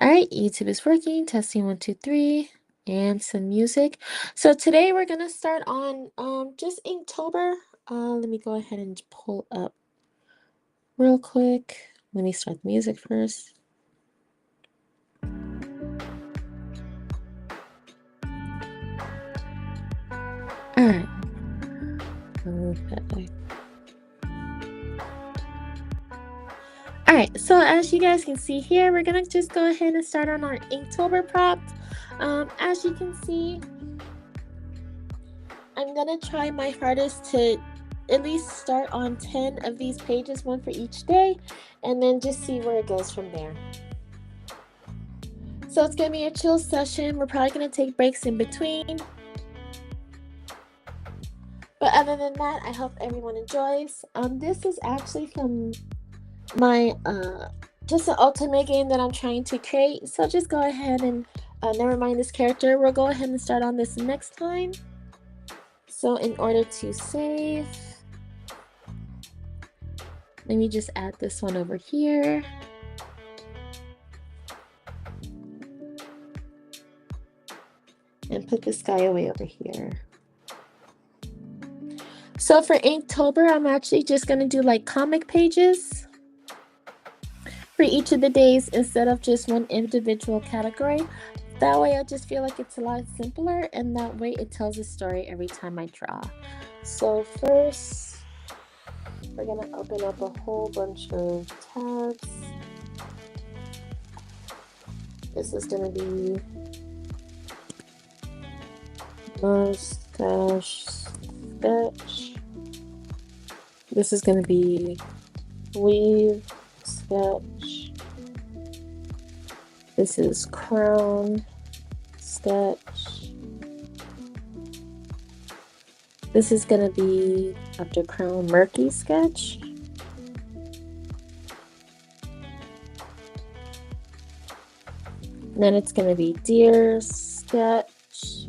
All right, YouTube is working. Testing 1, 2, 3, and some music. So today we're gonna start on just Inktober. Let me go ahead and pull up real quick. Let me start the music first. All right. Okay. All right, so as you guys can see here, we're gonna just go ahead and start on our Inktober prompt. As you can see, I'm gonna try my hardest to at least start on 10 of these pages, one for each day, and then just see where it goes from there. So it's gonna be a chill session. We're probably gonna take breaks in between. But other than that, I hope everyone enjoys. This is actually from my just an ultimate game that I'm trying to create. So just go ahead and never mind this character. We'll go ahead and start on this next time. So in order to save, let me just add this one over here. And put this guy away over here. So for Inktober, I'm actually just going to do like comic pages for each of the days instead of just one individual category. That way I just feel like it's a lot simpler, and that way it tells a story every time I draw. So first, we're going to open up a whole bunch of tabs. This is going to be mustache sketch. This is going to be weave sketch. This is crown sketch. This is going to be after crown murky sketch. And then it's going to be deer sketch.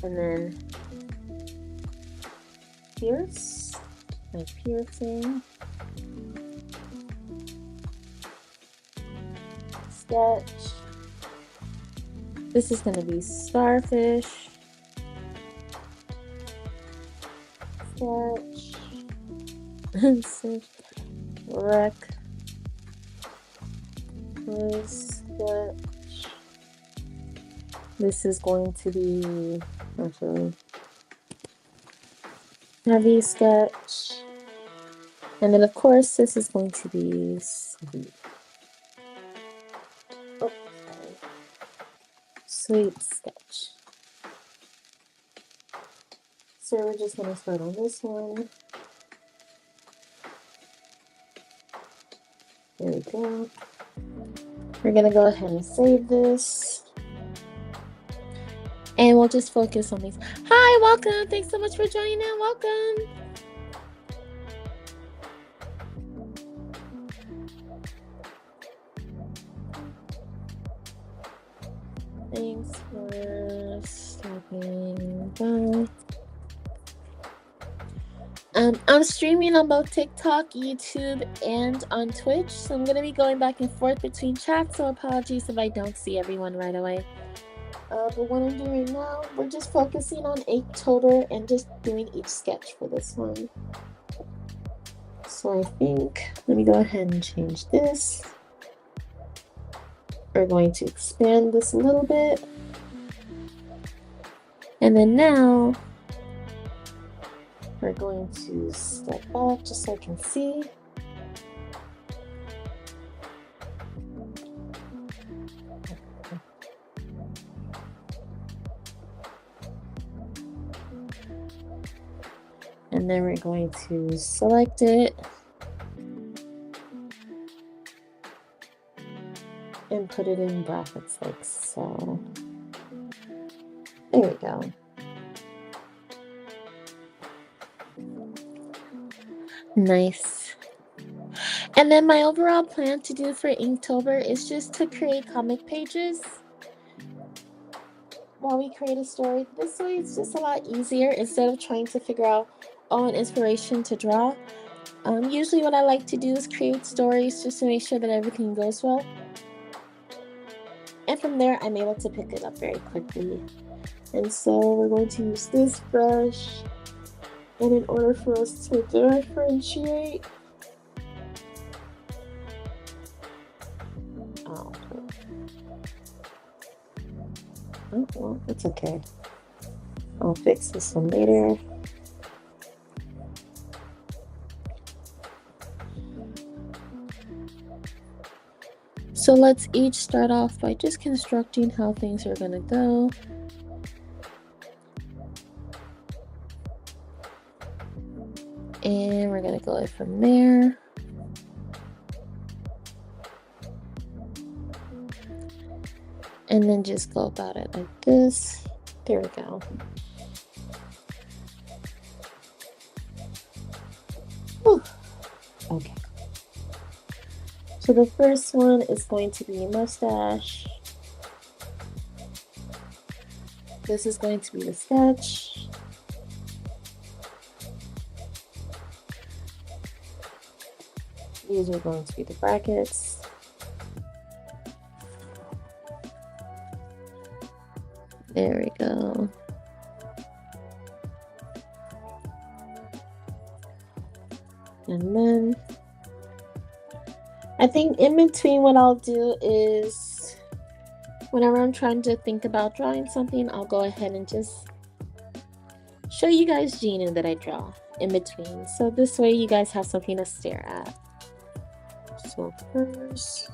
And then pierce, like piercing sketch. This is going to be starfish sketch. Wreck sketch. This is going to be heavy sketch. And then of course this is going to be sweet. Oh, sorry. Sweet sketch. So we're just going to start on this one. There we go. We're going to go ahead and save this. And we'll just focus on these. Hi, welcome. Thanks so much for joining in. Welcome. Thanks for stopping by. I'm streaming on both TikTok, YouTube, and on Twitch. So I'm going to be going back and forth between chats. So apologies if I don't see everyone right away. But what I'm doing now, we're just focusing on Inktober and just doing each sketch for this one. So I think, let me go ahead and change this. We're going to expand this a little bit. And then now, we're going to step back just so I can see. And then we're going to select it and put it in brackets like so. There we go. Nice. And then my overall plan to do for Inktober is just to create comic pages while we create a story. This way it's just a lot easier instead of trying to figure out an inspiration to draw. Usually what I like to do is create stories just to make sure that everything goes well. And from there, I'm able to pick it up very quickly. And so we're going to use this brush. And in order for us to differentiate, oh well, it's okay. I'll fix this one later. So let's each start off by just constructing how things are gonna go. And we're gonna go from there. And then just go about it like this. There we go. Whew. Okay. So the first one is going to be mustache. This is going to be the sketch. These are going to be the brackets. There we go. And then I think in between what I'll do is whenever I'm trying to think about drawing something, I'll go ahead and just show you guys Gina that I draw in between. So this way you guys have something to stare at. So first,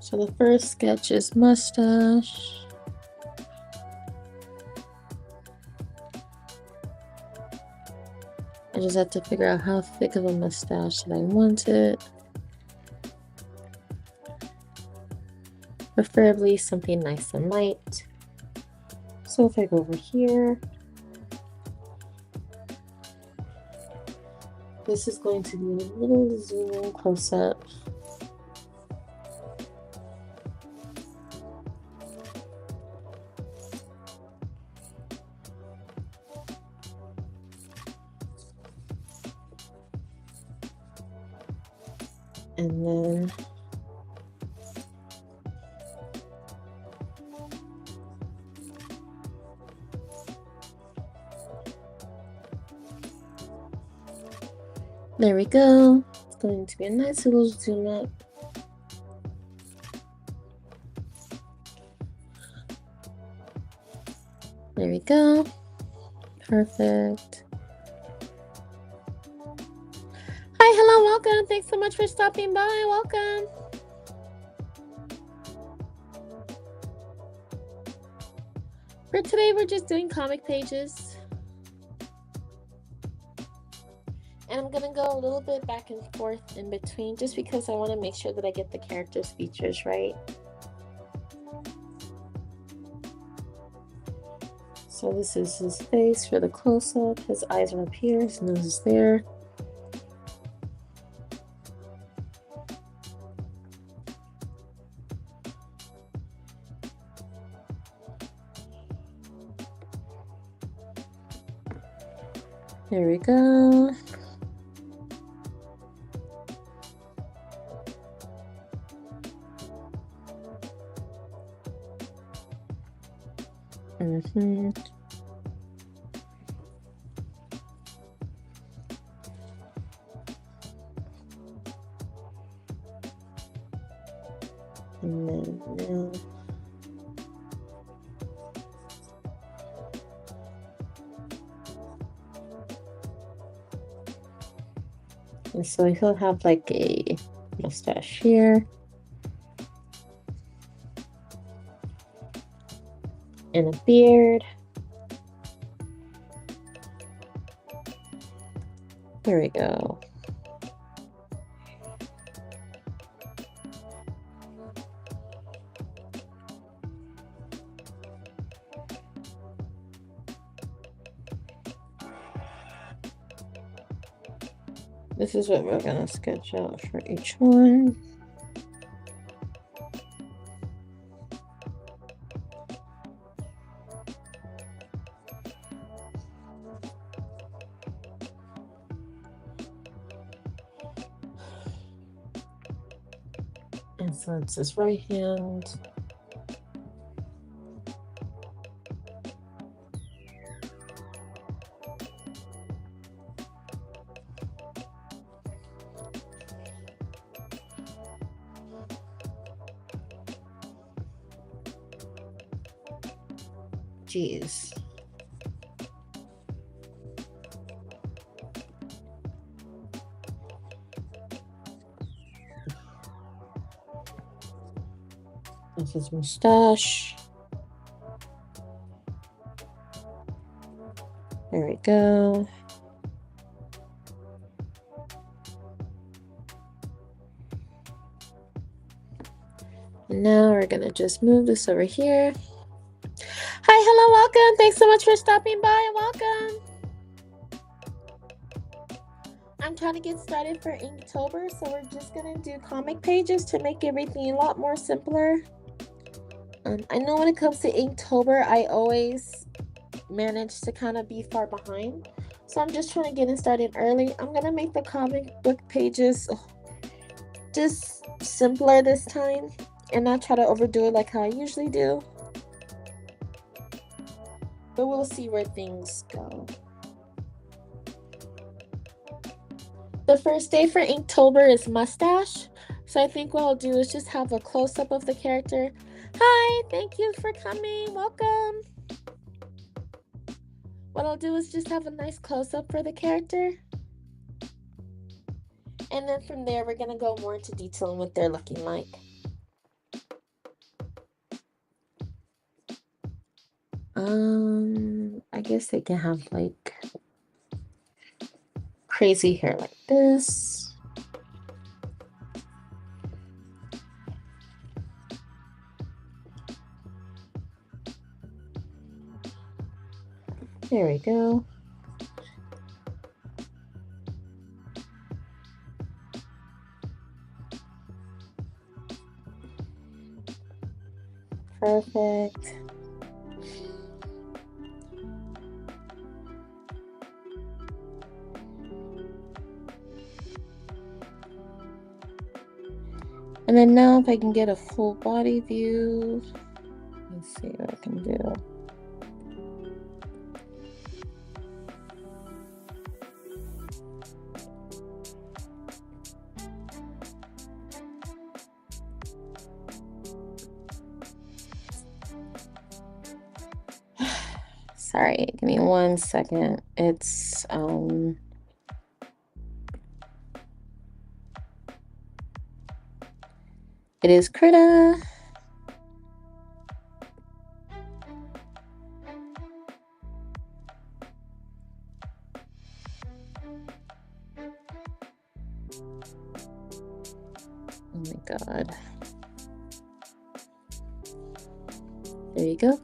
so the first sketch is mustache. I just have to figure out how thick of a mustache that I wanted. Preferably something nice and light. So if I go over here, this is going to be a little zoom in close up. And then there we go. It's going to be a nice little zoom up. There we go. Perfect. Hi, hello, welcome. Thanks so much for stopping by. Welcome. For today, we're just doing comic pages. And I'm going to go a little bit back and forth in between just because I want to make sure that I get the character's features right. So this is his face for the close-up. His eyes are up here, his nose is there. There we go. And then now. And so he'll have like a mustache here. And a beard. There we go. This is what we're gonna sketch out for each one. And so it's his right hand. Jeez. That's his mustache. There we go. And now we're gonna just move this over here. Hi, hello, welcome. Thanks so much for stopping by. Welcome. I'm trying to get started for Inktober, so we're just gonna do comic pages to make everything a lot more simpler. I know when it comes to Inktober, I always manage to kind of be far behind, so I'm just trying to get it started early. I'm gonna make the comic book pages just simpler this time and not try to overdo it like how I usually do, but we'll see where things go. The first day for Inktober is mustache, so I think what I'll do is just have a close-up of the character. Hi, thank you for coming. Welcome. What I'll do is just have a nice close-up for the character. And then from there, we're going to go more into detail on what they're looking like. I guess they can have like crazy hair like this. There we go. Perfect. And then now if I can get a full body view, let's see what I can do. Sorry, give me 1 second. It's it is Krita. Oh my god. There you go.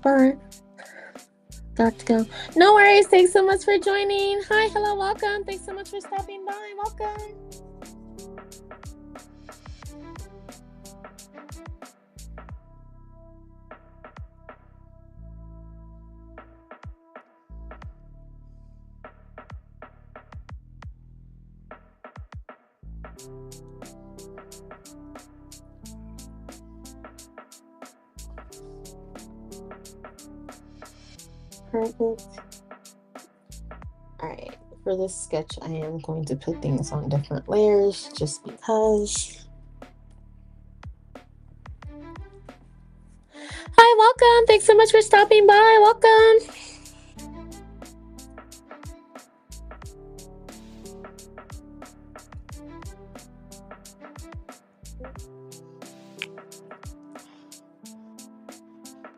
Alright. Got to go. No worries. Thanks so much for joining. Hi, hello, welcome. Thanks so much for stopping by. Welcome. Perfect. All right, for this sketch, I am going to put things on different layers just because. Hi, welcome. Thanks so much for stopping by. Welcome.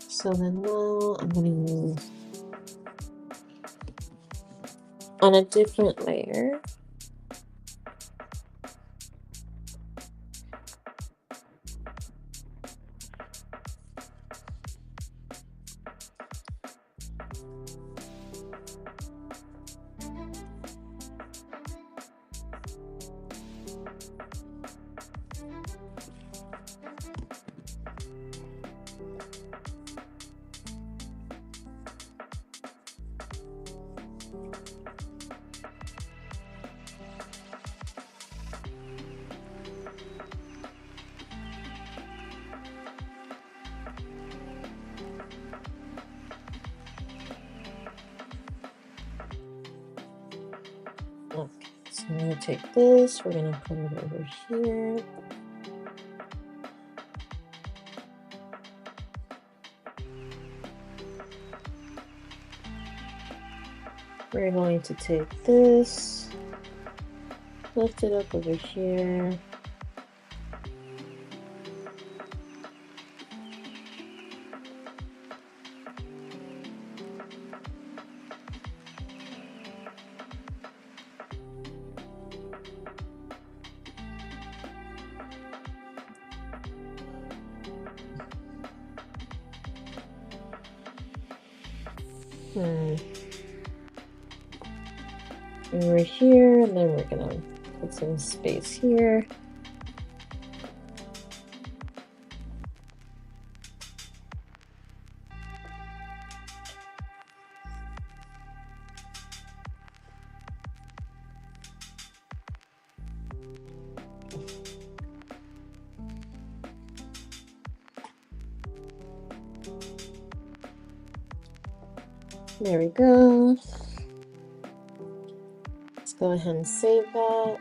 So then now I'm going to move on a different layer. take this, we're gonna put it over here. We're going to take this, lift it up over here. Over here, and then we're gonna put some space here. There we go. Let's go ahead and save that.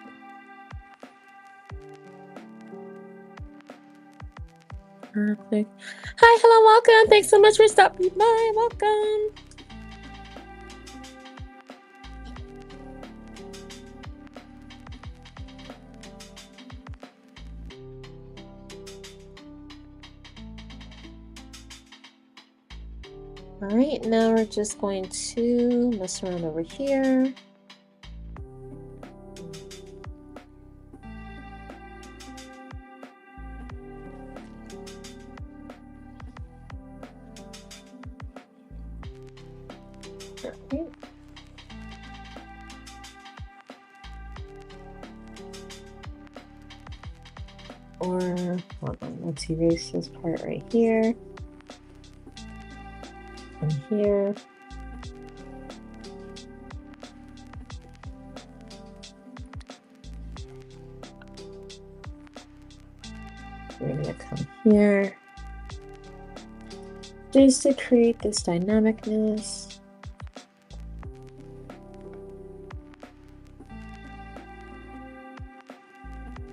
Perfect. Hi, hello, welcome. Thanks so much for stopping by. Welcome. All right, now we're just going to mess around over here. Okay. Or, hold on, let's erase this part right here. And here. We're gonna come here. Just to create this dynamicness.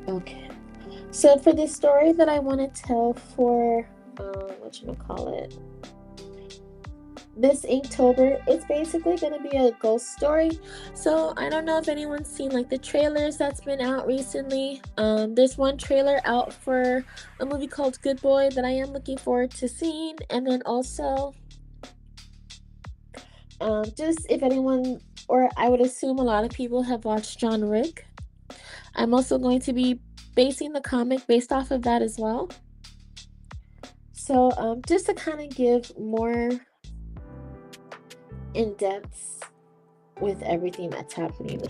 Okay. So for this story that I want to tell for, whatchamacallit, this Inktober, it's basically going to be a ghost story. So I don't know if anyone's seen like the trailers that's been out recently. There's one trailer out for a movie called Good Boy that I am looking forward to seeing. And then also, just if anyone, or I would assume a lot of people have watched John Wick. I'm also going to be basing the comic based off of that as well. So just to kind of give more in depth with everything that's happening.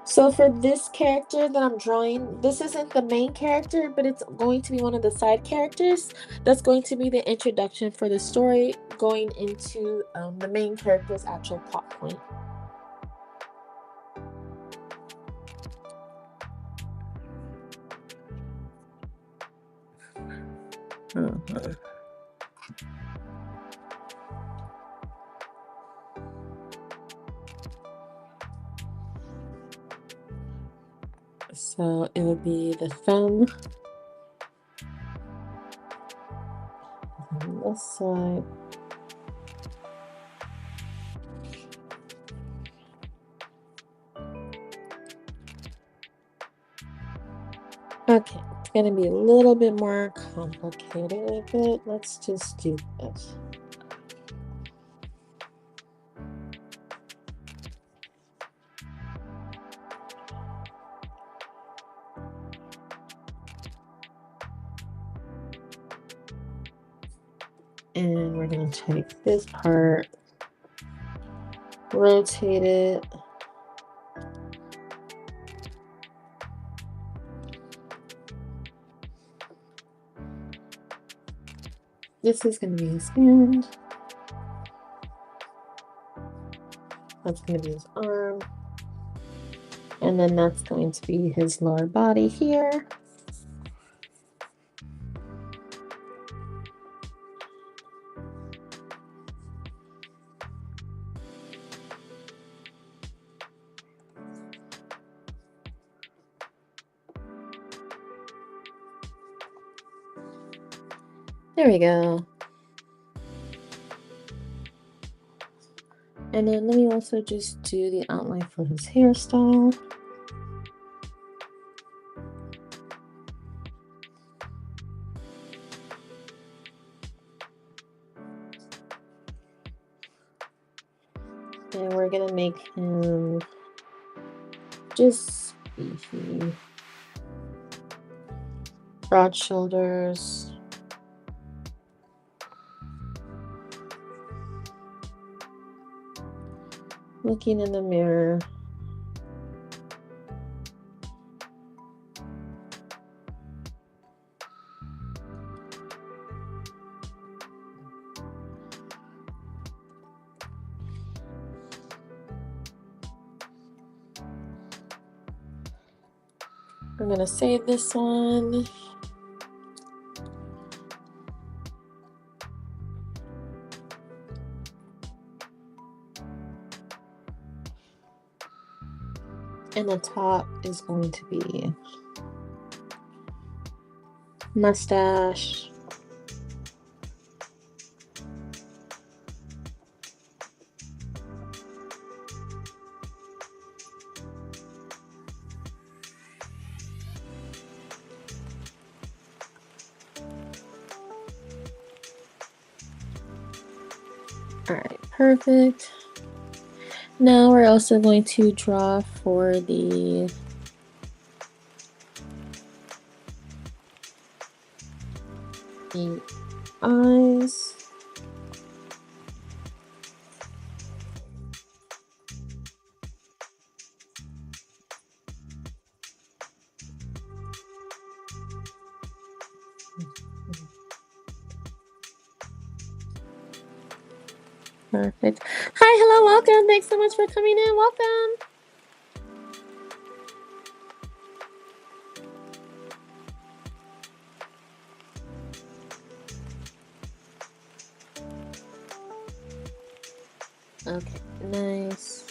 So for this character that I'm drawing, this isn't the main character, but it's going to be one of the side characters. That's going to be the introduction for the story going into the main character's actual plot point. So it would be the thumb on this side. Okay, it's gonna be a little bit more complicated, but let's just do this. And we're going to take this part, rotate it. This is going to be his hand. That's going to be his arm. And then that's going to be his lower body here. There we go. And then let me also just do the outline for his hairstyle. And we're gonna make him just beefy. Broad shoulders. Looking in the mirror. I'm gonna save this one. And the top is going to be mustache. All right, perfect. Now we're also going to draw for the eyes. Perfect. Hi, hello, welcome. Thanks so much for coming in. Welcome. Okay, nice.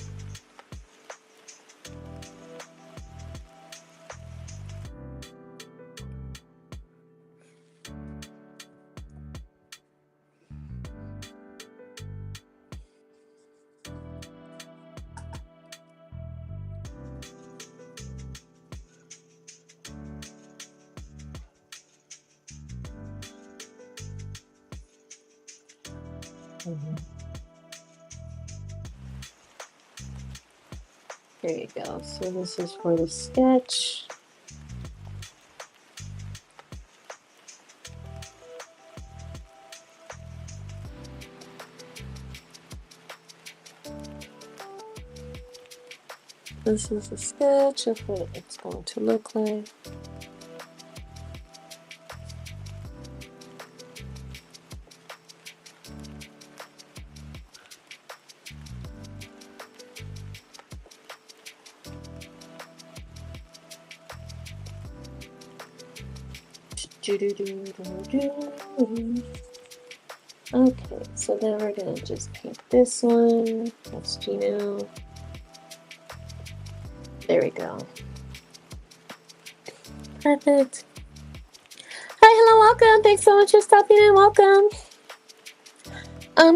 There you go. So this is for the sketch. This is a sketch of what it's going to look like. Okay, so then we're gonna just paint this one. That's Gino. There we go. Perfect. Hi, hello, welcome. Thanks so much for stopping in. Welcome.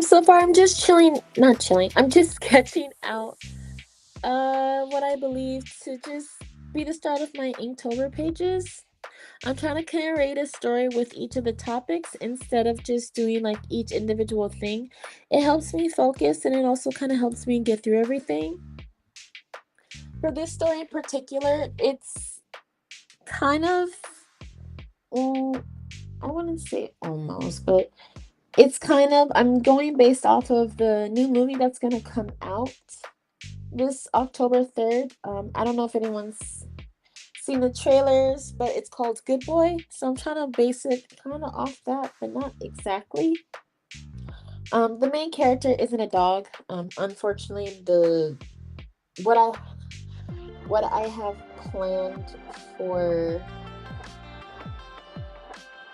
So far I'm just not chilling. I'm just sketching out what I believe to just be the start of my Inktober pages. I'm trying to create a story with each of the topics instead of just doing like each individual thing. It helps me focus and it also kind of helps me get through everything. For this story in particular, it's kind of, well, I wouldn't say almost, but it's kind of, I'm going based off of the new movie that's going to come out this October 3rd. I don't know if anyone's seen the trailers, but it's called Good Boy. So I'm trying to base it kind of off that, but not exactly. The main character isn't a dog. Unfortunately, what I have planned for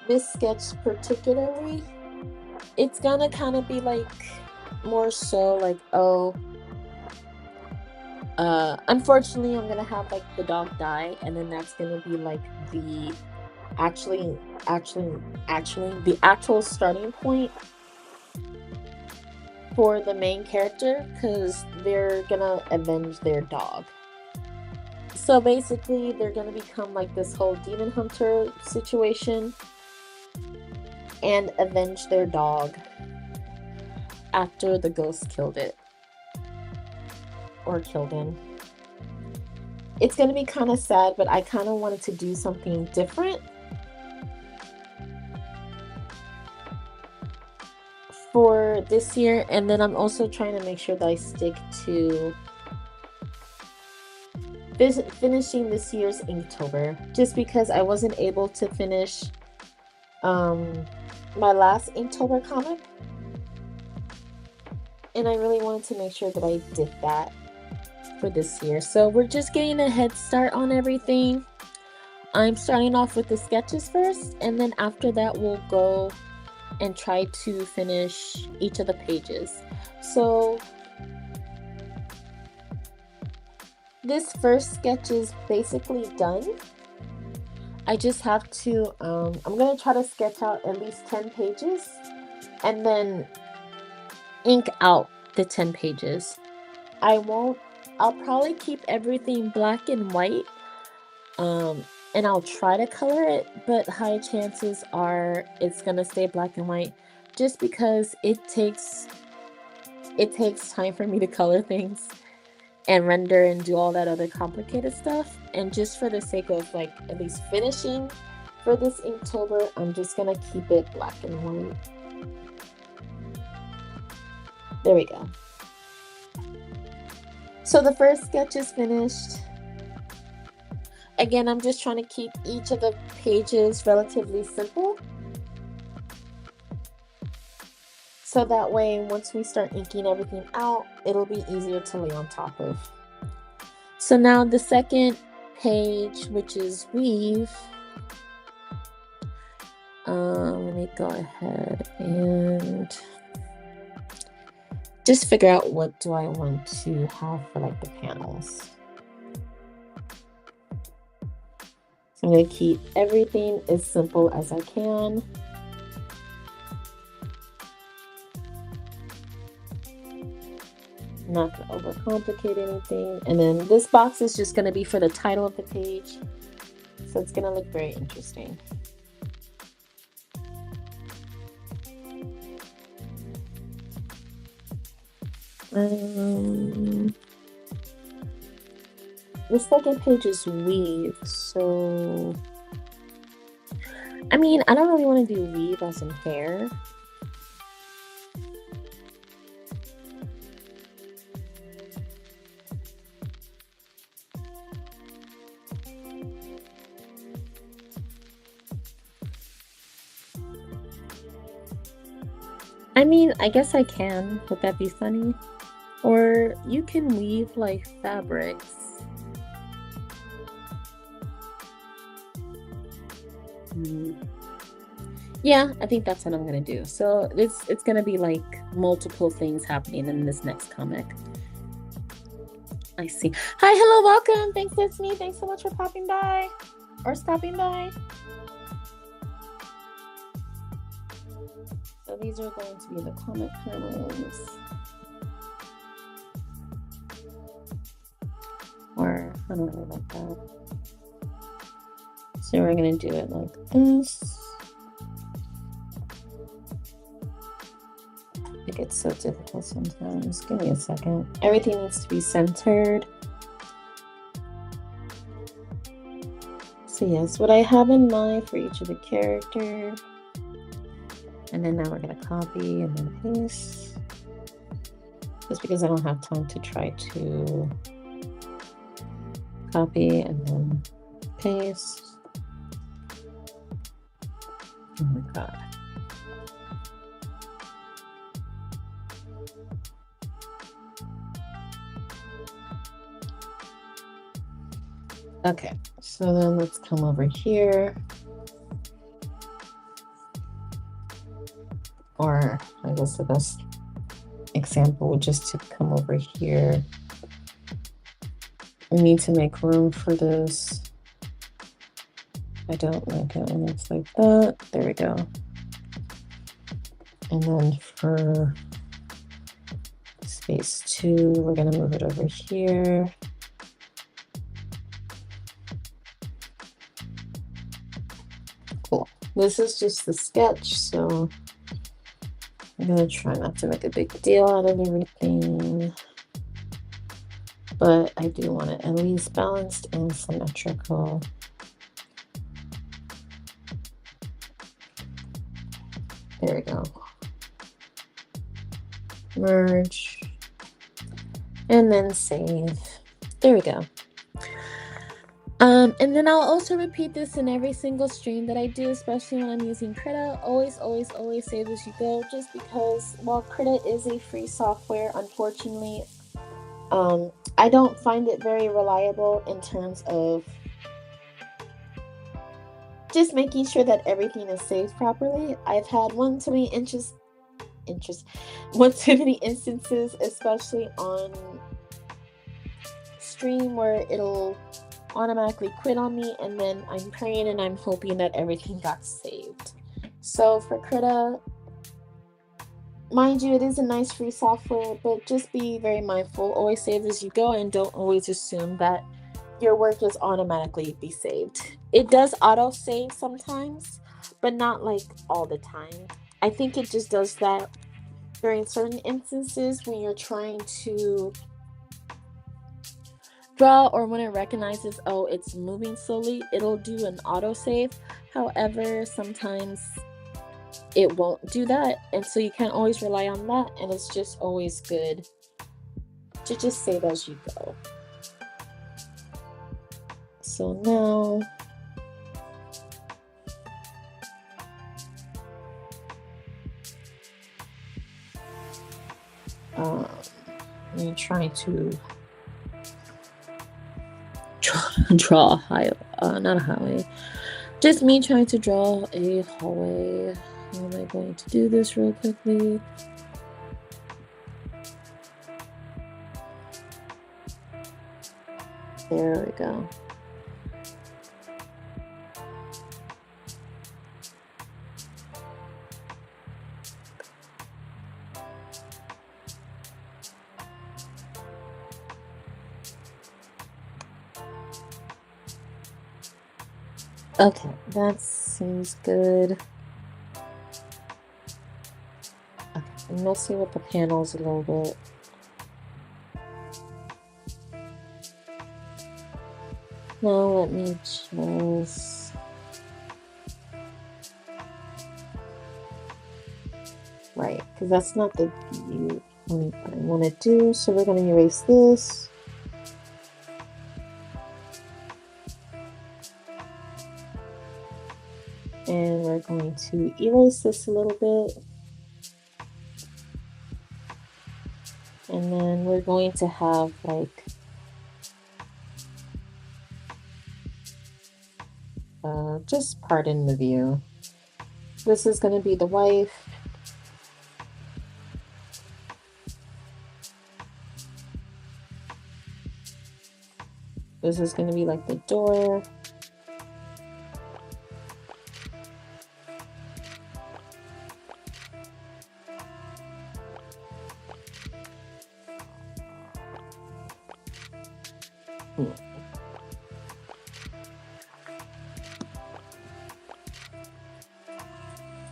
this sketch particularly, it's gonna kind of be like more so like, unfortunately I'm gonna have like the dog die, and then that's gonna be like the actually the actual starting point for the main character, because they're gonna avenge their dog. So basically they're gonna become like this whole demon hunter situation and avenge their dog after the ghost killed it or killed him. It's gonna be kind of sad, but I kind of wanted to do something different for this year, and then I'm also trying to make sure that I stick to finishing this year's Inktober, just because I wasn't able to finish my last Inktober comic, and I really wanted to make sure that I did that for this year. So we're just getting a head start on everything. I'm starting off with the sketches first, and then after that we'll go and try to finish each of the pages. So this first sketch is basically done. I just have to I'm gonna try to sketch out at least 10 pages and then ink out the 10 pages. I'll probably keep everything black and white, and I'll try to color it, but high chances are it's gonna stay black and white, just because it takes time for me to color things and render and do all that other complicated stuff. And just for the sake of like at least finishing for this Inktober, I'm just gonna keep it black and white. There we go. So the first sketch is finished. Again, I'm just trying to keep each of the pages relatively simple, so that way once we start inking everything out, it'll be easier to lay on top of. So now the second page, which is weave, let me go ahead and just figure out what do I want to have for like the panels. So I'm going to keep everything as simple as I can. I'm not going to overcomplicate anything. And then this box is just going to be for the title of the page. So it's going to look very interesting. The second page is weave, so I mean, I don't really want to do weave as in hair. I mean, I guess I can. Would that be funny? Or you can weave like fabrics. Yeah, I think that's what I'm gonna do. So it's gonna be like multiple things happening in this next comic. I see. Hi, hello, welcome. Thanks, Destiny. Thanks so much for popping by or stopping by. So these are going to be the comic panels. Or I don't know about that. So we're gonna do it like this. It gets so difficult sometimes. Give me a second. Everything needs to be centered. So yes, what I have in mind for each of the characters. And then now we're gonna copy and then paste. Just because I don't have time to try to copy and then paste. Oh my god. Okay, so then let's come over here. Or I guess the best example would just to come over here. We need to make room for this. I don't like it when it's like that. There we go. And then for space 2, we're going to move it over here. Cool. This is just the sketch, so I'm going to try not to make a big deal out of everything. But I do want it at least balanced and symmetrical. There we go. Merge. And then save. There we go. And then I'll also repeat this in every single stream that I do, especially when I'm using Krita. Always, always, always save as you go, just because while Krita is a free software, unfortunately, I don't find it very reliable in terms of just making sure that everything is saved properly. I've had one too many instances, especially on stream, where it'll automatically quit on me, and then I'm praying and I'm hoping that everything got saved. So for Krita, mind you, it is a nice free software, but just be very mindful. Always save as you go, and don't always assume that your work is automatically be saved. It does auto save sometimes, but not like all the time. I think it just does that during certain instances when you're trying to draw, or when it recognizes, oh, it's moving slowly, it'll do an autosave. However, sometimes it won't do that, and so you can't always rely on that, and it's just always good to just save as you go. So now I'm trying to draw a highway, not a highway, just me trying to draw a hallway. How am I going to do this real quickly? There we go. Okay, that seems good. Okay, I'm messing with the panels a little bit. Now let me just... Right, because that's not the view I want to do, so we're going to erase this. And we're going to erase this a little bit. And then we're going to have like just pardon the view. This is going to be the wife. This is going to be like the door.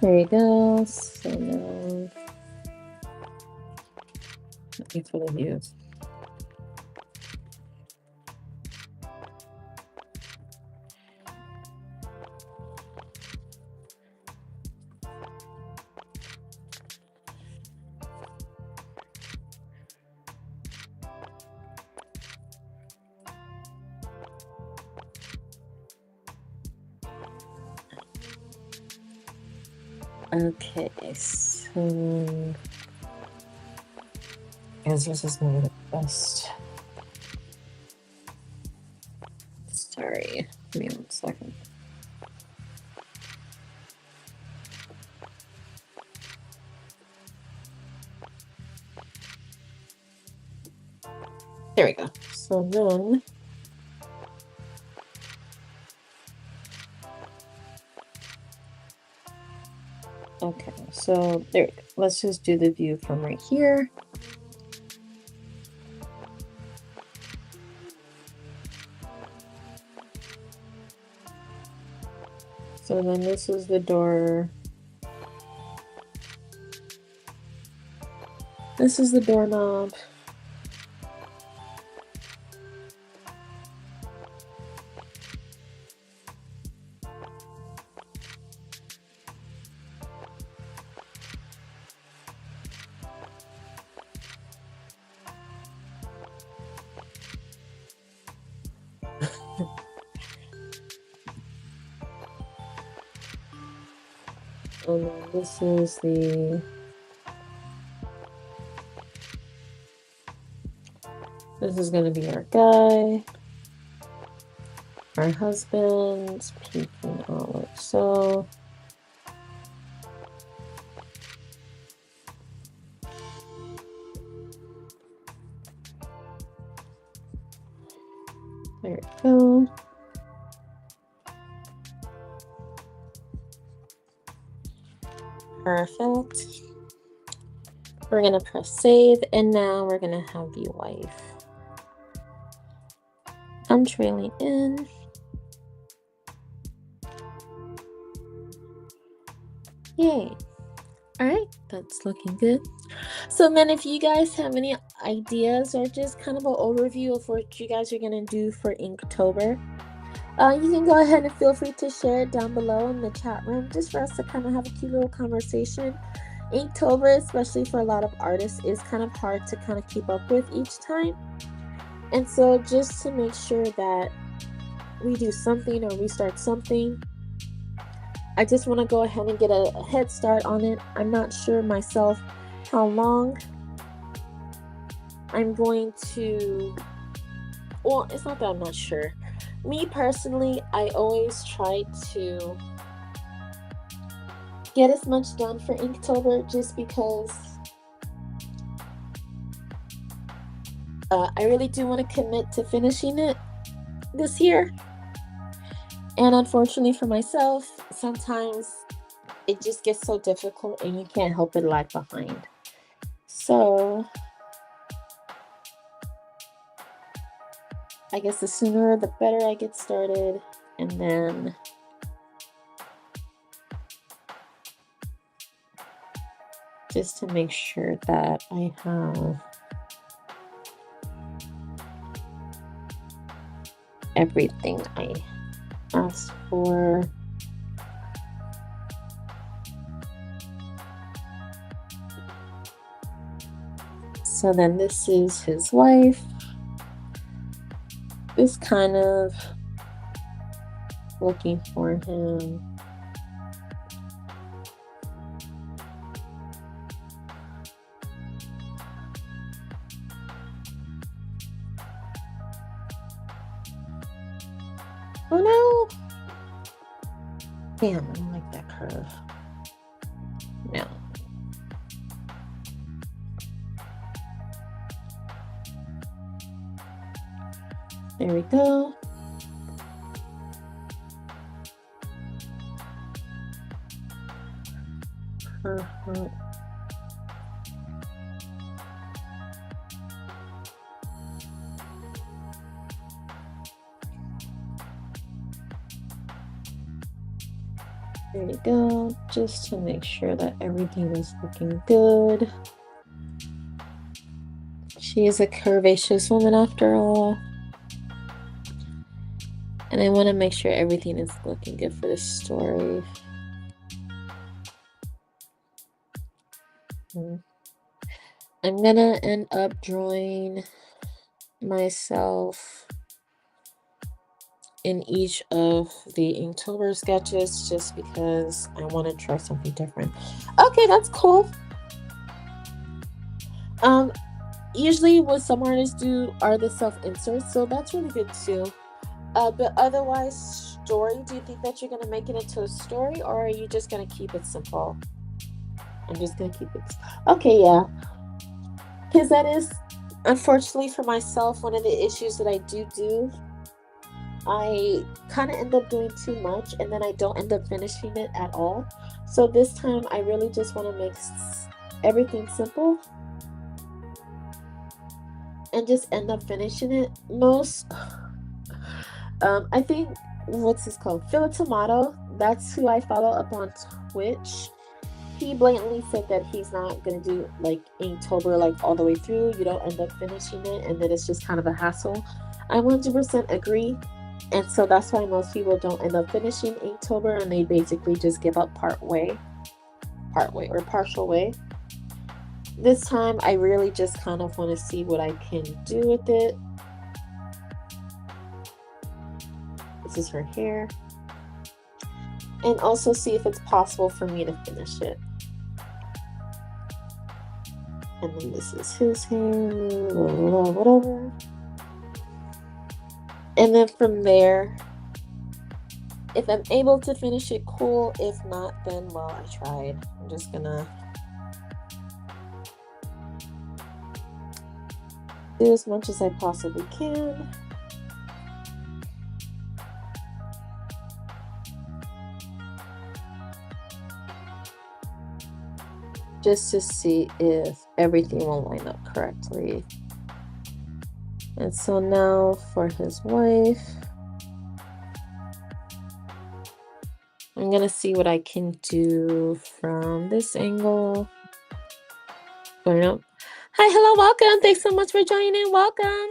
There you go. So now, let me for the views. Okay, so as this is going to be the best. Sorry, give me 1 second. There we go. So then Okay, so there we go. Let's just do the view from right here. So then this is the door. This is the doorknob. And then this is this is gonna be our guy, our husband, peeking out like so. There we go. Perfect. We're gonna press save, and now we're gonna have the wife. I'm trailing in. Yay. All right, that's looking good. So then if you guys have any ideas or just kind of an overview of what you guys are gonna do for Inktober, you can go ahead and feel free to share it down below in the chat room, just for us to kind of have a cute little conversation. Inktober, especially for a lot of artists, is kind of hard to kind of keep up with each time. And so just to make sure that we do something or we start something, I just want to go ahead and get a head start on it. I'm not sure myself how long I'm going to, well, it's not that I'm not sure. Me personally, I always try to get as much done for Inktober just because I really do want to commit to finishing it this year. And unfortunately for myself, sometimes it just gets so difficult and you can't help but lag behind. So I guess the sooner the better I get started, and then just to make sure that I have everything I asked for. So then this is his wife. This kind of looking for him. Oh no! Damn, I don't like that curve. No. There we go. Perfect. There we go, just to make sure that everything is looking good. She is a curvaceous woman after all. And I want to make sure everything is looking good for the story. I'm gonna end up drawing myself in each of the Inktober sketches just because I want to try something different. Okay, that's cool. Usually what some artists do are the self-inserts, so that's really good too. But otherwise, story, do you think that you're gonna make it into a story, or are you just gonna keep it simple? I'm just gonna keep it. Okay, yeah. Because that is, unfortunately for myself, one of the issues that I do I kind of end up doing too much and then I don't end up finishing it at all. So this time I really just want to make everything simple and just end up finishing it. I think, what's this called? Philip Tomato. That's who I follow up on Twitch. He blatantly said that he's not going to do like Inktober like all the way through. You don't end up finishing it and then it's just kind of a hassle. I 100% agree. And so that's why most people don't end up finishing Inktober and they basically just give up part way or partial way. This time I really just kind of want to see what I can do with it. This is her hair. And also see if it's possible for me to finish it. And then this is his hair, whatever. And then from there, if I'm able to finish it, cool. If not, then, well, I tried. I'm just gonna do as much as I possibly can. Just to see if everything will line up correctly. And so now for his wife, I'm gonna see what I can do from this angle. Going up. Hi, hello, welcome. Thanks so much for joining. Welcome.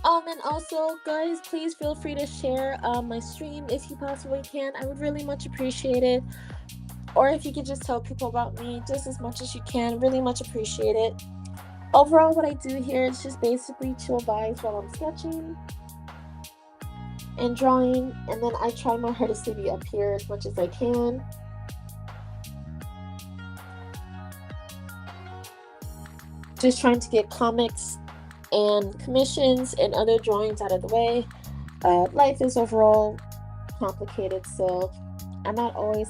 And also, guys, please feel free to share my stream if you possibly can. I would really much appreciate it. Or if you could just tell people about me just as much as you can, really much appreciate it. Overall, what I do here is just basically chill vibes while I'm sketching and drawing, and then I try my hardest to be up here as much as I can. Just trying to get comics and commissions and other drawings out of the way. Life is overall complicated, so I'm not always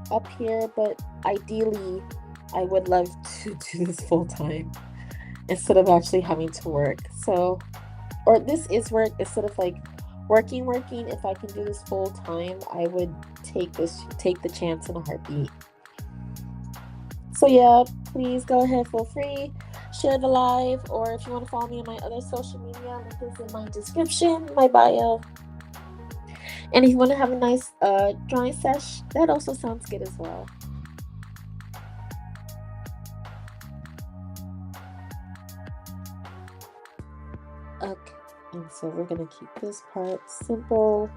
up here, but ideally I would love to do this full time instead of actually having to work. So, or this is work instead of like working. If I can do this full time, I would take the chance in a heartbeat. So yeah, please go ahead, feel free, share the live, or if you want to follow me on my other social media, link is in my description, my bio. And if you want to have a nice drawing sesh, that also sounds good as well. Okay, and so we're going to keep this part simple.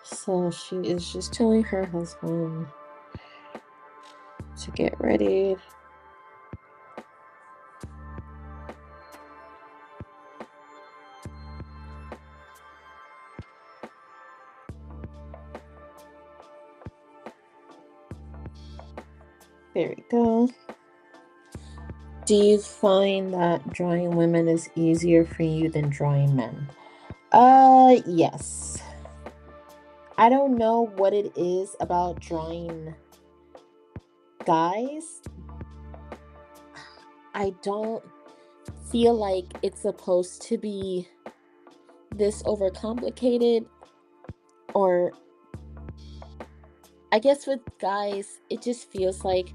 So she is just telling her husband to get ready. There we go. Do you find that drawing women is easier for you than drawing men? Yes. I don't know what it is about drawing guys. I don't feel like it's supposed to be this overcomplicated, or I guess with guys, it just feels like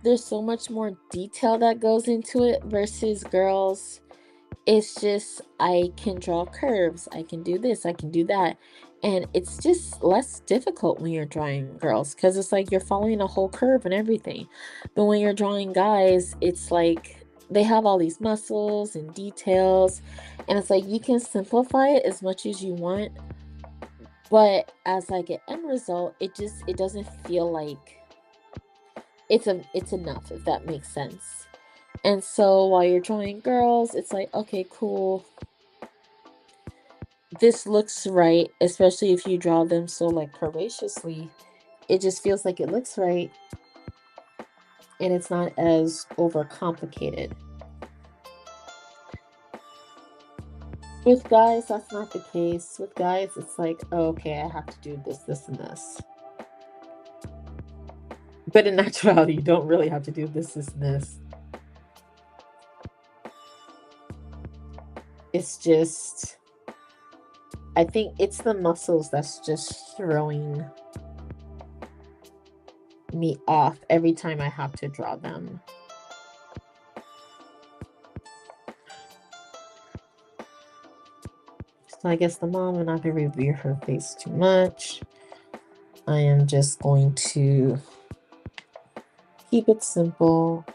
there's so much more detail that goes into it versus girls. It's just, I can draw curves, I can do this, I can do that. And it's just less difficult when you're drawing girls because it's like you're following a whole curve and everything. But when you're drawing guys, it's like they have all these muscles and details. And it's like you can simplify it as much as you want. But as like an end result, it doesn't feel like it's enough, if that makes sense. And so while you're drawing girls, it's like, okay, cool. This looks right, especially if you draw them so like curvaceously. It just feels like it looks right. And it's not as overcomplicated. With guys, that's not the case. With guys, it's like, oh, okay, I have to do this, this, and this. But in actuality, you don't really have to do this. It's just, I think it's the muscles that's just throwing me off every time I have to draw them. So I guess the mom, I'm not going to reveal her face too much. I am just going to keep it simple.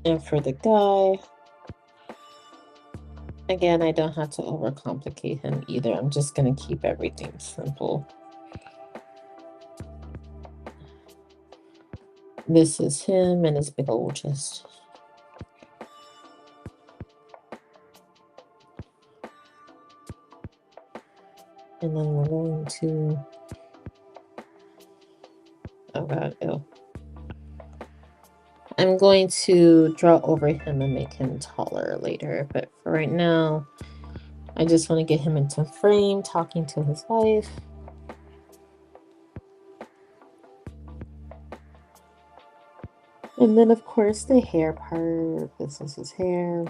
And for the guy, again, I don't have to overcomplicate him either. I'm just going to keep everything simple. This is him and his big old chest. And then we're going to, oh God, ew. I'm going to draw over him and make him taller later, but for right now, I just want to get him into frame, talking to his wife. And then, of course, the hair part. This is his hair.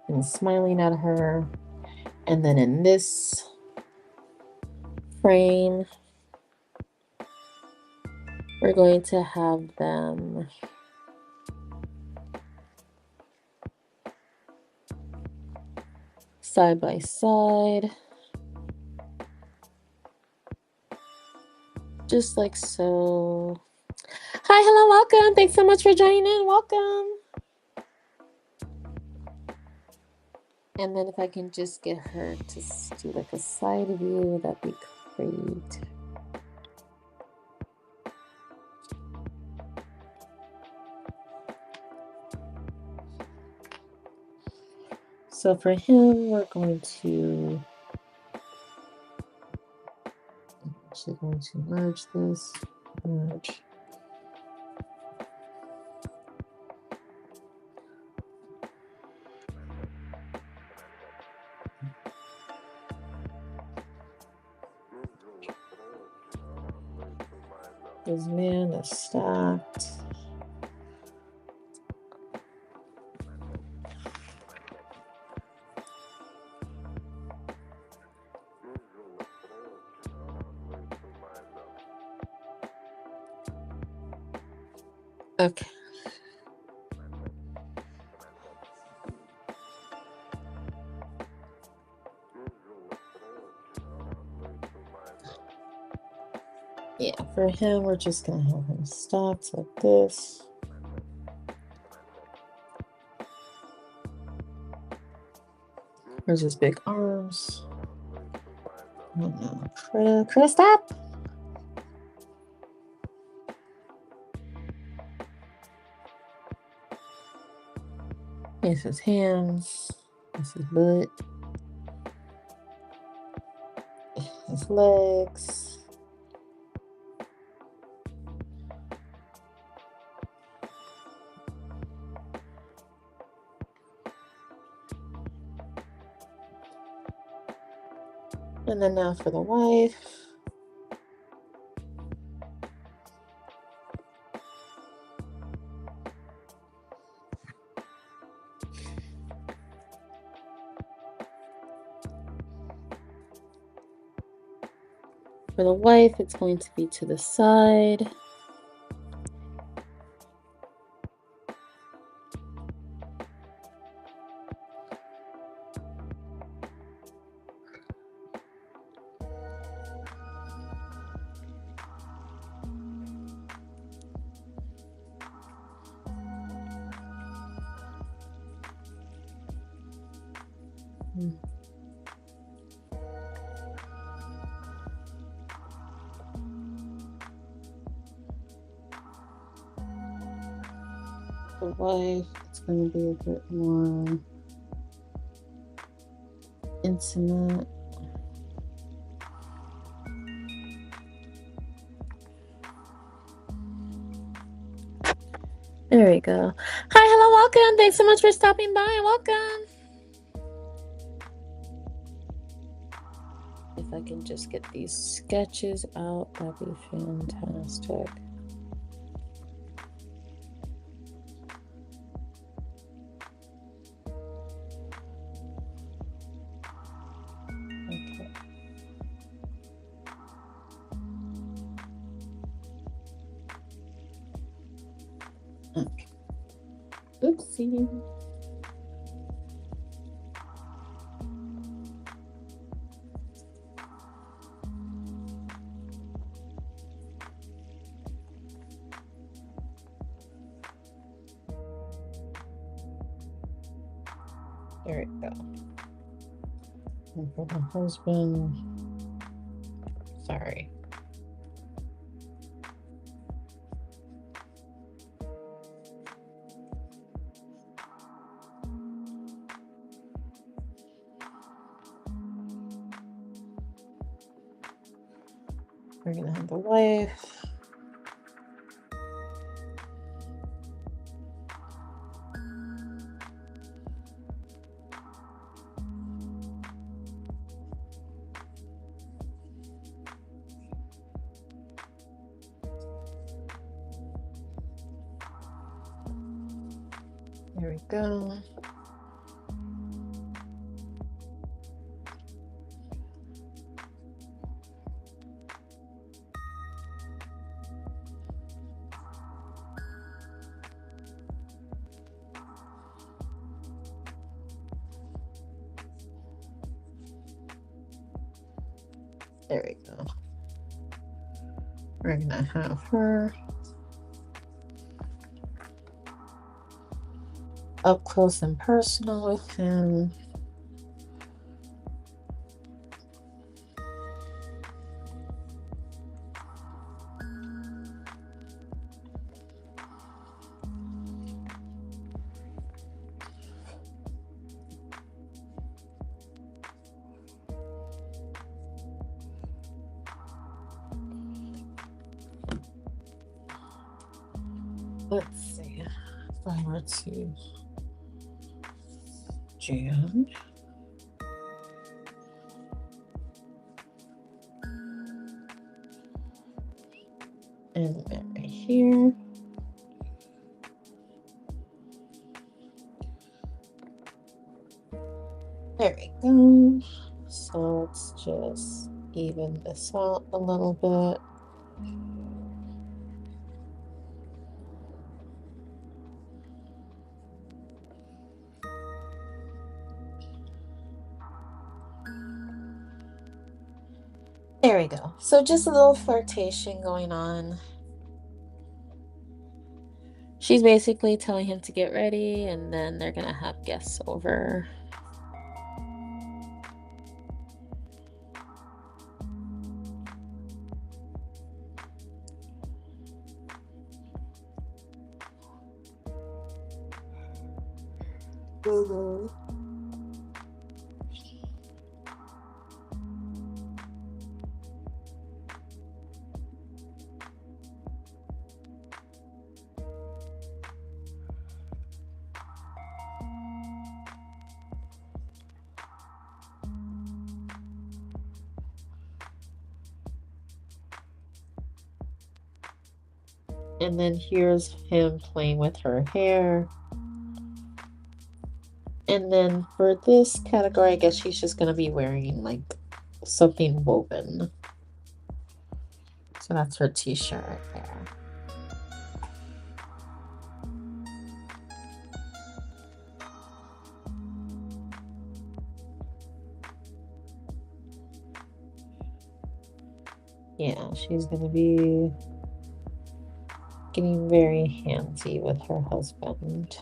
And smiling at her. And then in this frame, we're going to have them side by side. Just like so. Hi, hello, welcome. Thanks so much for joining in. Welcome. And then if I can just get her to do like a side view, that'd be great. So for him, we're going to actually going to merge this, merge. This man is stacked. Okay. Yeah, for him, we're just gonna have him stacked like this. There's his big arms. Oh no, Critter, stop! Here's his hands. Here's his butt. His legs. And then now for the wife. For the wife, it's going to be to the side. The wife, it's going to be a bit more intimate. There we go. Hi, hello, welcome. Thanks so much for stopping by. Welcome. If I can just get these sketches out, that'd be fantastic. Okay. Okay. Oopsie. There we go. And for the husband, sorry. We're gonna have the wife. There we go. There we go. We're gonna have her up close and personal with him. Let's see if I were to jam. And then right here. There we go. So let's just even this out a little bit. There we go. So just a little flirtation going on. She's basically telling him to get ready, and then they're gonna have guests over. And then here's him playing with her hair. And then for this category, I guess she's just going to be wearing like something woven. So that's her t-shirt right there. Yeah, she's going to be getting very handsy with her husband.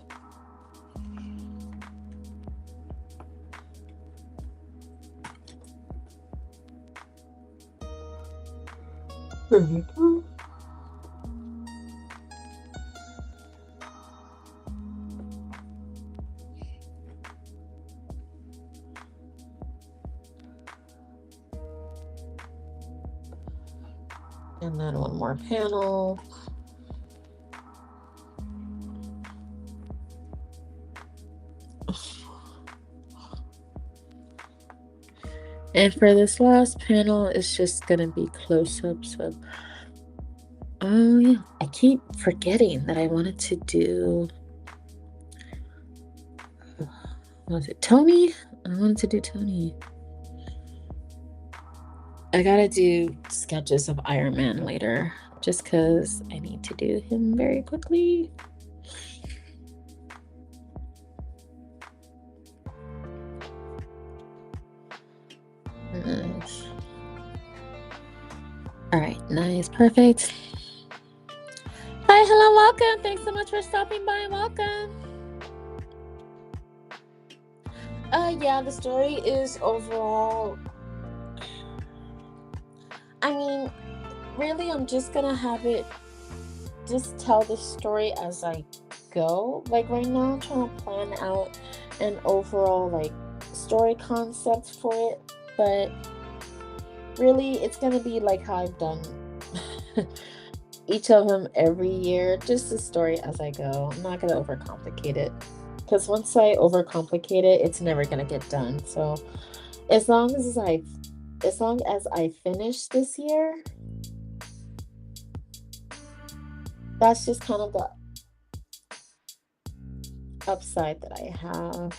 There we go. And then one more panel. And for this last panel, it's just gonna be close-ups of, oh yeah, I keep forgetting that I wanted to do, was it Tony? I wanted to do Tony. I gotta do sketches of Iron Man later, just because I need to do him very quickly. Nice. All right, nice, perfect. Hi, hello, welcome. Thanks so much for stopping by. Welcome. Yeah, the story is overall, I mean, really, I'm just gonna have it just tell the story as I go. Like right now, I'm trying to plan out an overall like story concept for it, but really, it's gonna be like how I've done each of them every year, just the story as I go. I'm not gonna overcomplicate it, because once I overcomplicate it, it's never gonna get done. So as long as I finish this year, that's just kind of the upside that I have,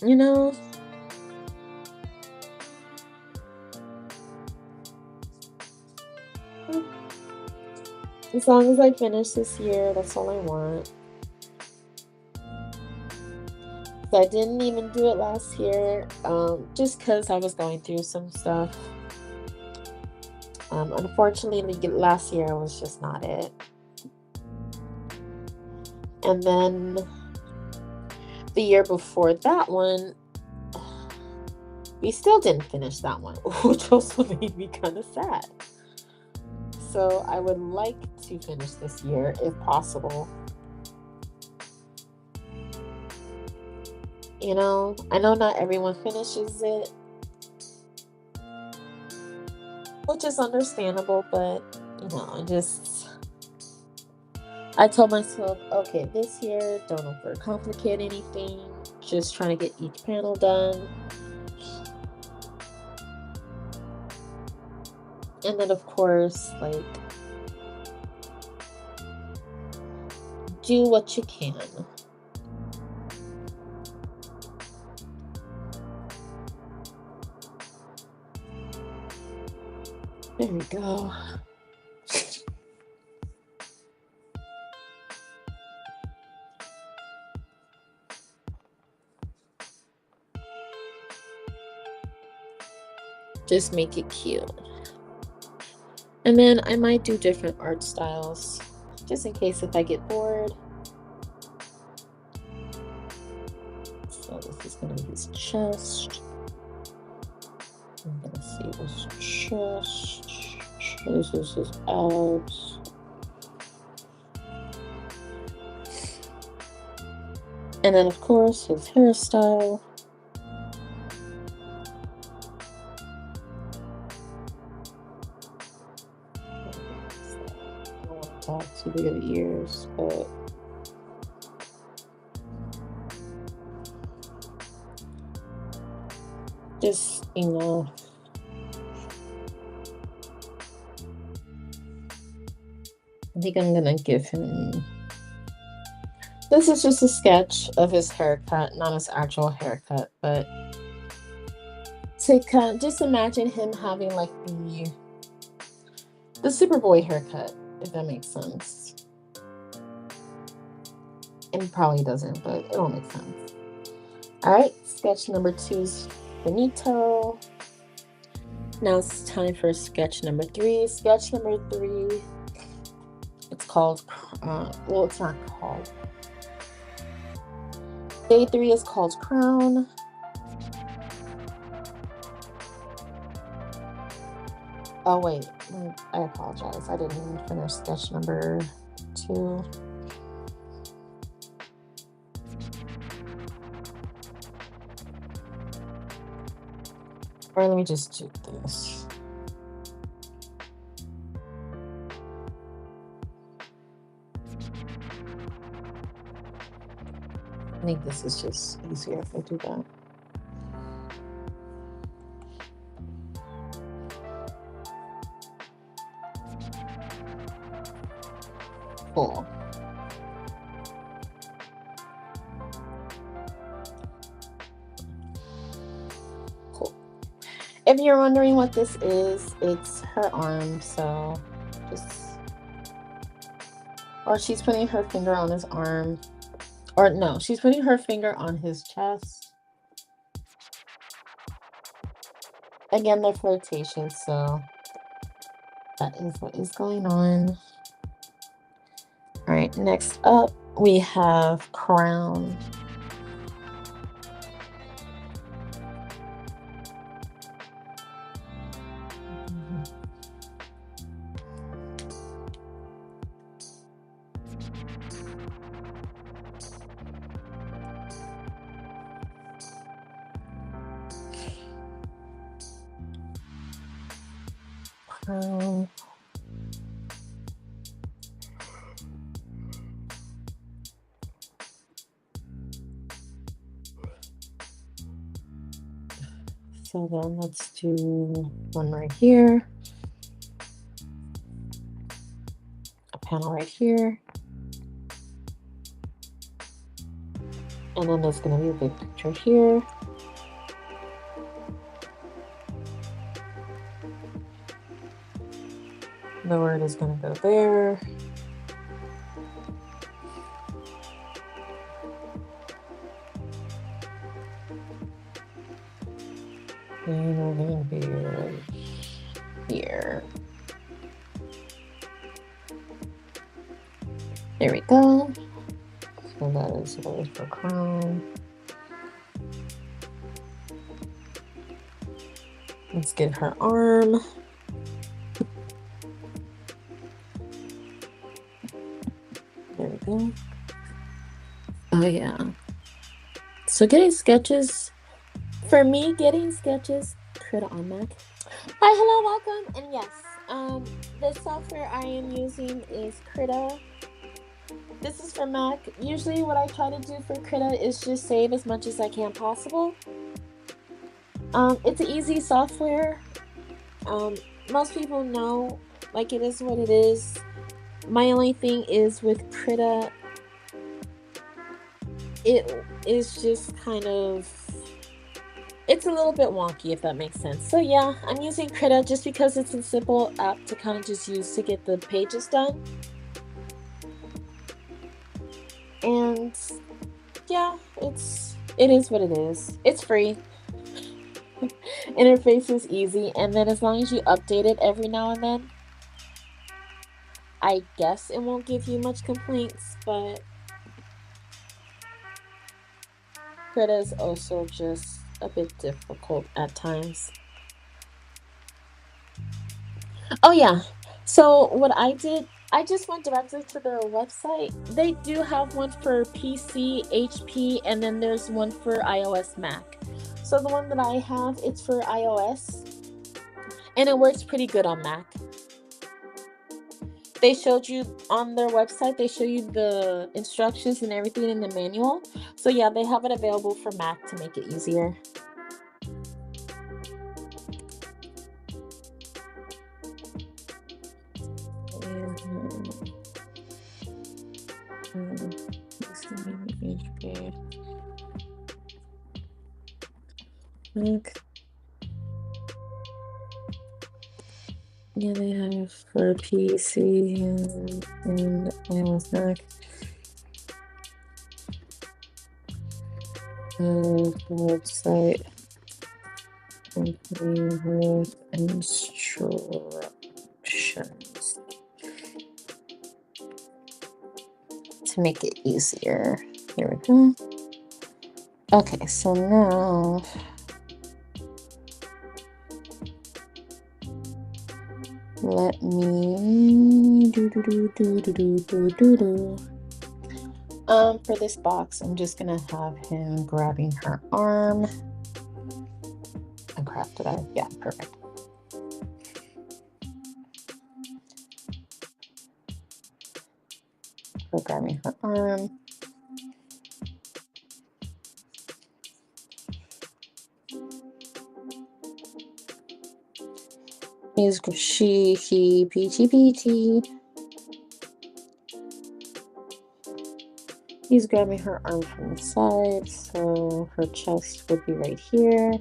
you know. As long as I finish this year, that's all I want. So I didn't even do it last year, just because I was going through some stuff. Unfortunately, last year was just not it. And then the year before that one, we still didn't finish that one, which also made me kind of sad. So I would like to finish this year if possible. You know, I know not everyone finishes it, which is understandable, but you know, I told myself, okay, this year, don't overcomplicate anything. Just trying to get each panel done. And then, of course, like, do what you can. There we go. Just make it cute. And then I might do different art styles, just in case if I get bored. So this is going to be his chest. I'm going to see his chest. This is his abs. And then, of course, his hairstyle. I don't want to talk too big of the ears, but just enough. I think I'm gonna give him. This is just a sketch of his haircut, not his actual haircut, but to kind of just imagine him having like the Superboy haircut, if that makes sense. And he probably doesn't, but it'll make sense. All right, sketch number 2 is finito. Now it's time for sketch number 3. Sketch number 3, it's called, well, it's not called. Day 3 is called Crown. Oh, wait, I apologize. I didn't even finish sketch number 2. Or let me just do this. I think this is just easier if I do that. Cool. Cool. If you're wondering what this is, it's her arm, so or she's putting her finger on his arm. Or no, she's putting her finger on his chest. Again, they're flirtatious, so that is what is going on. All right, next up we have crown. Crown. So then let's do one right here, a panel right here, and then there's going to be a big picture here. The word is going to go there. And we're going to be right here. There we go. So that is what is for crown. Let's get her arm. There we go. Oh yeah. So getting sketches, for me, getting sketches, Krita on Mac. Hi, hello, welcome, and yes, the software I am using is Krita. This is for Mac. Usually what I try to do for Krita is just save as much as I can possible. It's an easy software. Most people know, like, it is what it is. My only thing is with Krita, it is just kind of, it's a little bit wonky, if that makes sense. So yeah, I'm using Krita just because it's a simple app to kind of just use to get the pages done. And yeah, it is what it is. It's free. Interface is easy, and then as long as you update it every now and then, I guess it won't give you much complaints, but Krita is also just a bit difficult at times. Oh yeah, so what I did, I just went directly to their website. They do have one for PC, HP, and then there's one for iOS, Mac. So the one that I have, it's for iOS, and it works pretty good on Mac. They showed you on their website, they show you the instructions and everything in the manual. So yeah, they have it available for Mac to make it easier. Yeah, they have for PC and iOS, Mac. Website complete with instructions to make it easier. Here we go. Okay, so now let me for this box, I'm just gonna have him grabbing her arm. Oh crap, did I? Yeah, perfect. So grabbing her arm. Is she, he, PT. He's grabbing her arm from the side, so her chest would be right here.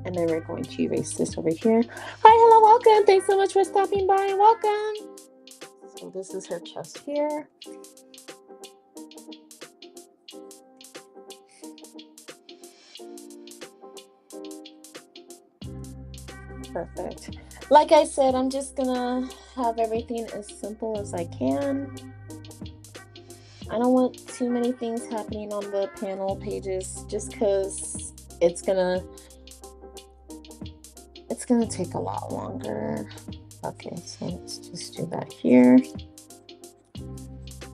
And then we're going to erase this over here. Hi, hello, welcome. Thanks so much for stopping by. Welcome. So this is her chest here. Perfect. Like I said, I'm just gonna have everything as simple as I can. I don't want too many things happening on the panel pages just because it's gonna take a lot longer. Okay, so let's just do that here.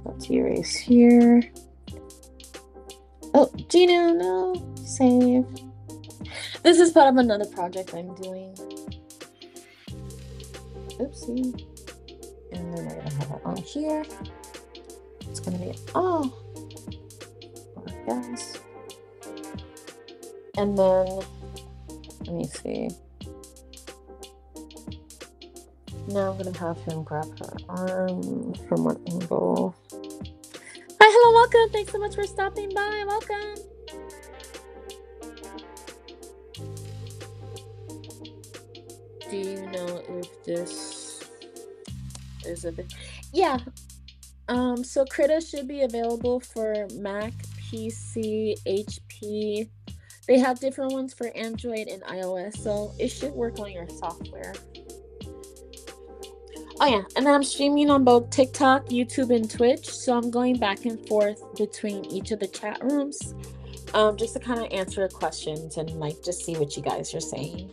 Let's erase here. Oh, Gina, no, save. This is part of another project I'm doing. Oopsie. And then we're gonna have it on here. It's gonna be guys. And then let me see. Now I'm gonna have him grab her arm from one angle. Hi, hello, welcome. Thanks so much for stopping by. Welcome. Do you know if this is a bit? Yeah. So Krita should be available for Mac, PC, HP. They have different ones for Android and iOS, so it should work on your software. Oh yeah, and then I'm streaming on both TikTok, YouTube, and Twitch, so I'm going back and forth between each of the chat rooms, just to kind of answer questions and like just see what you guys are saying.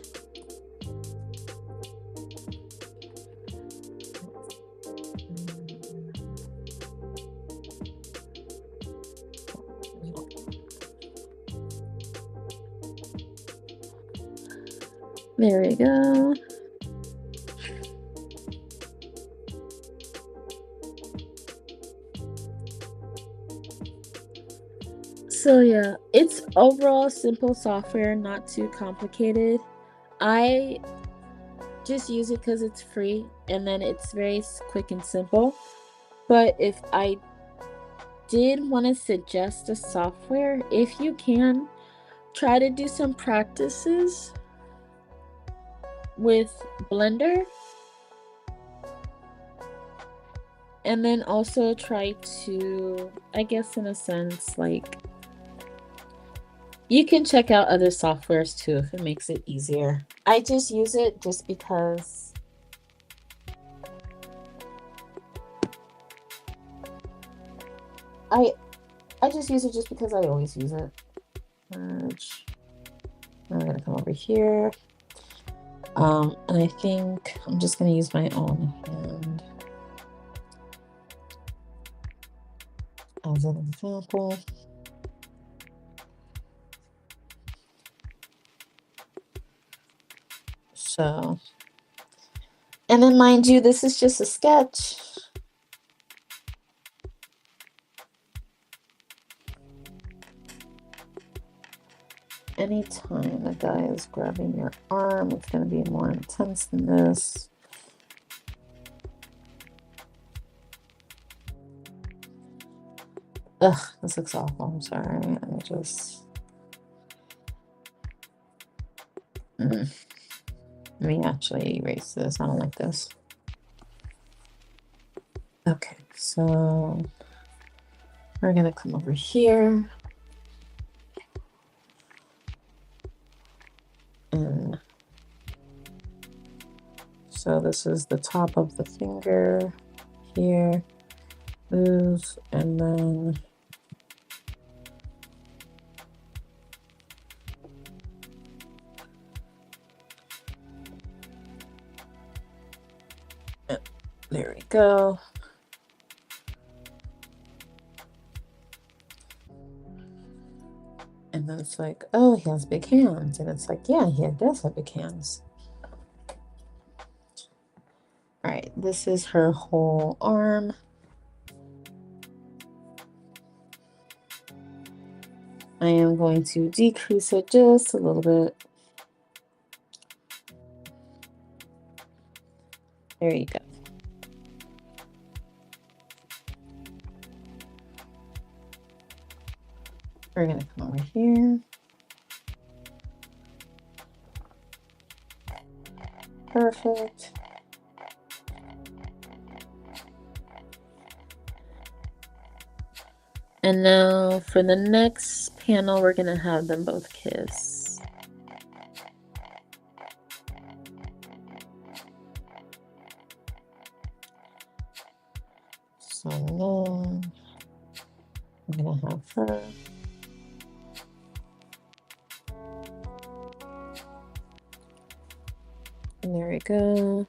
There we go. So yeah, it's overall simple software, not too complicated. I just use it because it's free and then it's very quick and simple. But if I did want to suggest a software, if you can, try to do some practices with Blender. And then also try to, I guess in a sense, like, you can check out other softwares too if it makes it easier. I just use it just because I just use it just because I always use it. Merge. I'm gonna come over here. And I think I'm just gonna use my own hand as an example. So, and then mind you, this is just a sketch. Anytime a guy is grabbing your arm, it's going to be more intense than this. Ugh, this looks awful. I'm sorry. I just... Let me actually erase this. I don't like this. Okay, so we're going to come over here. And so this is the top of the finger here. Move, and then there we go. And then it's like, oh, he has big hands. And it's like, yeah, he does have big hands. All right, this is her whole arm. I am going to decrease it just a little bit. There you go. We're going to come over here. Perfect. And now for the next panel, we're going to have them both kiss. So then I'm going to have her. And there we go.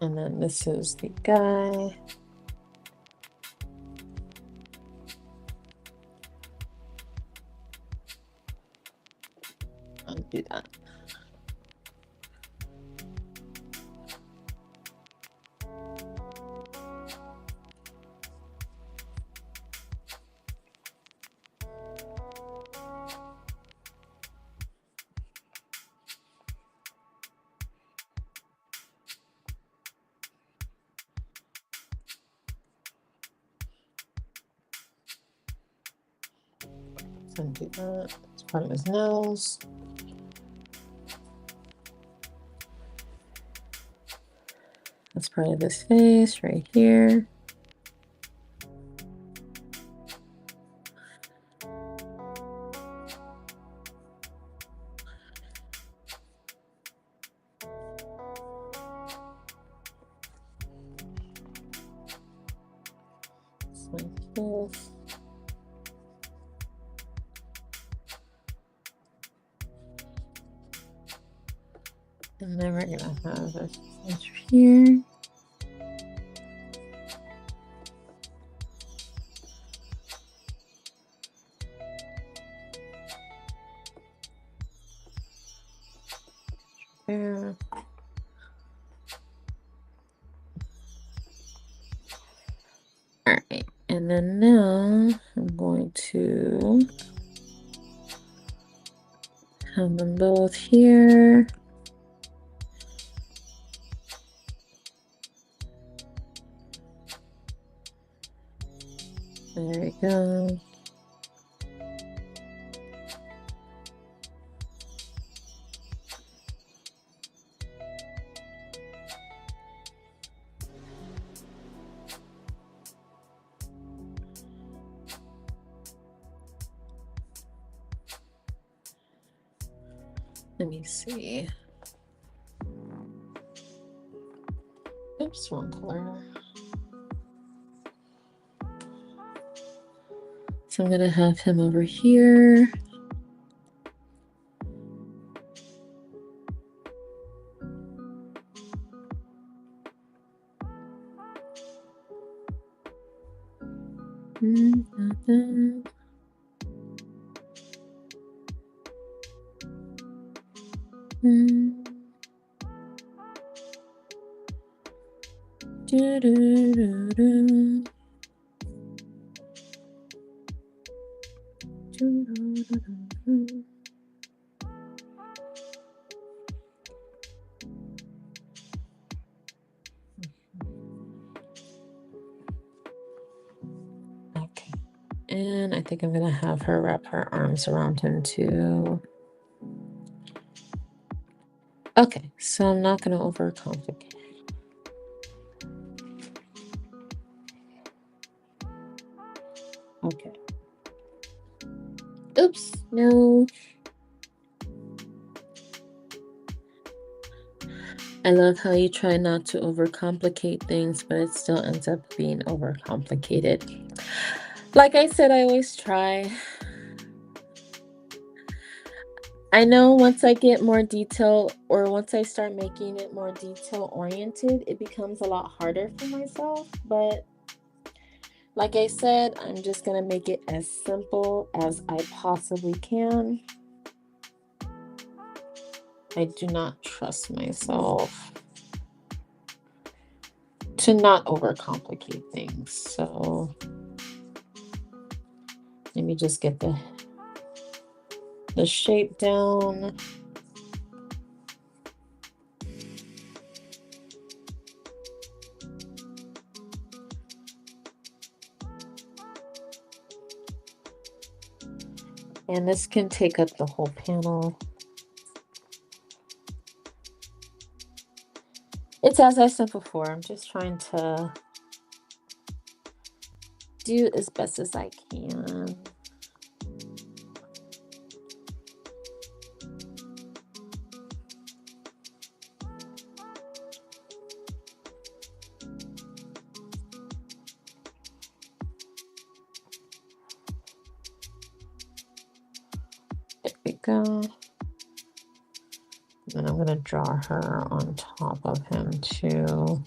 And then this is the guy. I'll do that. Undo that. It's part of his nose. That's part of his face right here. Like this. And then we're going to have this here. There. All right, and then now I'm going to have them both here. There we go. Let me see. Oops, wrong color. So I'm going to have him over here. Okay. And I think I'm going to have her wrap her arms around him too. Okay, so I'm not going to overcomplicate. Okay. Oops, no. I love how you try not to overcomplicate things, but it still ends up being overcomplicated. Like I said, I always try. I know once I get more detail, or once I start making it more detail oriented, it becomes a lot harder for myself. But like I said, I'm just going to make it as simple as I possibly can. I do not trust myself to not overcomplicate things. So let me just get the shape down. And this can take up the whole panel. It's as I said before, I'm just trying to do as best as I can. There we go. And I'm going to draw her on top of him too.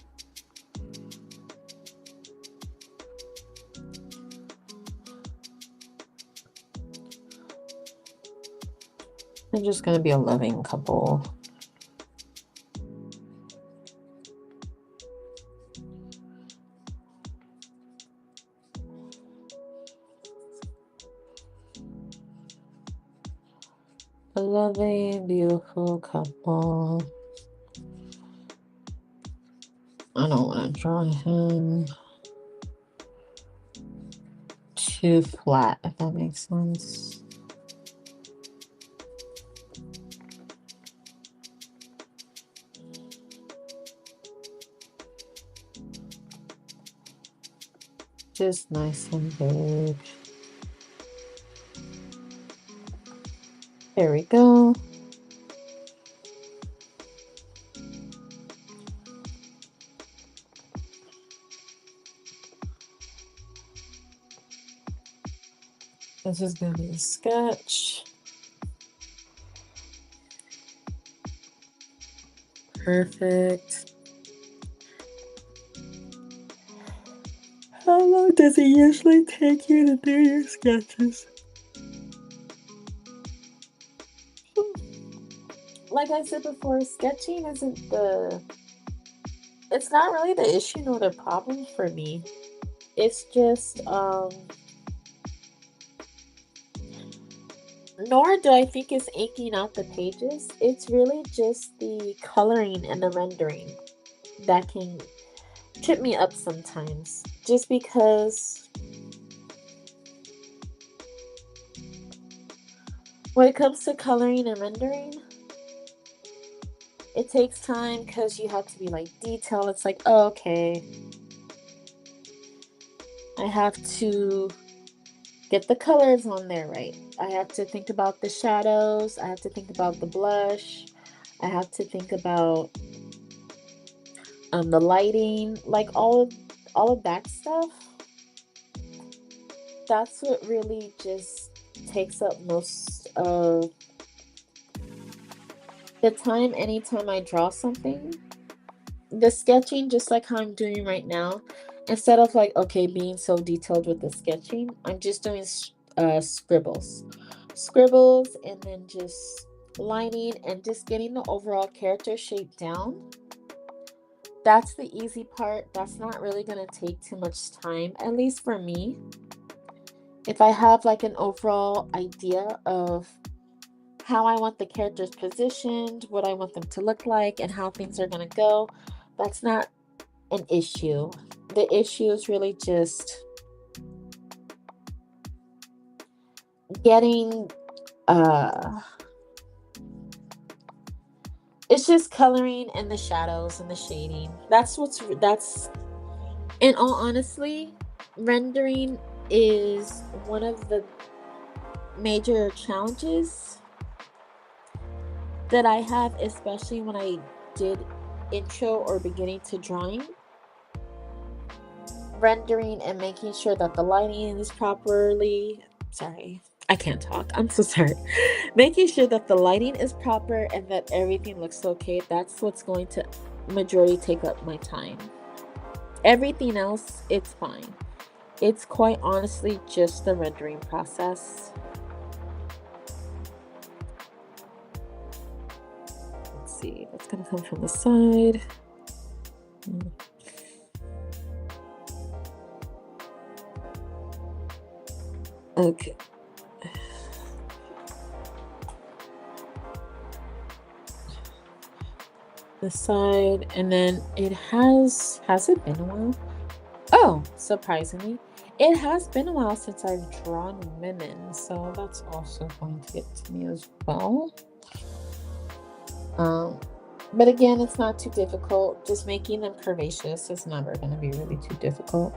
They're just going to be a loving couple. A loving, beautiful couple. I don't want to draw him too flat, if that makes sense. Just nice and big. There we go. This is going to be a sketch. Perfect. How long does it usually take you to do your sketches? Like I said before, sketching isn't it's not really the issue nor the problem for me. It's just, nor do I think it's inking out the pages. It's really just the coloring and the rendering that can trip me up sometimes. Just because when it comes to coloring and rendering, it takes time because you have to be like detailed. It's like, oh, okay, I have to get the colors on there right. I have to think about the shadows. I have to think about the blush. I have to think about the lighting, like all of that stuff. That's what really just takes up most of the time anytime I draw something. The sketching, just like how I'm doing right now, instead of like, okay, being so detailed with the sketching, I'm just doing scribbles, and then just lining and just getting the overall character shape down. That's the easy part. That's not really going to take too much time, at least for me. If I have like an overall idea of how I want the characters positioned, what I want them to look like, and how things are going to go, that's not an issue. The issue is really just getting it's just coloring and the shadows and the shading. That's in all honestly, rendering is one of the major challenges that I have, especially when I did intro or beginning to drawing. Rendering and making sure that the lighting is properly, I can't talk. I'm so sorry. Making sure that the lighting is proper and that everything looks okay. That's what's going to majority take up my time. Everything else, it's fine. It's quite honestly just the rendering process. come from the side. Okay. The side, and then it has it been a while? Oh, surprisingly, it has been a while since I've drawn women, so that's also going to get to me as well. But again, it's not too difficult. Just making them curvaceous is never going to be really too difficult.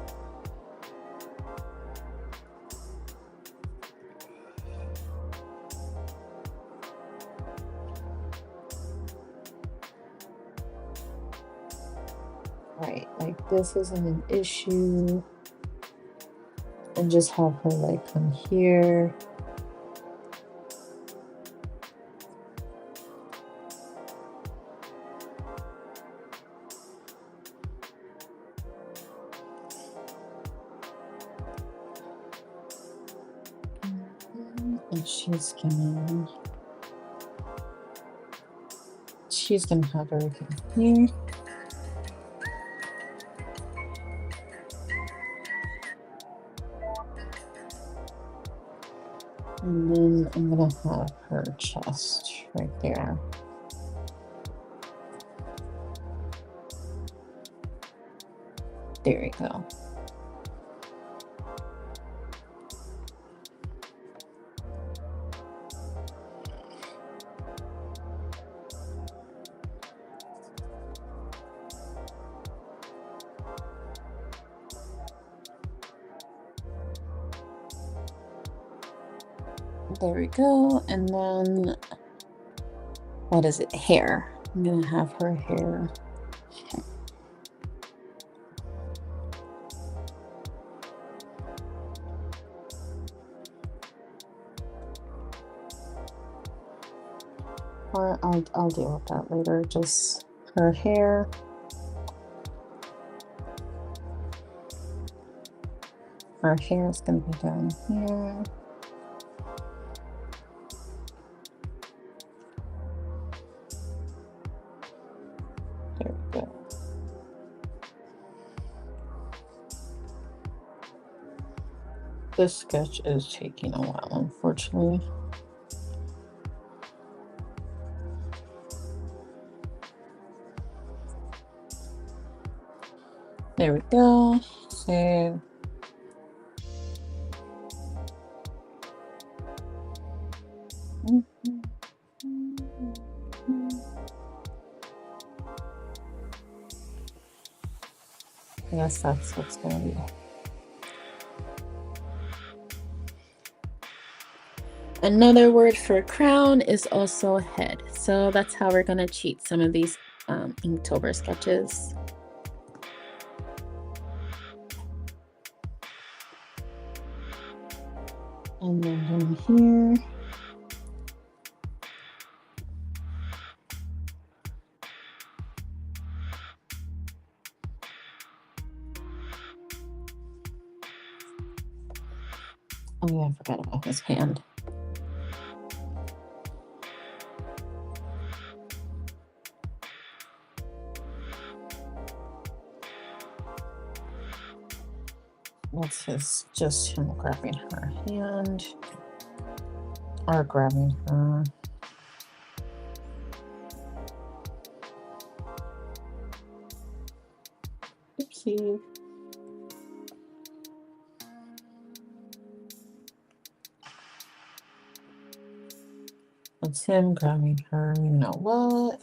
Right, like this isn't an issue. And just have her like come here. And she's gonna have everything here. And then I'm gonna have her chest right there. There we go. There we go. And then, what is it? Hair. I'm gonna have her hair. Or I'll deal with that later. Just her hair. Her hair is gonna be down here. There we go. This sketch is taking a while, unfortunately. There we go. Save. I guess that's what's going to be. Another word for crown is also head. So that's how we're going to cheat some of these Inktober sketches. And then down here. Oh yeah, I forgot about his hand. That's just him grabbing her hand. Or grabbing her. Oopsie. That's him grabbing her. You know what?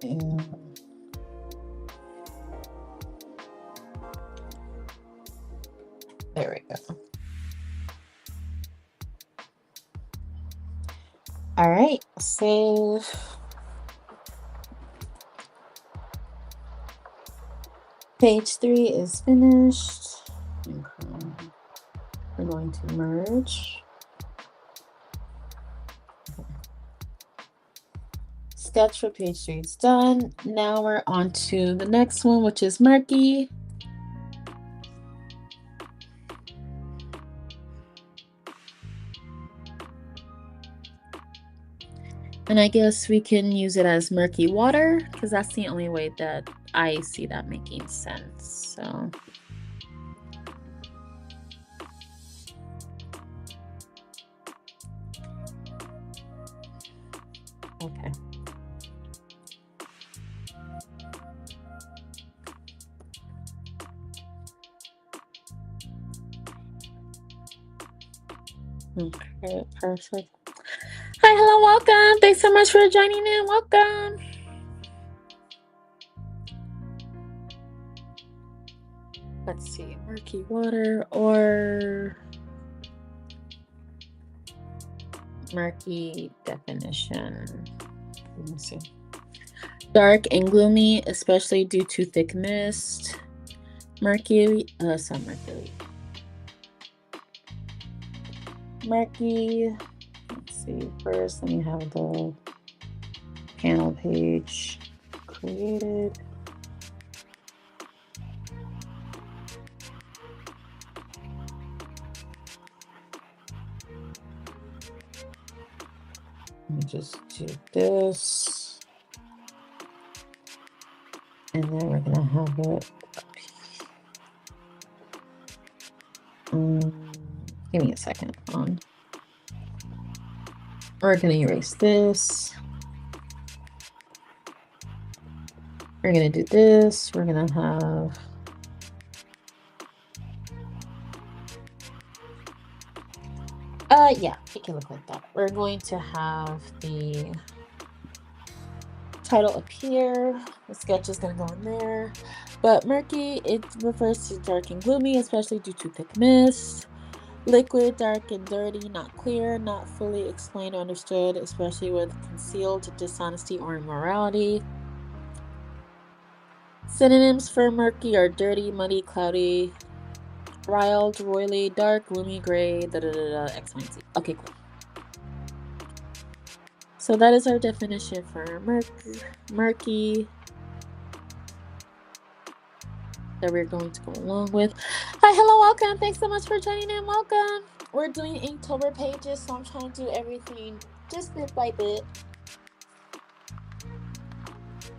And there we go. All right, save. Page 3 is finished. Okay. We're going to merge. Okay. Sketch for page 3 is done. Now we're on to the next one, which is murky. And I guess we can use it as murky water because that's the only way that I see that making sense. So okay. Okay, perfect. Hi, hello, welcome. Thanks so much for joining in. Welcome. Let's see, murky water or murky definition. Let me see. Dark and gloomy, especially due to thick mist. Murky, some mercury. Murky. Let's see. First, let me have the panel page created. Let me just do this. And then we're going to have it up here. Give me a second. On. We're going to erase this. We're going to do this. We're going to have yeah, it can look like that. We're going to have the title up here. The sketch is going to go in there. But murky, it refers to dark and gloomy, especially due to thick mist. Liquid, dark and dirty, not clear, not fully explained or understood, especially with concealed dishonesty or immorality. Synonyms for murky are dirty, muddy, cloudy, riled, roily, dark, gloomy, gray, X, Y, and Z. Okay, cool. So that is our definition for murky that we're going to go along with. Hi, hello, welcome. Thanks so much for joining in. Welcome. We're doing Inktober pages, so I'm trying to do everything just bit by bit.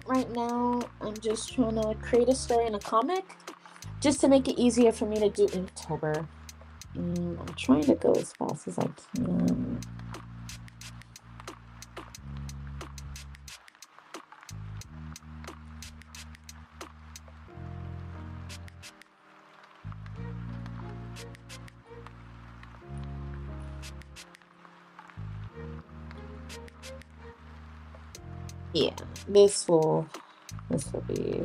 Right now, I'm just trying to create a story in a comic just to make it easier for me to do Inktober. I'm trying to go as fast as I can. Yeah, this will be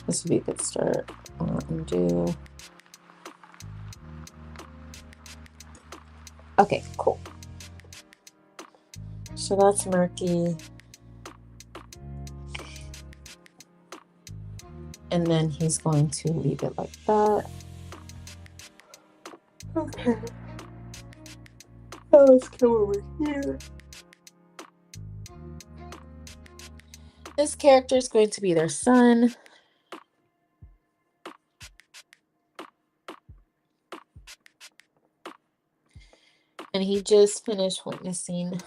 a good start. Undo. Okay, cool. So that's murky. And then he's going to leave it like that. Okay. Now let's come over here. This character is going to be their son. And he just finished witnessing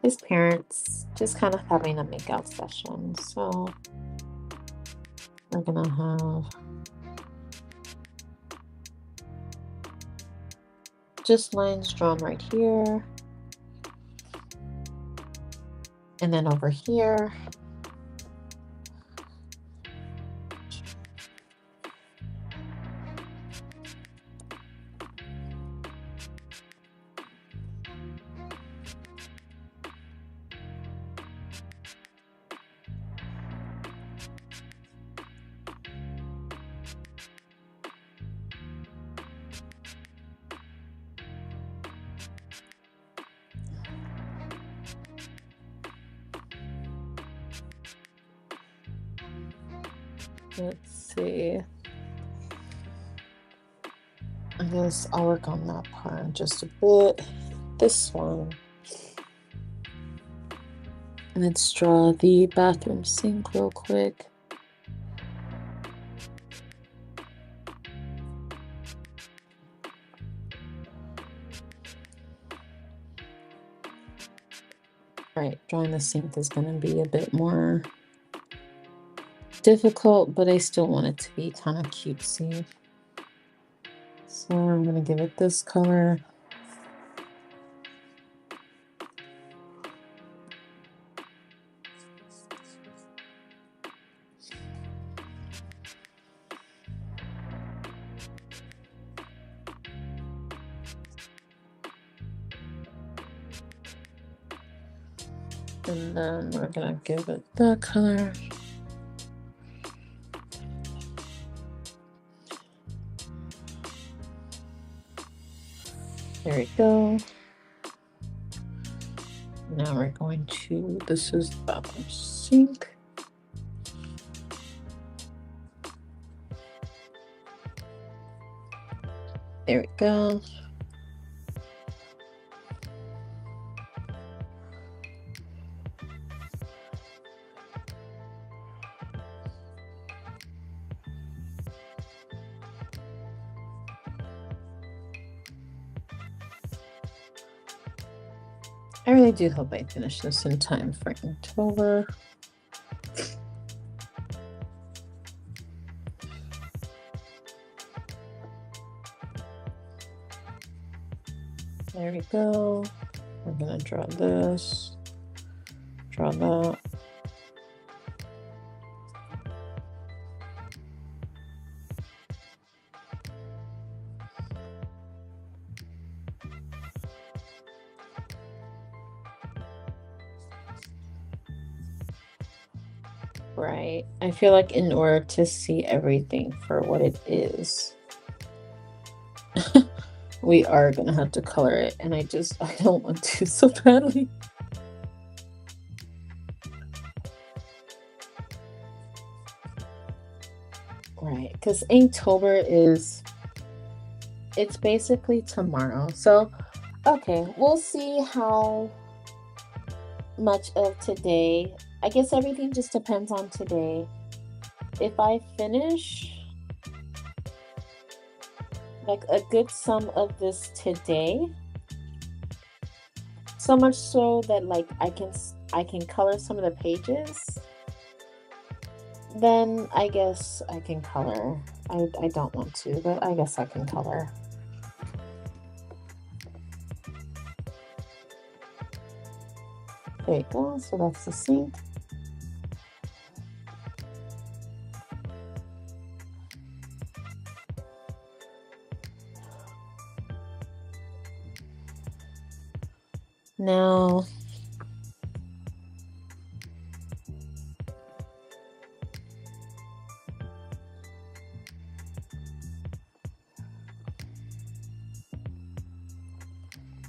his parents just kind of having a makeout session. So we're gonna have just lines drawn right here. And then over here. Let's see. I guess I'll work on that part just a bit. This one. Let's draw the bathroom sink real quick. Right, drawing the sink is going to be a bit more difficult, but I still want it to be kind of cutesy. So I'm going to give it this color. And then we're going to give it that color. There we go. Now we're going to, this is the bathroom sink. There we go. I really do hope I finish this in time for Inktober. There we go. We're gonna draw this, draw that. Right. I feel like in order to see everything for what it is, we are gonna have to color it, and I don't want to so badly. Right, because Inktober it's basically tomorrow. So, okay, we'll see how much of today. I guess everything just depends on today. If I finish like a good sum of this today, so much so that like I can color some of the pages, then I guess I can color. I don't want to, but I guess I can color. There you go. So that's the sink. Now,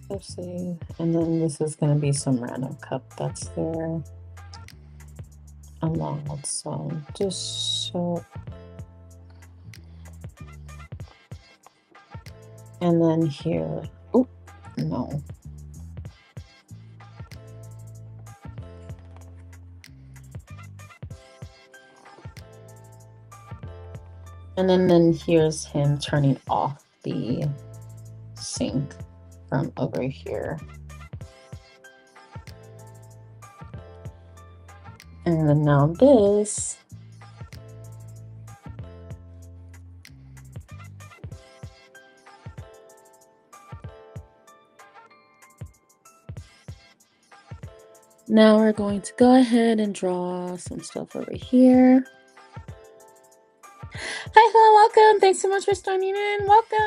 let's see, and then this is going to be some random cup that's there along with some, just so. And then here, oh, no. And then here's him turning off the sink from over here. And then now this. Now we're going to go ahead and draw some stuff over here. Hi, hello, welcome. Thanks so much for storming in. Welcome.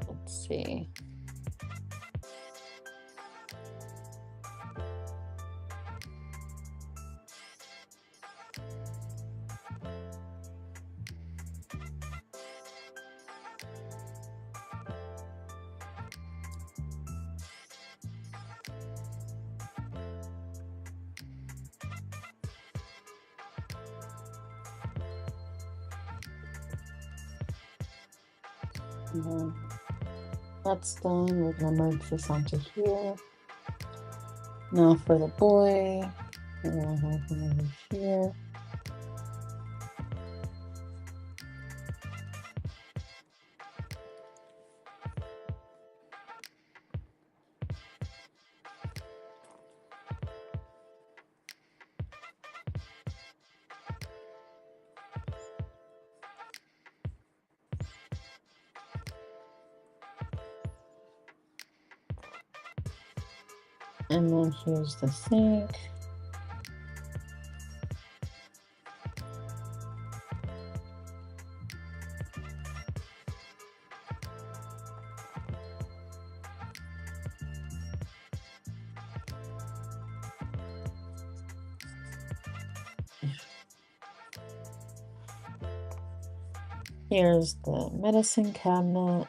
Let's see. And then that's done. We're gonna merge this onto here. Now for the boy, we're gonna have him over here. And then here's the sink. Here's the medicine cabinet.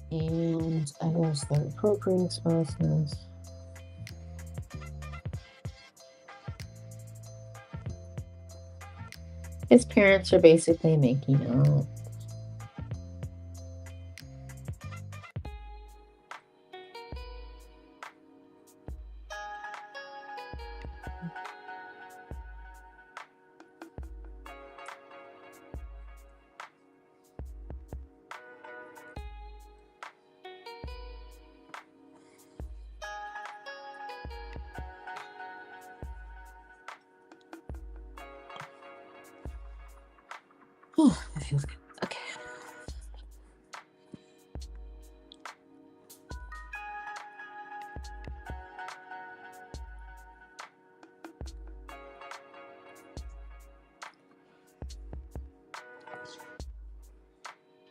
And I guess the appropriate exposures. His parents are basically making out. Oh, that feels good. Okay.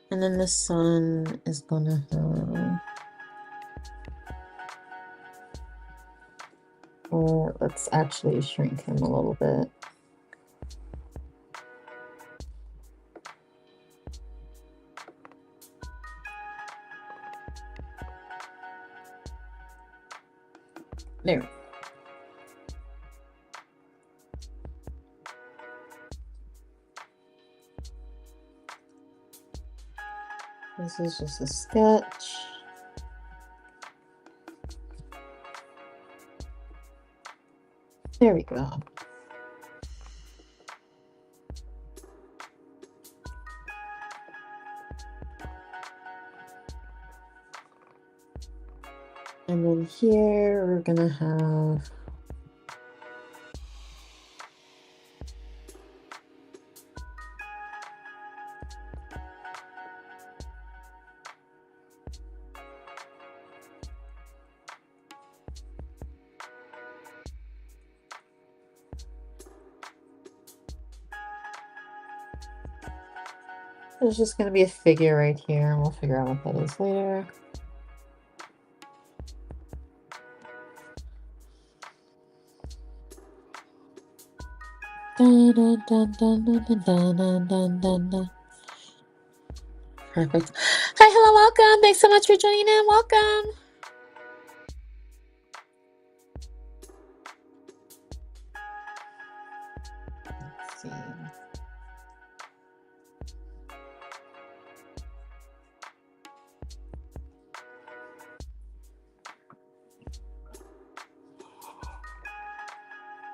And then the sun is gonna have, or let's actually shrink him a little bit. There. This is just a sketch. There we go. And then here we're gonna have there's just going to be a figure right here, and we'll figure out what that is later. Dun, dun, dun, dun, dun, dun, dun, dun, dun, dun. Perfect. Hi, hello, welcome. Thanks so much for joining in. Welcome. Let's see.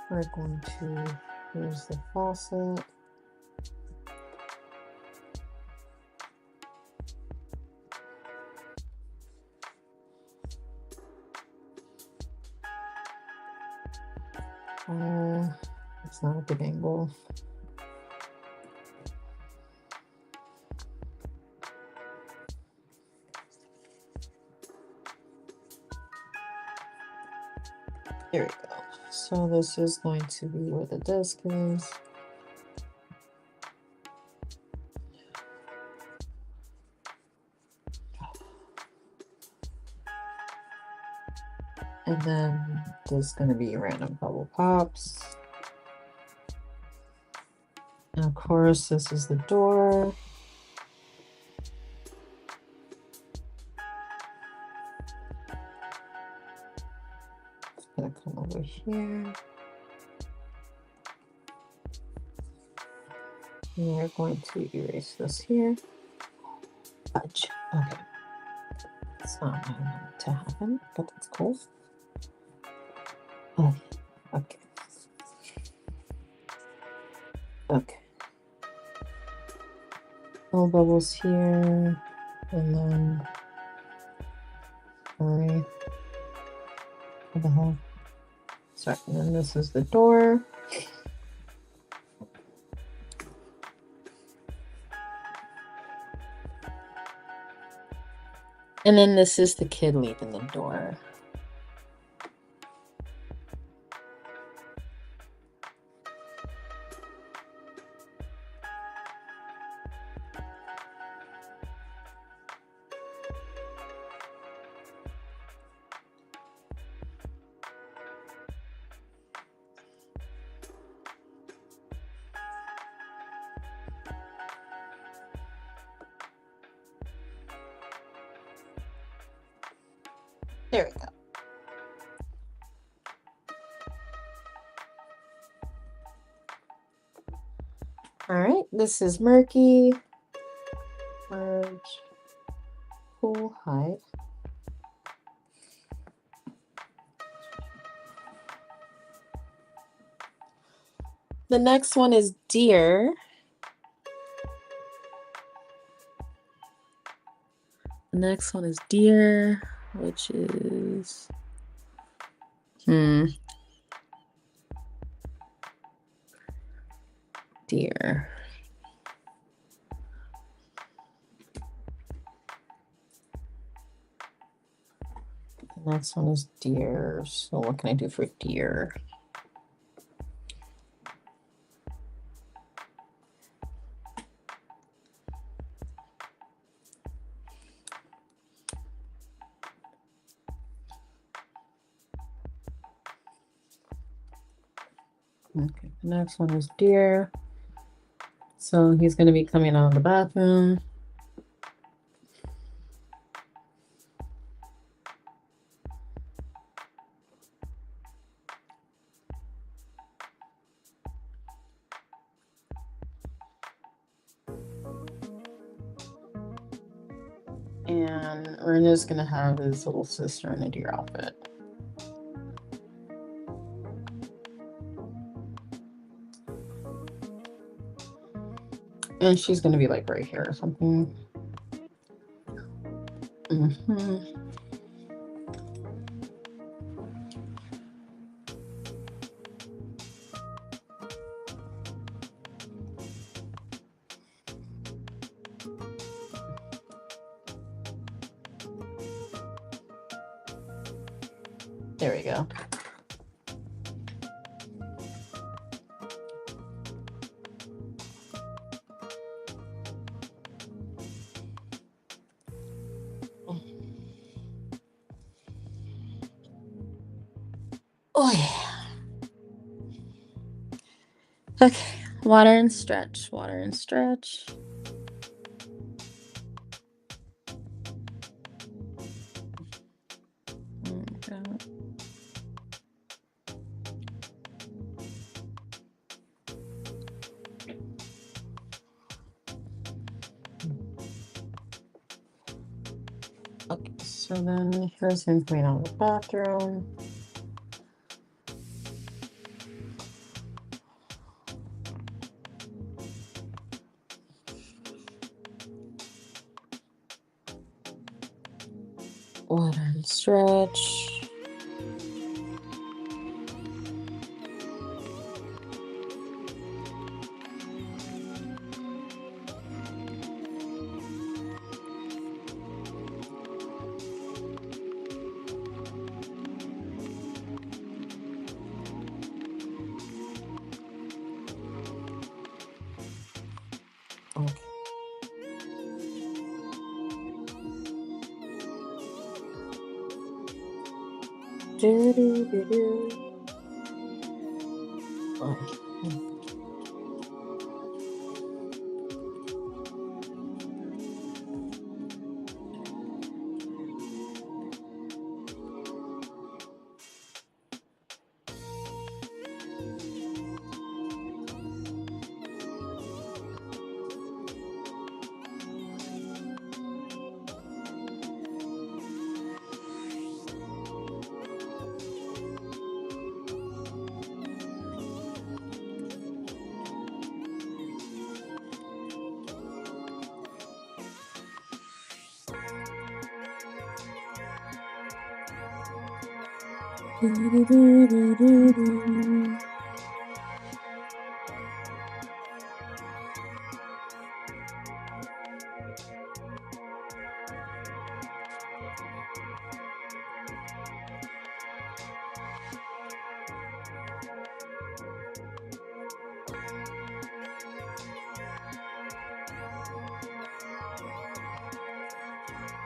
We're going to use the faucet. It's not a big angle. There we go. So this is going to be where the disc is. And then there's going to be random bubble pops. And of course, this is the door. It's going to come over here. And we're going to erase this here. Fudge. Okay. It's not what I want to happen, but that's cool. Okay. Okay. Okay. No bubbles here. And then sorry. What the hell? Sorry, and then this is the door. And then this is the kid leaving the door. There we go. All right, this is murky. Merge. Pull, hide. The next one is deer. The next one is deer, which is deer. The next one is deer. So what can I do for deer? Okay, the next one is deer. So he's going to be coming out of the bathroom. And we're just going to have his little sister in a deer outfit. And she's going to be like right here or something. There we go. Oh yeah. Okay, water and stretch, water and stretch. Okay, so then here's him coming out of the bathroom. Water and stretch.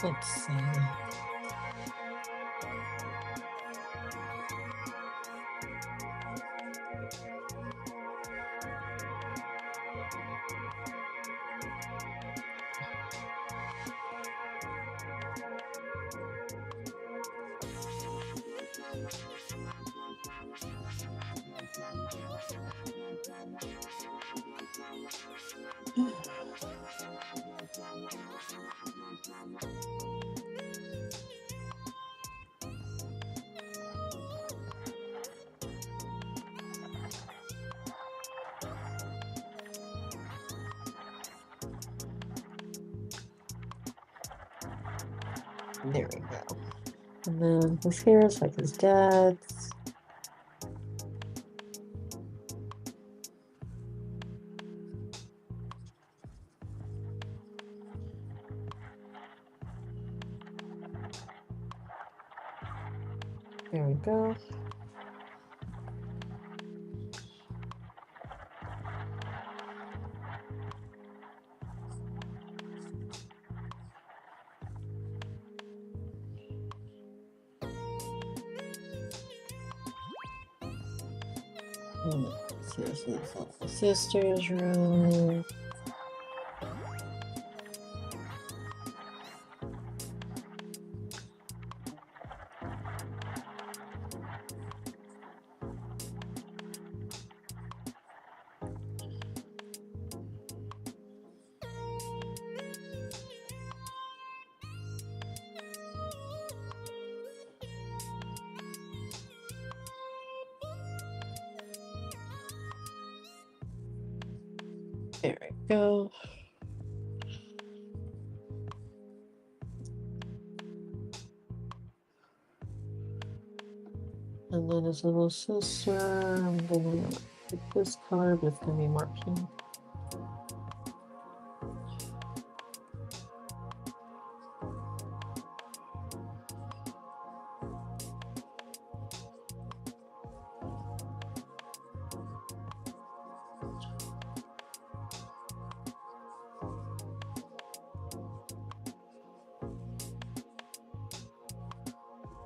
Let's see. There we go. And then his hair is like his dad's. There we go. This is the sister's room. There we go. And then his little sister, I'm gonna pick this color, but it's gonna be more pink.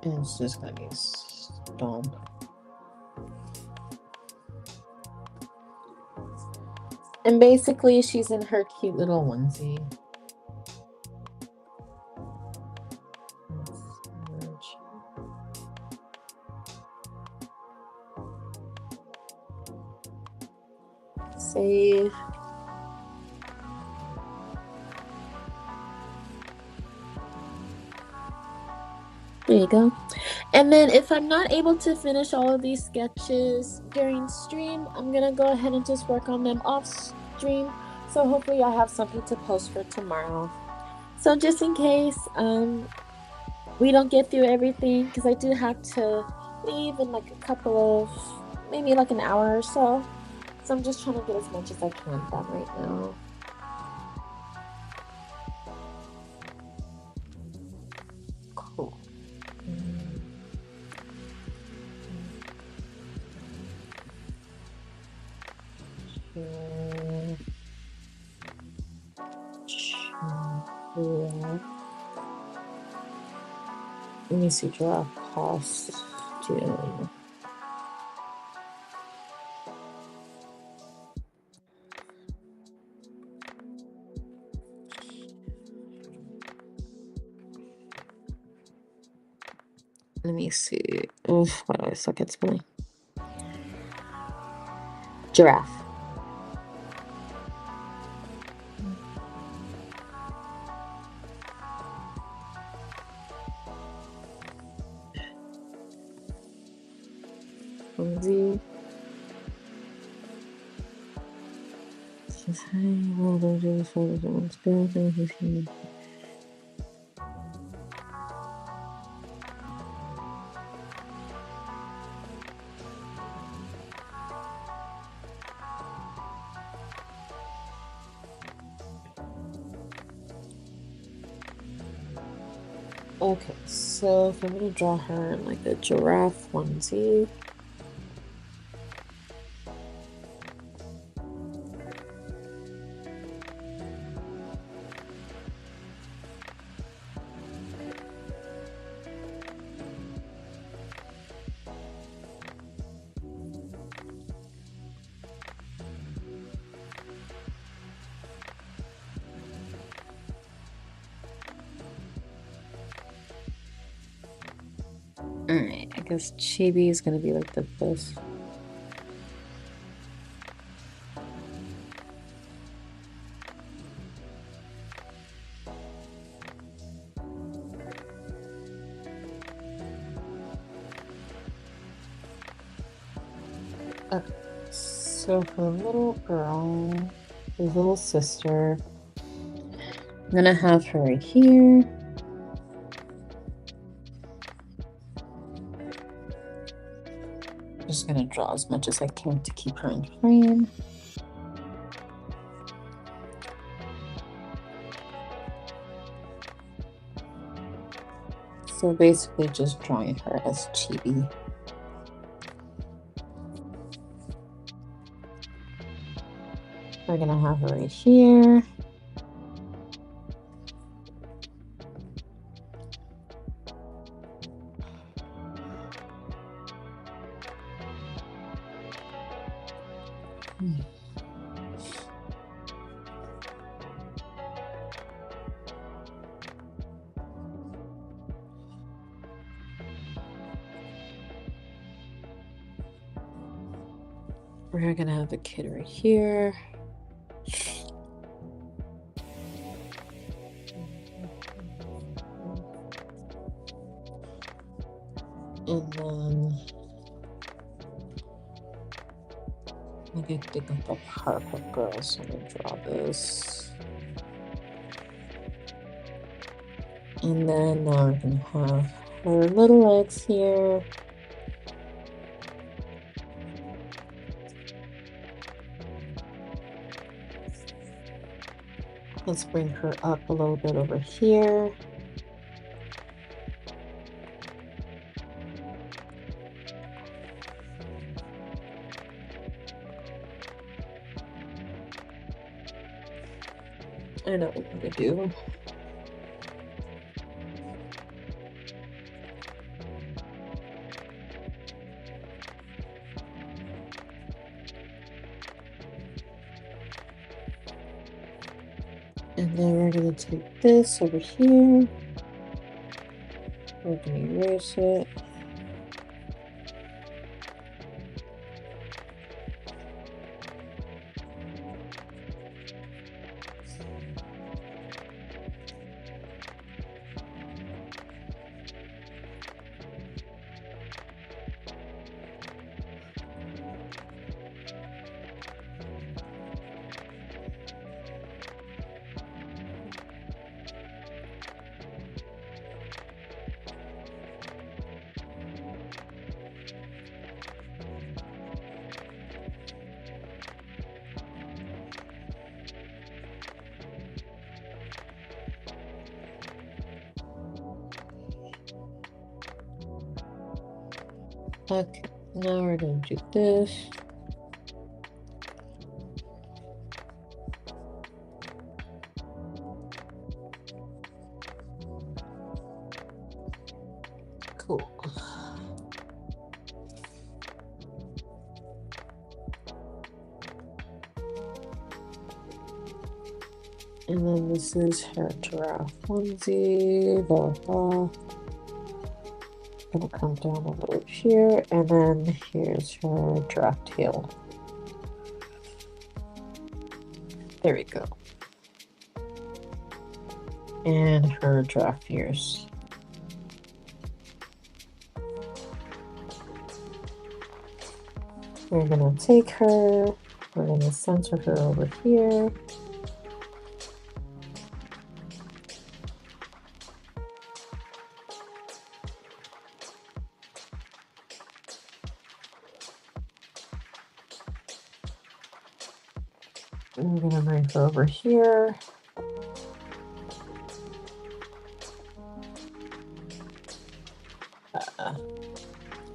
And it's just gonna be stomp. And basically, she's in her cute little onesie. Save. There you go. And then if I'm not able to finish all of these sketches during stream, I'm gonna go ahead and just work on them off stream. So hopefully I'll have something to post for tomorrow. So just in case we don't get through everything, because I do have to leave in like a couple of, maybe like an hour or so. So I'm just trying to get as much as I can done right now. Cool. Let me see, draw a costume. you. Let me see. Oof, why do I suck at spelling? Giraffe. Z. Okay, so if I'm gonna draw her in like a giraffe onesie. Alright, I guess Chibi is gonna be like the best. Okay, so for little girl, his little sister, I'm gonna have her right here. Just gonna draw as much as I can to keep her in frame. So basically just drawing her as Chibi. We're gonna have her right here. We're gonna have the kid right here. And then I need to dig up the Powerpuff Girls, so I'm gonna draw this. And then now we're gonna have her little legs here. Let's bring her up a little bit over here. I know what I'm gonna do. And then we're gonna take this over here. We're gonna erase it. Okay, now we're gonna do this. Cool. And then this is her giraffe onesie, blah, blah. Gonna come down a little here, and then here's her giraffe tail. There we go. And her giraffe ears. We're gonna take her, we're gonna center her over here. And we're gonna bring her over here.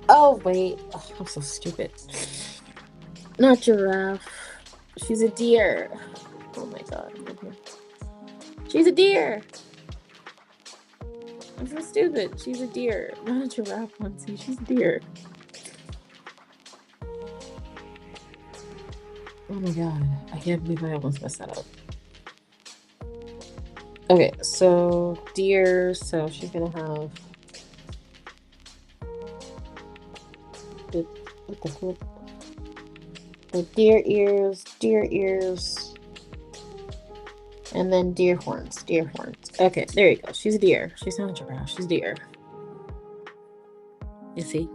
Oh, wait. Oh, I'm so stupid. Not giraffe. She's a deer. Oh my god. She's a deer. I'm so stupid. She's a deer. Not a giraffe onesie. She's a deer. Oh my god. I can't believe I almost messed that up. Okay, so deer. So she's gonna have. What the flip? The deer ears, and then deer horns. Okay, there you go. She's a deer. She's not a giraffe. She's a deer. You see?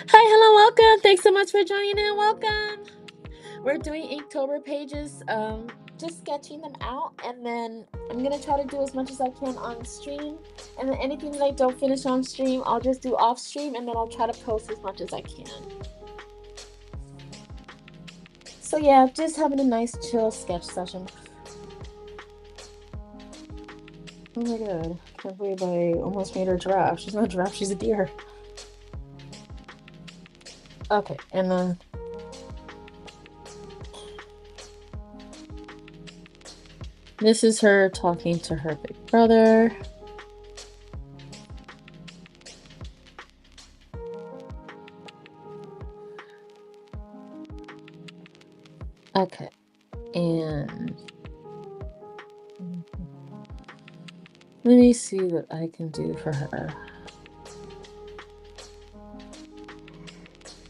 Hi, hello, welcome. Thanks so much for joining in. Welcome. We're doing Inktober pages, just sketching them out, and then I'm gonna try to do as much as I can on stream, and then anything that I don't finish on stream, I'll just do off stream, and then I'll try to post as much as I can. So yeah, just having a nice chill sketch session. Oh my god, I can't believe I almost made her a giraffe. She's not a giraffe, she's a deer. Okay, and then this is her talking to her big brother. Okay, and let me see what I can do for her.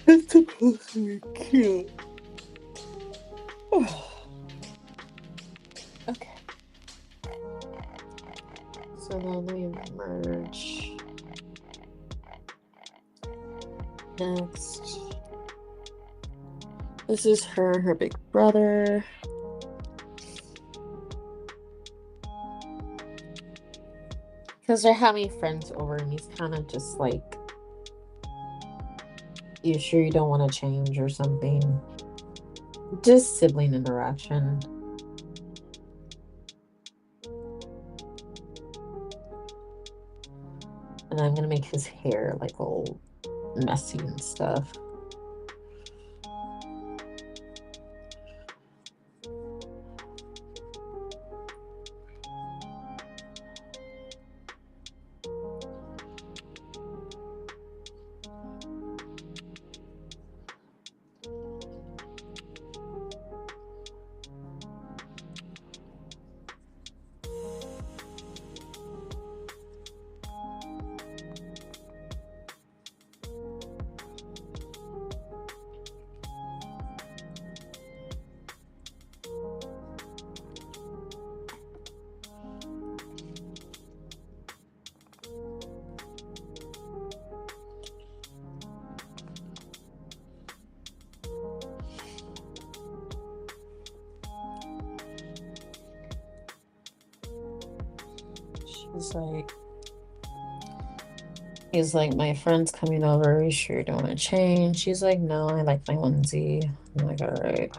It's supposed to be cute. Okay. So then we merge. Next. This is her and her big brother. Because they're having friends over, and he's kind of just like, you sure you don't want to change or something? Just sibling interaction. And I'm gonna make his hair like all messy and stuff. He's like, my friend's coming over. You sure you don't want to change? She's like, no, I like my onesie. I'm like, all right.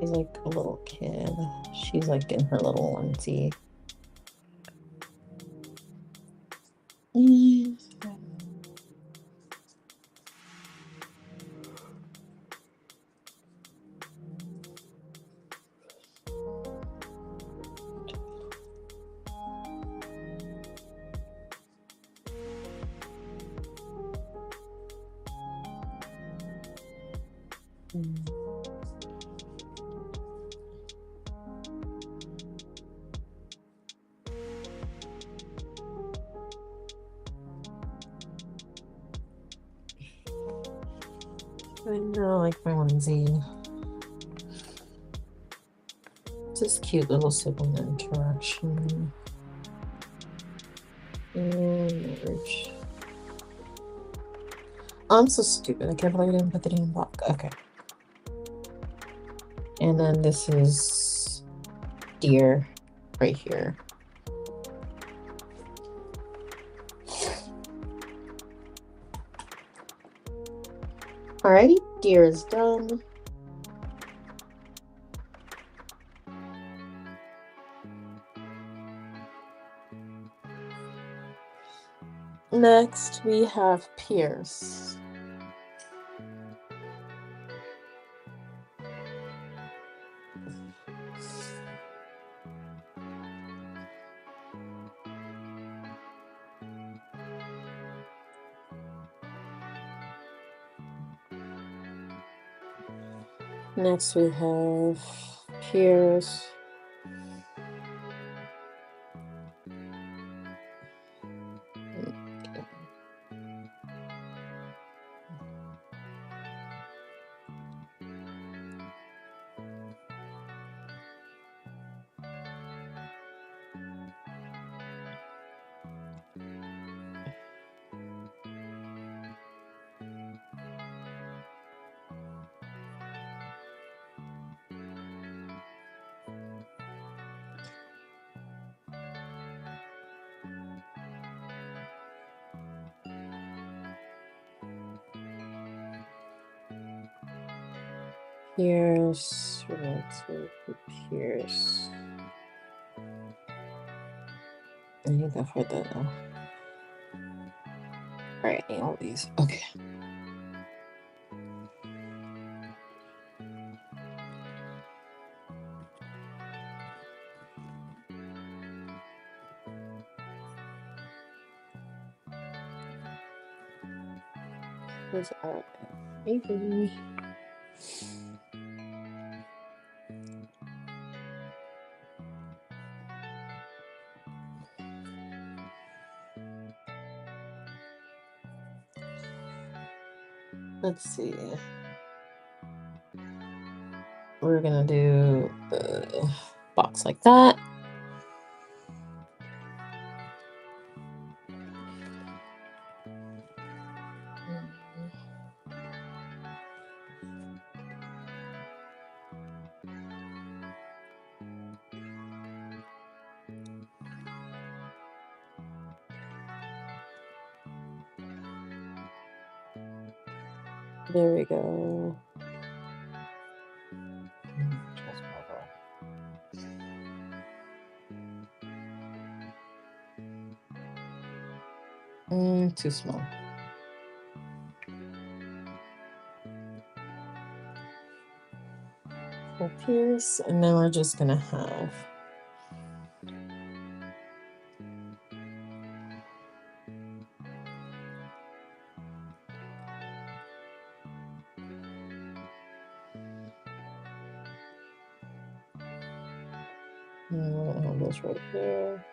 She's like a little kid. She's like in her little onesie. I know, like my onesie. Just cute little sibling interaction. And merge. I'm so stupid. I can't believe I didn't put the name block. Okay. And then this is deer right here. Alrighty, deer is done. Next, we have Pierce. Next, we have Pierce. Pierce, Pierce. I need that for the. Alright, I need all these. Okay. Where's our baby? Let's see. We're gonna do a box like that. There we go. Too small. For Pierce, and then we're just gonna have we're gonna have this right here.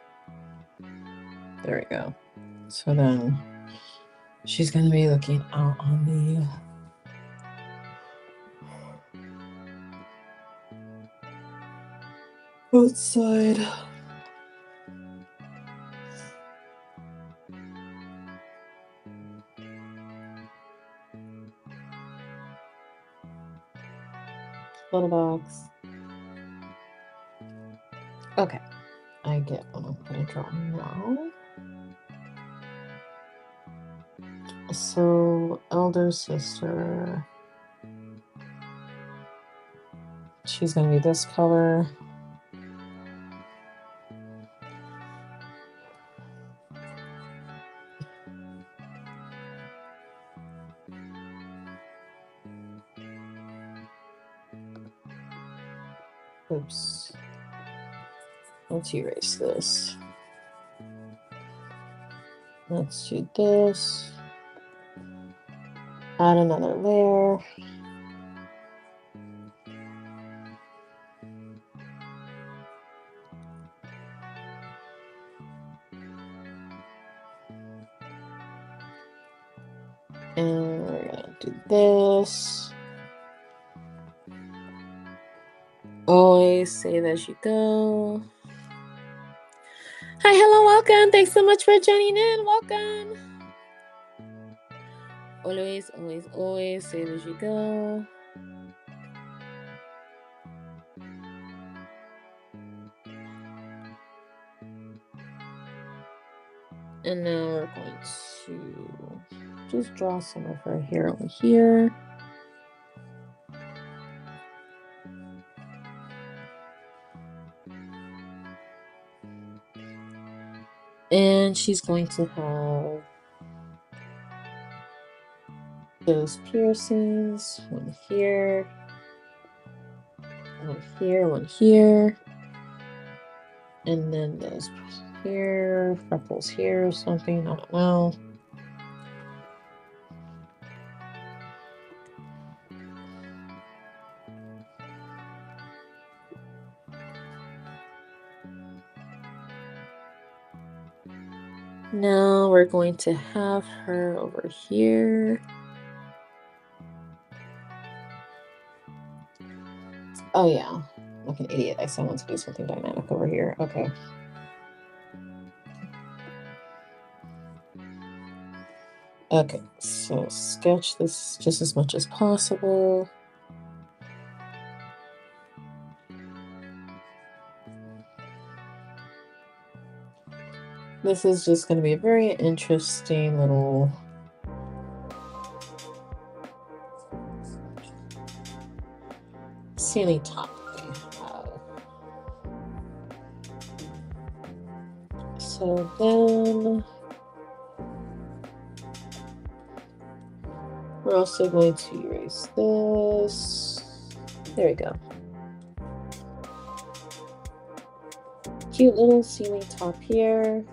There we go. So then she's gonna be looking out on the outside. Little box. Okay, I get what I'm gonna draw now. So, elder sister. She's gonna be this color. Oops. Let's erase this. Let's do this. Add another layer. And we're gonna do this. Always save as you go. Hi, hello, welcome. Thanks so much for joining in. Welcome. Always, always, always save as you go. And now we're going to just draw some of her hair over here. And she's going to have those piercings, one here, one here, one here. And then those here, freckles here or something, I don't know. Now we're going to have her over here. Oh yeah, like an idiot. I said I want to do something dynamic over here. Okay. Okay, so sketch this just as much as possible. This is just going to be a very interesting little ceiling top that we have. So then we're also going to erase this. There we go. Cute little ceiling top here.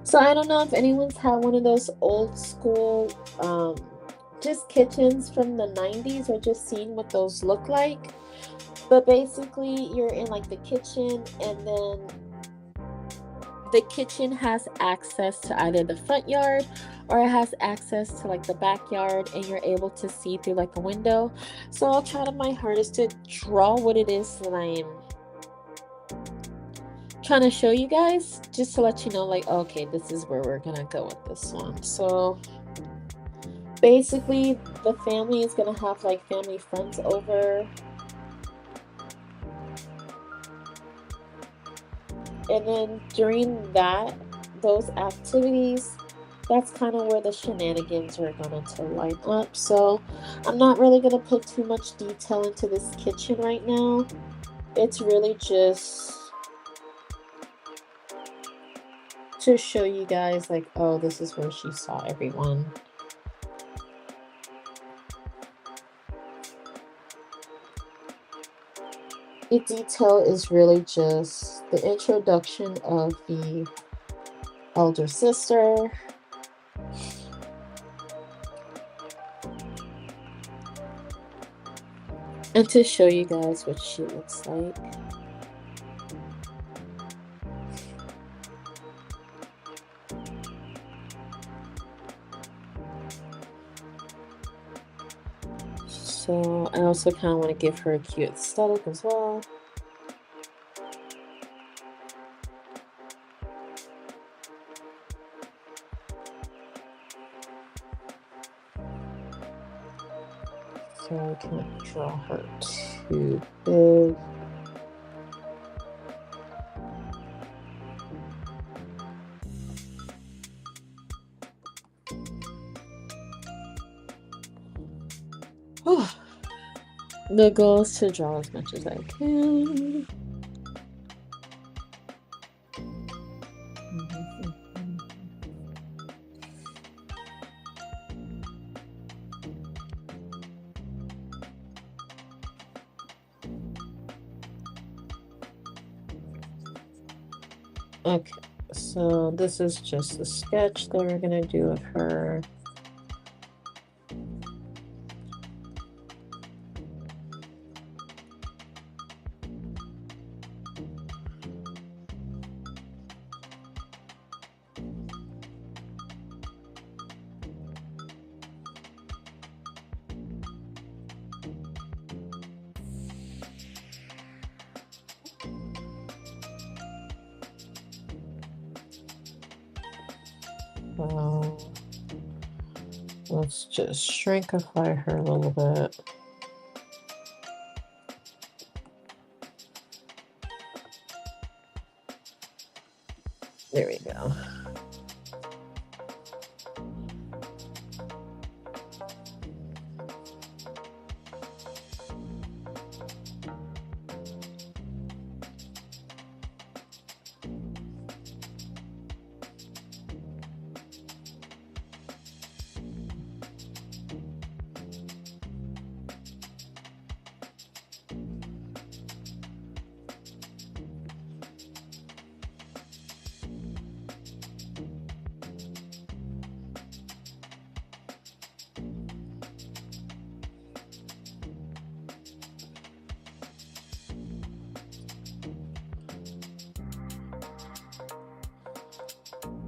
So I don't know if anyone's had one of those old school just kitchens from the 90s or just seen what those look like. But basically you're in like the kitchen, and then the kitchen has access to either the front yard or it has access to like the backyard, and you're able to see through like a window. So I'll try to my hardest to draw what it is that I am trying to show you guys, just to let you know, like, okay, this is where we're gonna go with this one. So basically the family is gonna have like family friends over, and then during those activities, that's kind of where the shenanigans are going to line up. So I'm not really going to put too much detail into this kitchen right now. It's really just to show you guys like, oh, this is where she saw everyone. The detail is really just the introduction of the elder sister. And to show you guys what she looks like. So I also kind of want to give her a cute aesthetic as well. So I can't draw her too big. The goal is to draw as much as I can. Okay, so this is just a sketch that we're gonna do of her. So let's just shrinkify her a little bit. There we go.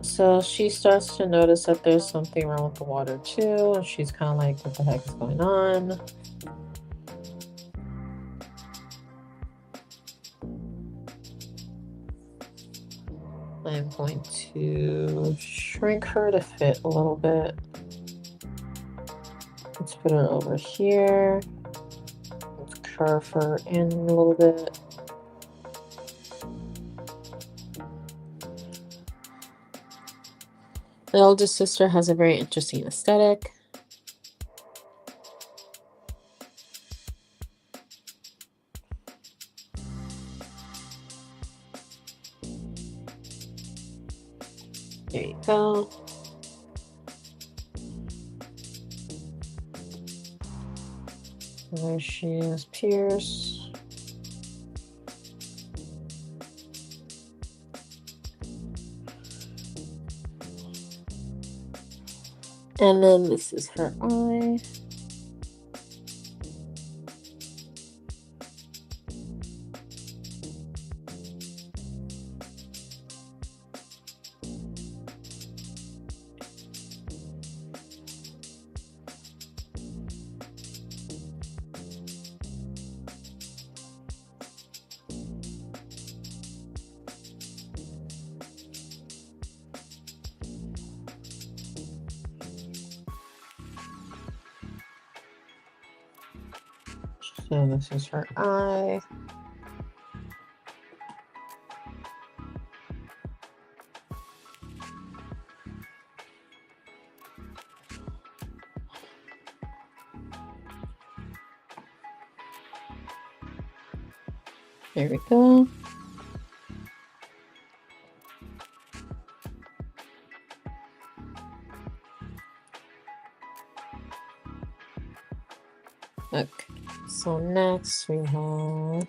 So she starts to notice that there's something wrong with the water too, and she's kind of like, what the heck is going on? I'm going to shrink her to fit a little bit. Let's put her over here. Let's curve her in a little bit. The oldest sister has a very interesting aesthetic. There you go. There she is, Pierce. And then this is her eye. So this is her eye. There we go. Okay, so next we have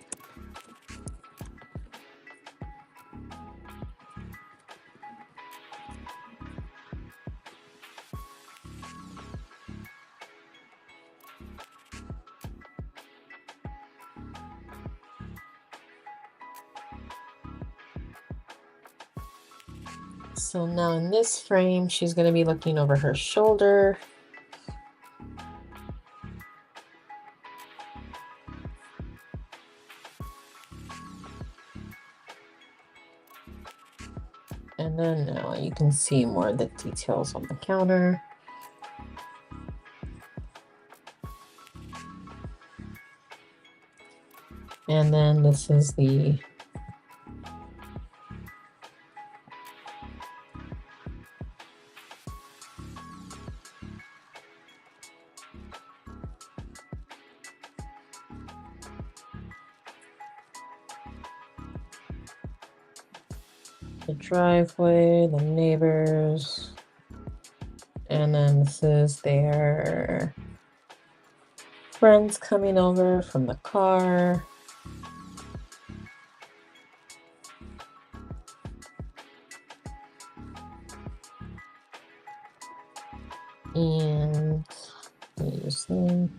so now in this frame, she's going to be looking over her shoulder. And then now you can see more of the details on the counter. And then this is the driveway, the neighbors, and then this is their friends coming over from the car. And this thing.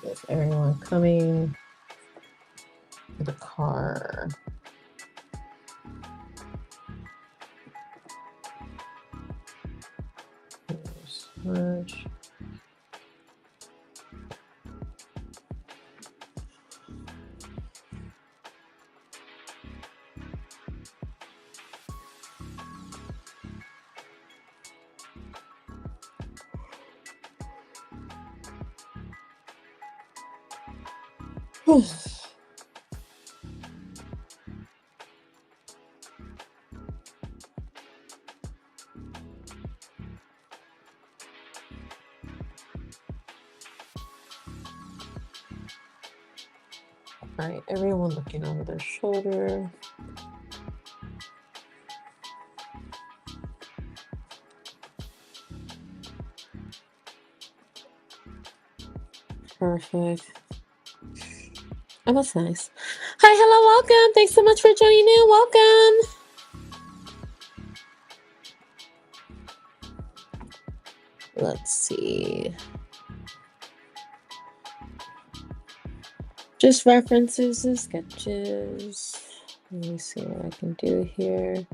With everyone coming to the car. Here's merge. All right, everyone looking over their shoulder. Perfect. Oh, that's nice. Hi, hello, welcome. Thanks so much for joining in. Welcome. Let's see. Just references and sketches. Let me see what I can do here.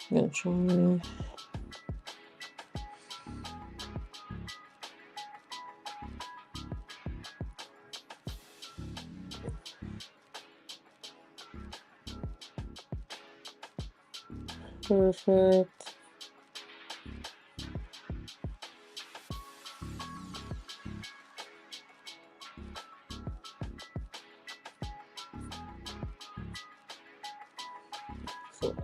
I'm gonna try. Perfect. Cool.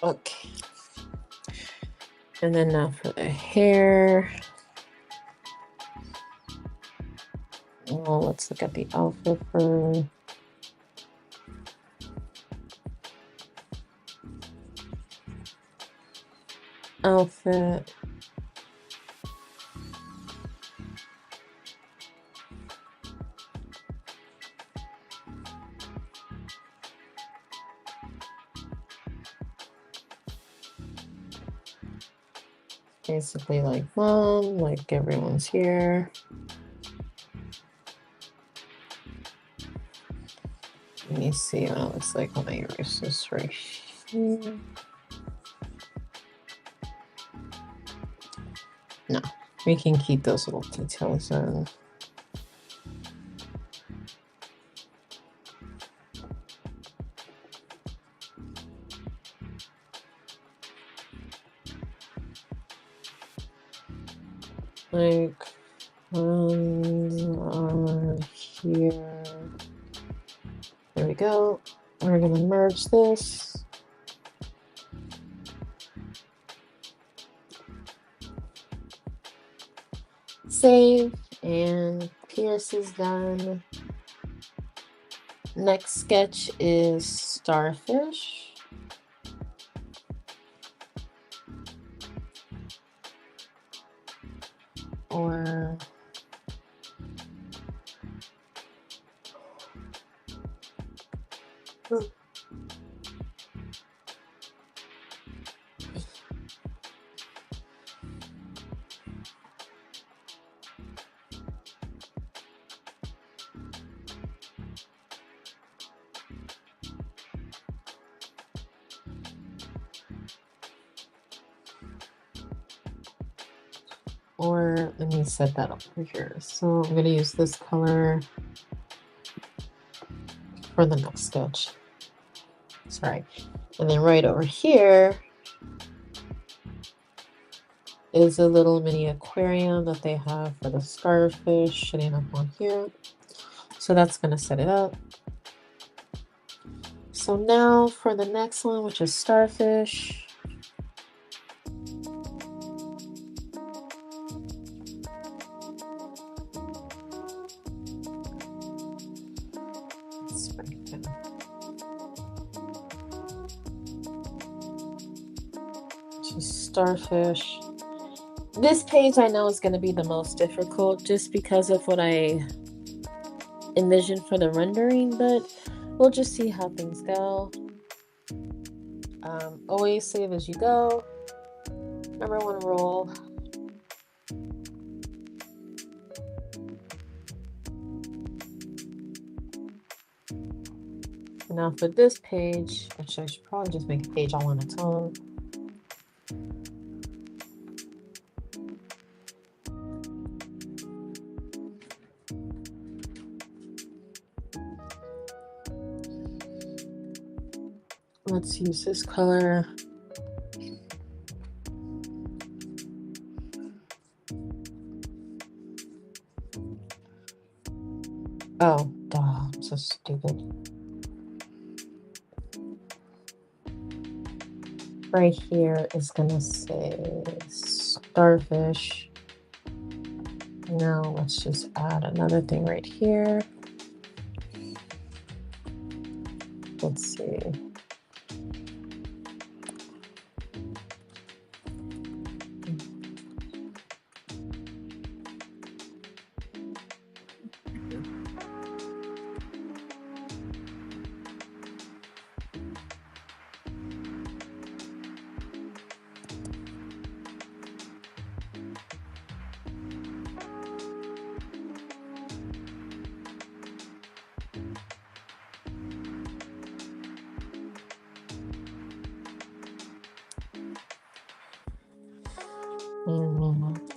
Okay. And then now for the hair. Well, let's look at the outfit for outfit. Basically like mom, like everyone's here. Let me see what it looks like when I erase this right here. No, we can keep those little details in. Like, are here. There we go. We're gonna merge this. Save, and Pierce is done. Next sketch is starfish. Or let me set that up over here. So I'm going to use this color for the next sketch. Sorry. And then right over here is a little mini aquarium that they have for the starfish sitting up on here. So that's going to set it up. So now for the next one, which is starfish. Starfish. This page I know is going to be the most difficult just because of what I envision for the rendering, but we'll just see how things go. Always save as you go. Number one rule. Now for this page, actually I should probably just make a page all on its own. Let's use this color. Oh, duh, I'm so stupid. Right here is gonna say starfish. Now let's just add another thing right here. Let's see.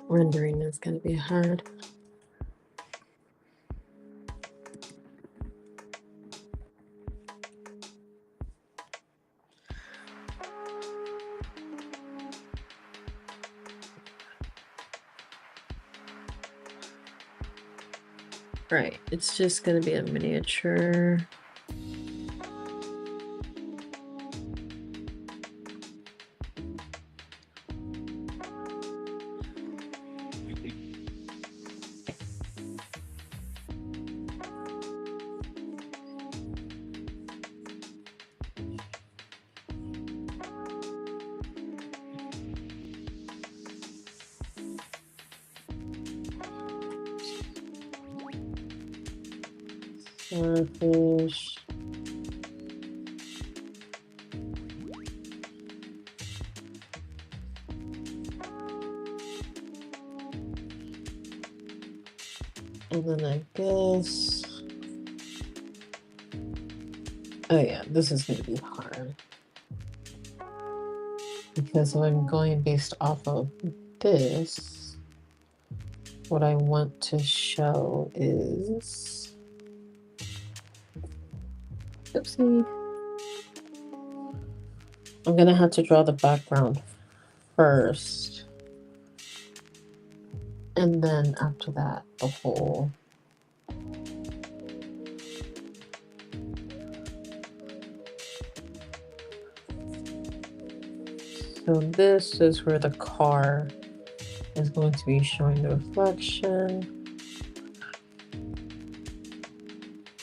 Rendering is going to be hard. Right, it's just going to be a miniature. Starfish. And then I guess, oh yeah, this is going to be hard. Because if I'm going based off of this, what I want to show is, oopsie, I'm going to have to draw the background first. And then after that, the whole. So this is where the car is going to be showing the reflection.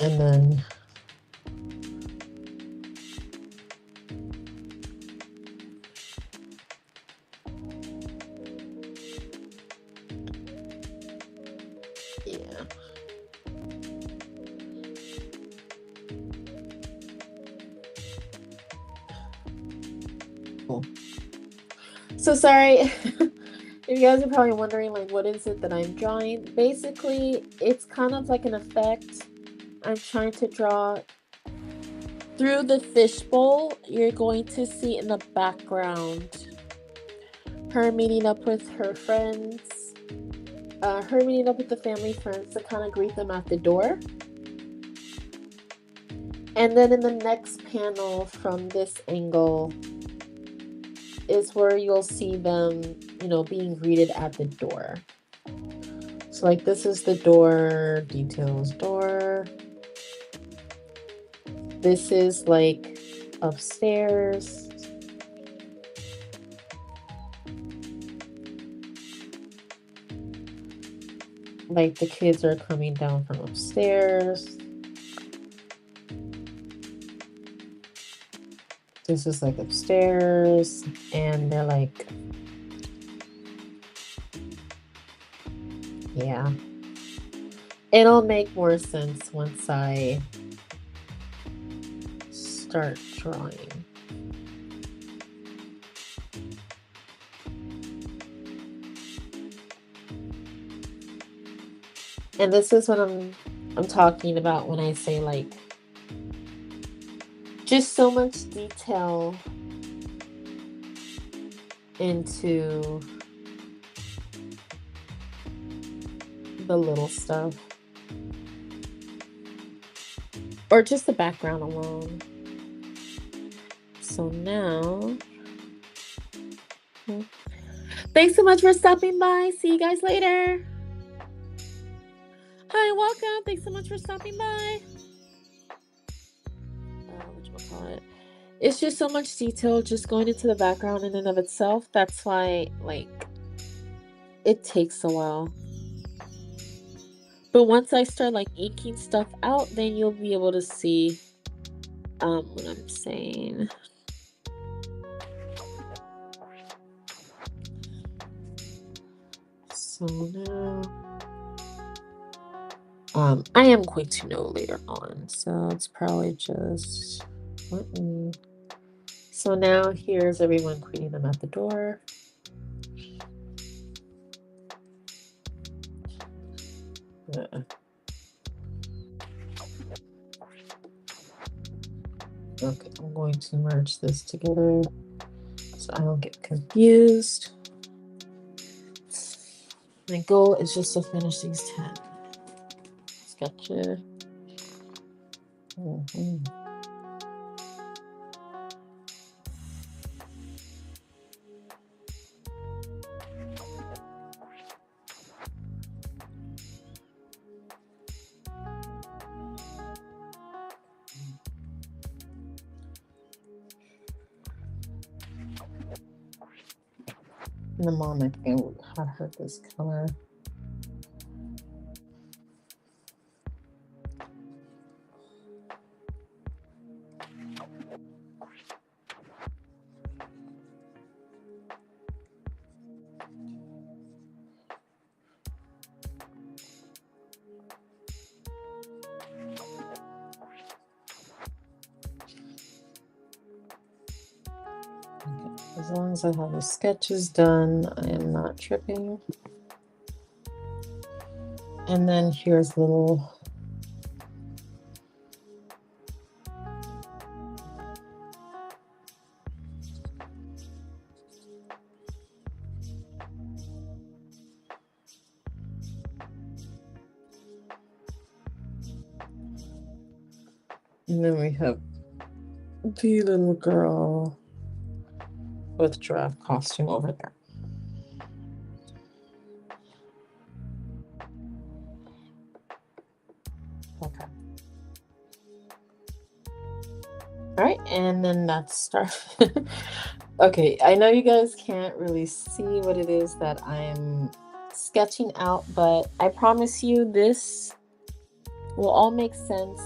And then so sorry if you guys are probably wondering, like, what is it that I'm drawing? Basically, it's kind of like an effect. I'm trying to draw through the fishbowl. You're going to see in the background her meeting up with her friends, her meeting up with the family friends to kind of greet them at the door. And then in the next panel from this angle is where you'll see them, you know, being greeted at the door. So like this is the door, details door. This is like upstairs. Like the kids are coming down from upstairs. This is like upstairs, and they're like, yeah. It'll make more sense once I start drawing. And this is what I'm talking about when I say like just so much detail into the little stuff. Or just the background alone. So now, thanks so much for stopping by. See you guys later. Hi, welcome. Thanks so much for stopping by. Whatchamacallit? It's just so much detail just going into the background in and of itself. That's why, like, it takes a while. But once I start, like, inking stuff out, then you'll be able to see what I'm saying. So now, I am going to know later on, so it's probably just, so now here's everyone greeting them at the door. Okay, I'm going to merge this together so I don't get confused. My goal is just to finish these 10 sketches. The mom, I think I had her this color. As long as I have the sketches done, I am not tripping. And then here's little and then we have the little girl with giraffe costume over there. Okay. All right, and then that's start. Okay, I know you guys can't really see what it is that I'm sketching out, but I promise you this will all make sense.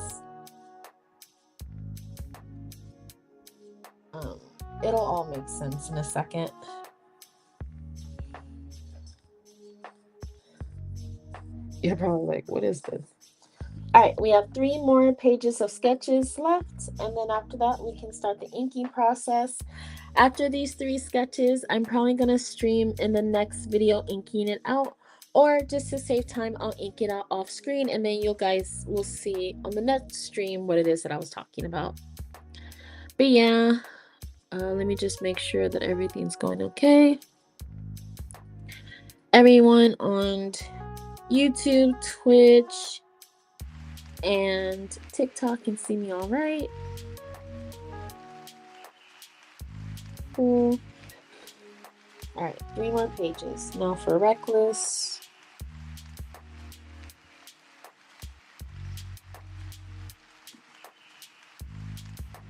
It'll all make sense in a second. You're probably like, what is this? All right, we have 3 more pages of sketches left, and then after that, we can start the inking process. After these 3 sketches, I'm probably going to stream in the next video inking it out, or just to save time, I'll ink it out off screen, and then you guys will see on the next stream what it is that I was talking about. But yeah, let me just make sure that everything's going okay. Everyone on YouTube, Twitch, and TikTok can see me all right. Cool. All right, 3 more pages. Now for Reckless.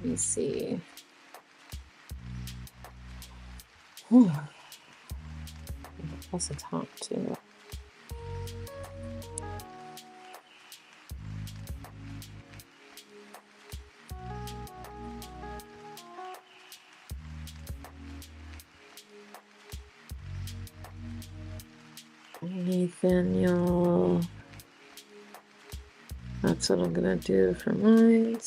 Let me see. That's the top too. Nathaniel. That's what I'm gonna do for mine.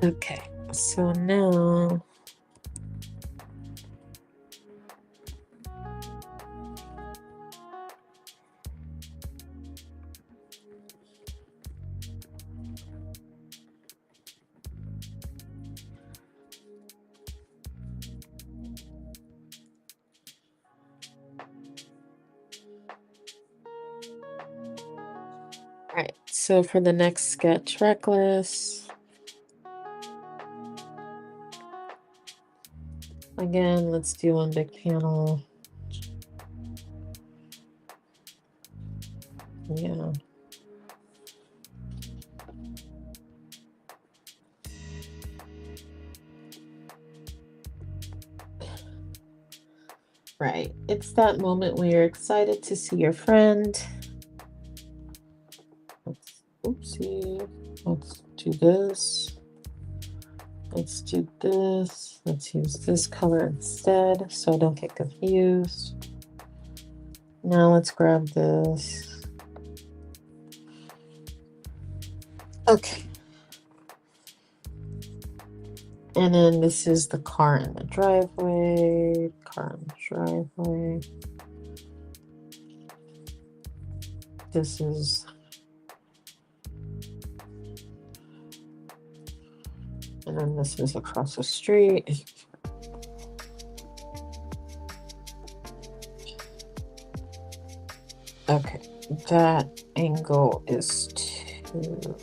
Okay, so now right, so for the next sketch reckless, again, let's do one big panel. Yeah. Right, it's that moment when you're excited to see your friend. Oopsie, let's do this. Let's do this. Let's use this color instead so I don't get confused. Now let's grab this. Okay. And then this is the car in the driveway. Car in the driveway. This is... And then this is across the street. Okay, that angle is 2.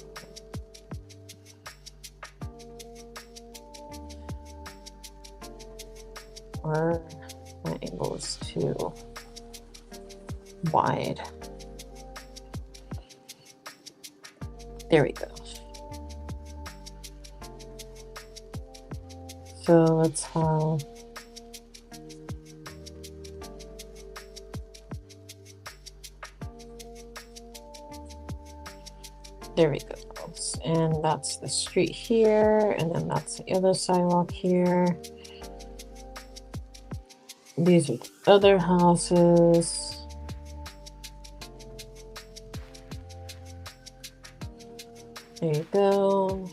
Or that angle is too wide. There we go. So let's have there we go. And that's the street here, and then that's the other sidewalk here. These are the other houses. There you go.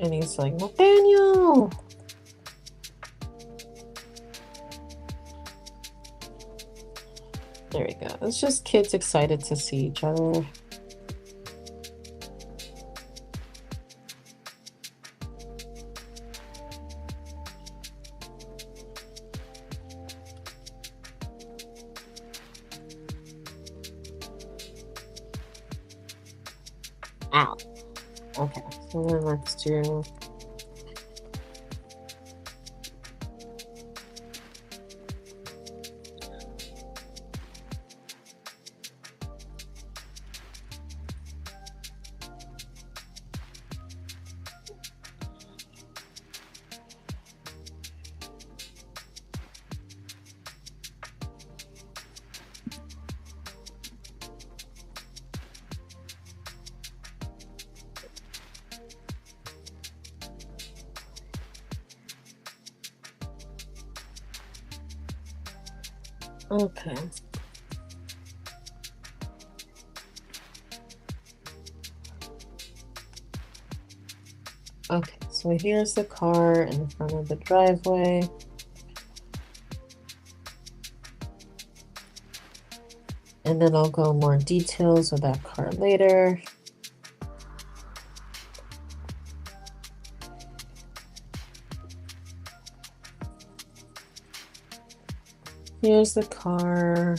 And he's like, Nathaniel! There we go. It's just kids excited to see each other. Ow. Okay, so then let's do... Okay. Okay, so here's the car in front of the driveway. And then I'll go more details of that car later. Here's the car.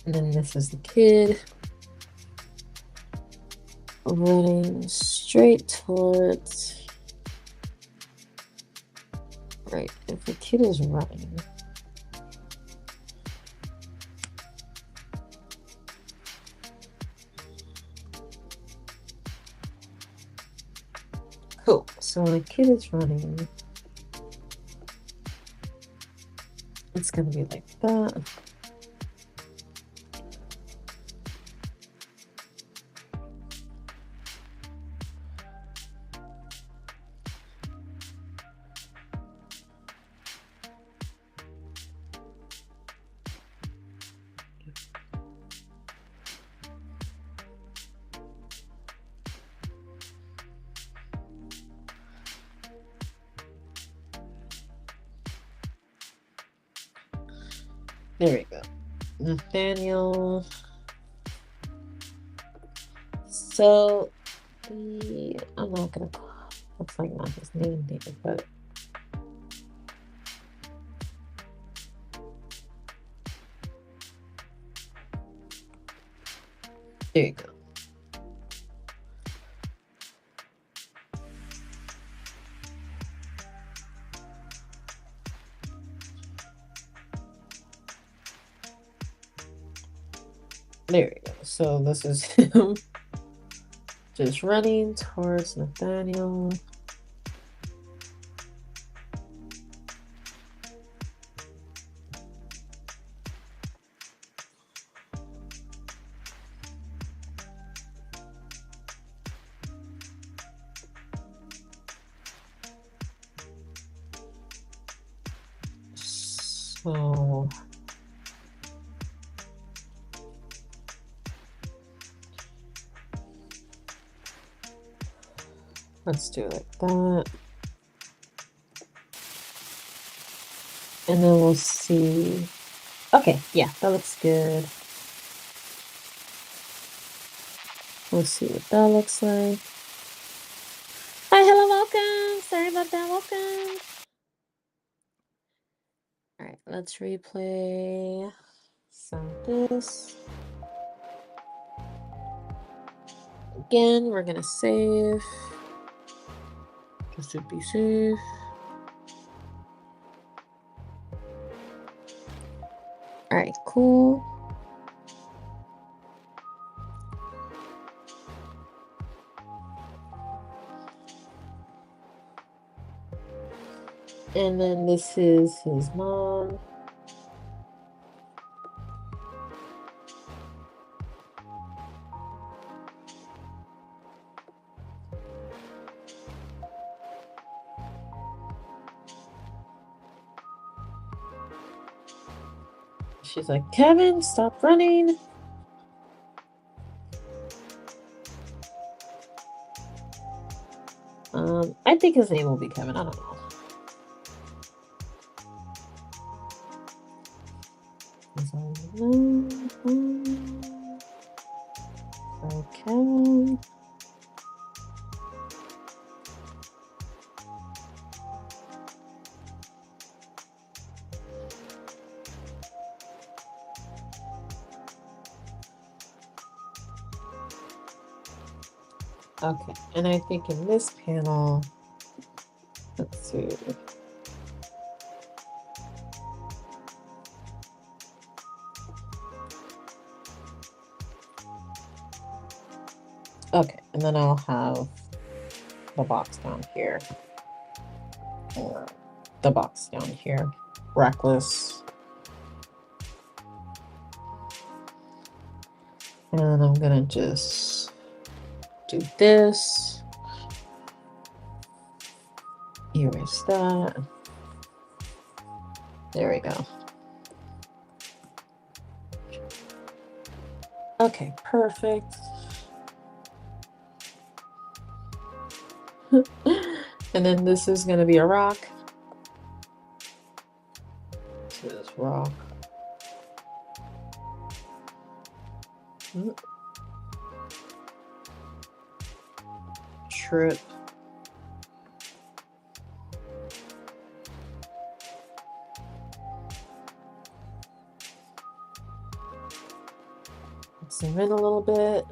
And then this is the kid running straight towards... Right, if the kid is running... Cool, so the kid is running. It's gonna be like that. There we go. Nathaniel. So I'm not gonna, looks like not his name there, but there you go. There we go. So this is him just running towards Nathaniel. So let's do it like that. And then we'll see. Okay, yeah, that looks good. We'll see what that looks like. Hi, hello, welcome. Sorry about that, welcome. All right, let's replay some of this. Again, we're gonna save, just to be safe. All right, cool. And then this is his mom. She's like, Kevin, stop running. I think his name will be Kevin. I don't know. Okay. Okay, and I think in this panel, let's see. Okay, and then I'll have the box down here. Or the box down here. Reckless. And I'm gonna just do this. Erase that. There we go. Okay, perfect. And then this is going to be a rock. This is rock. Trip. Zoom in a little bit.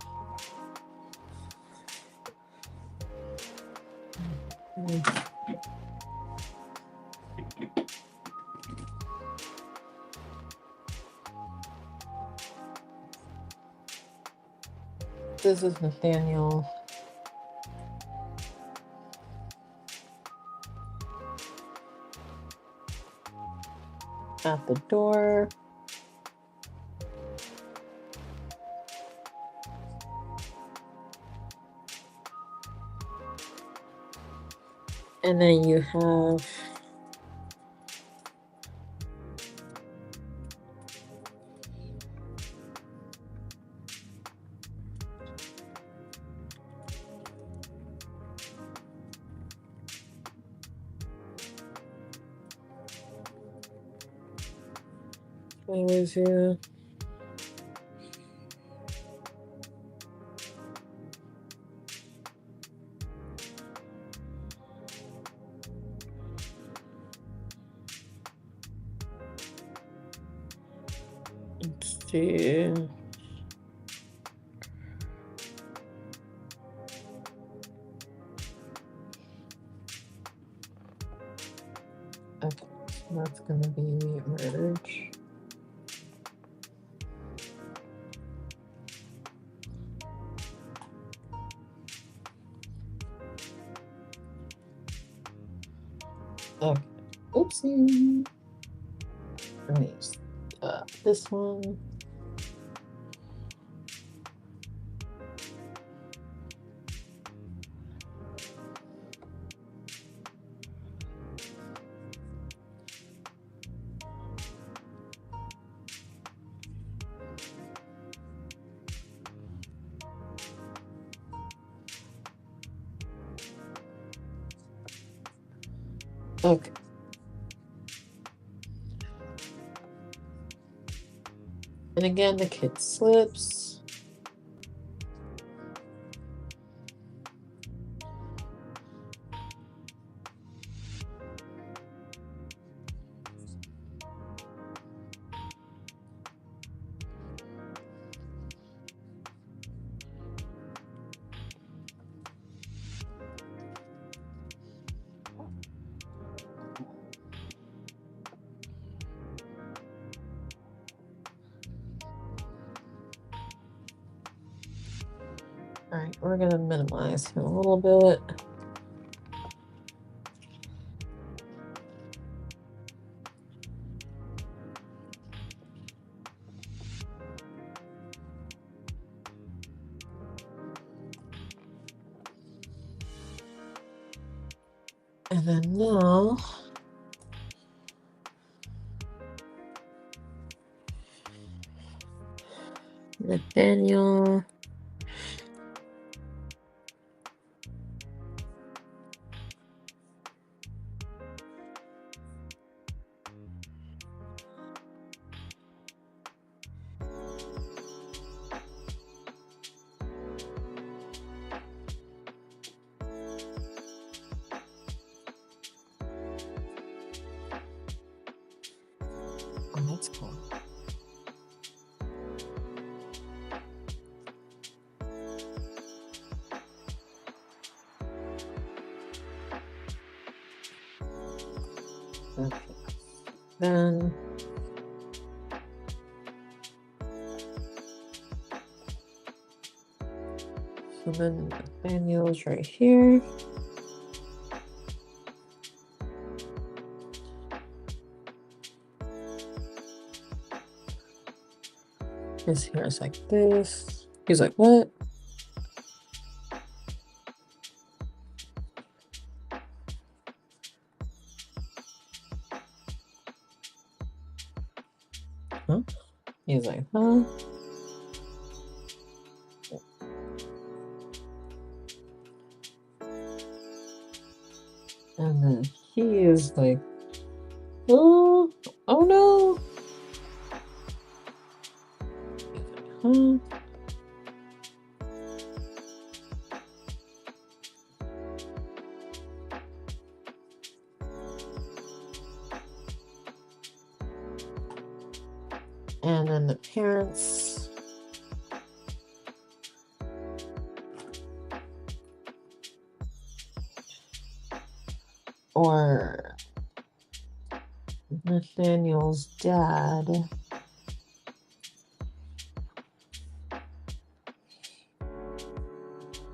This is Nathaniel. At the door. And then you have Anyways, yeah. Let's see. Okay, so that's gonna be merge. Okay, oopsie. Let me use this one. Okay. And again, the kit slips. All right, we're gonna minimize him a little bit. And then now, Nathaniel. Oh, that's cool. Okay. Then so then Nathaniel's right here. His hair is like this. He's like, what? Huh? He's like, huh? And then he is like, oh, oh no. Huh? And then the parents. Or Nathaniel's dad.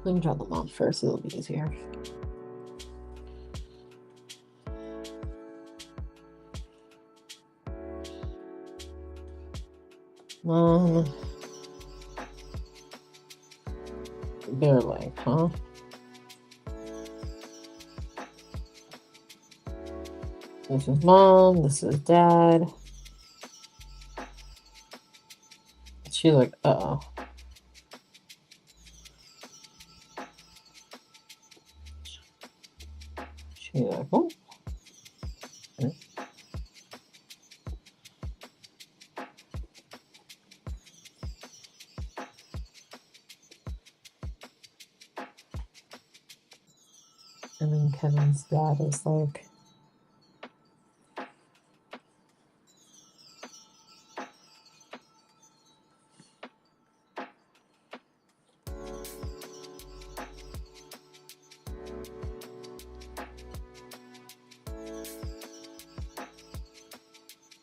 Let me draw the mom first, it'll be easier. Mom. They're like, huh? This is mom, this is dad. She's like, uh-oh. She's like, oh. bad. It's like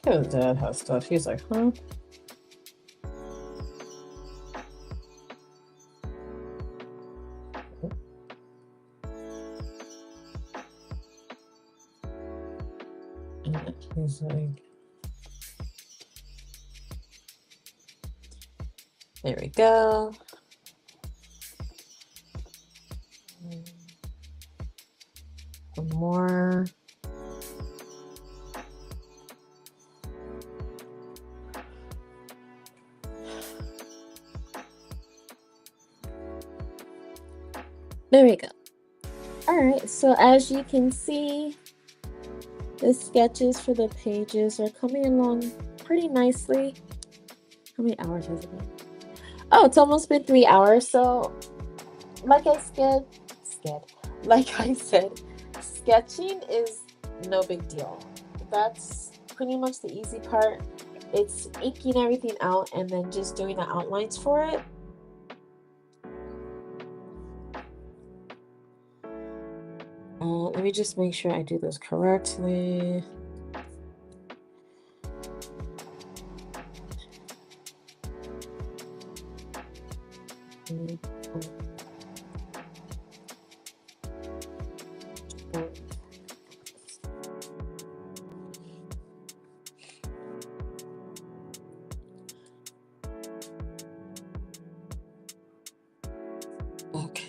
his dad has stuff. He's like, huh? And he's like, there we go. Some more. There we go. All right, so as you can see, the sketches for the pages are coming along pretty nicely. How many hours has it been? Oh, it's almost been 3 hours. So like I said, sketching is no big deal. That's pretty much the easy part. It's inking everything out and then just doing the outlines for it. Let me just make sure I do this correctly. Okay.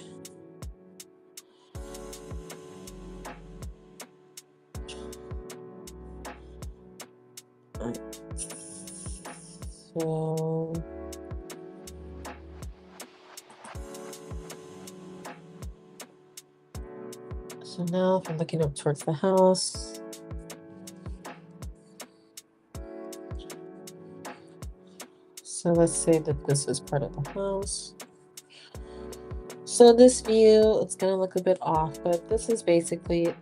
So now if I'm looking up towards the house, so let's say that this is part of the house. So this view, it's gonna look a bit off, but this is basically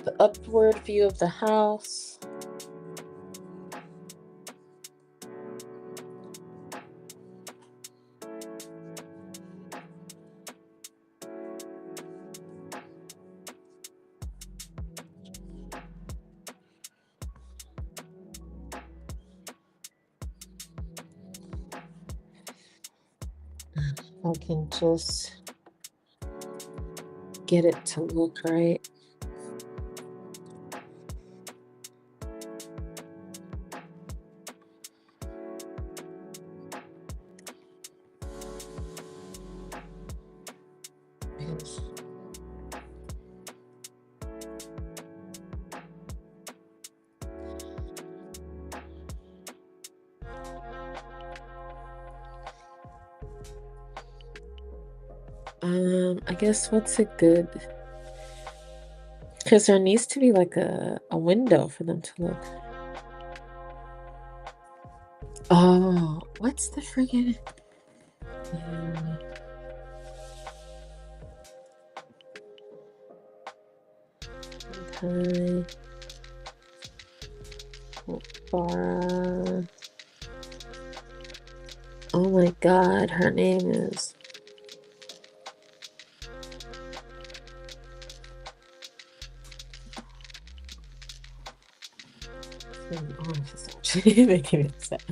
the upward view of the house. I can just get it to look right. I guess what's a good, because there needs to be like a window for them to look. Oh, what's the friggin' Bara. Oh my god, her name is actually making me upset.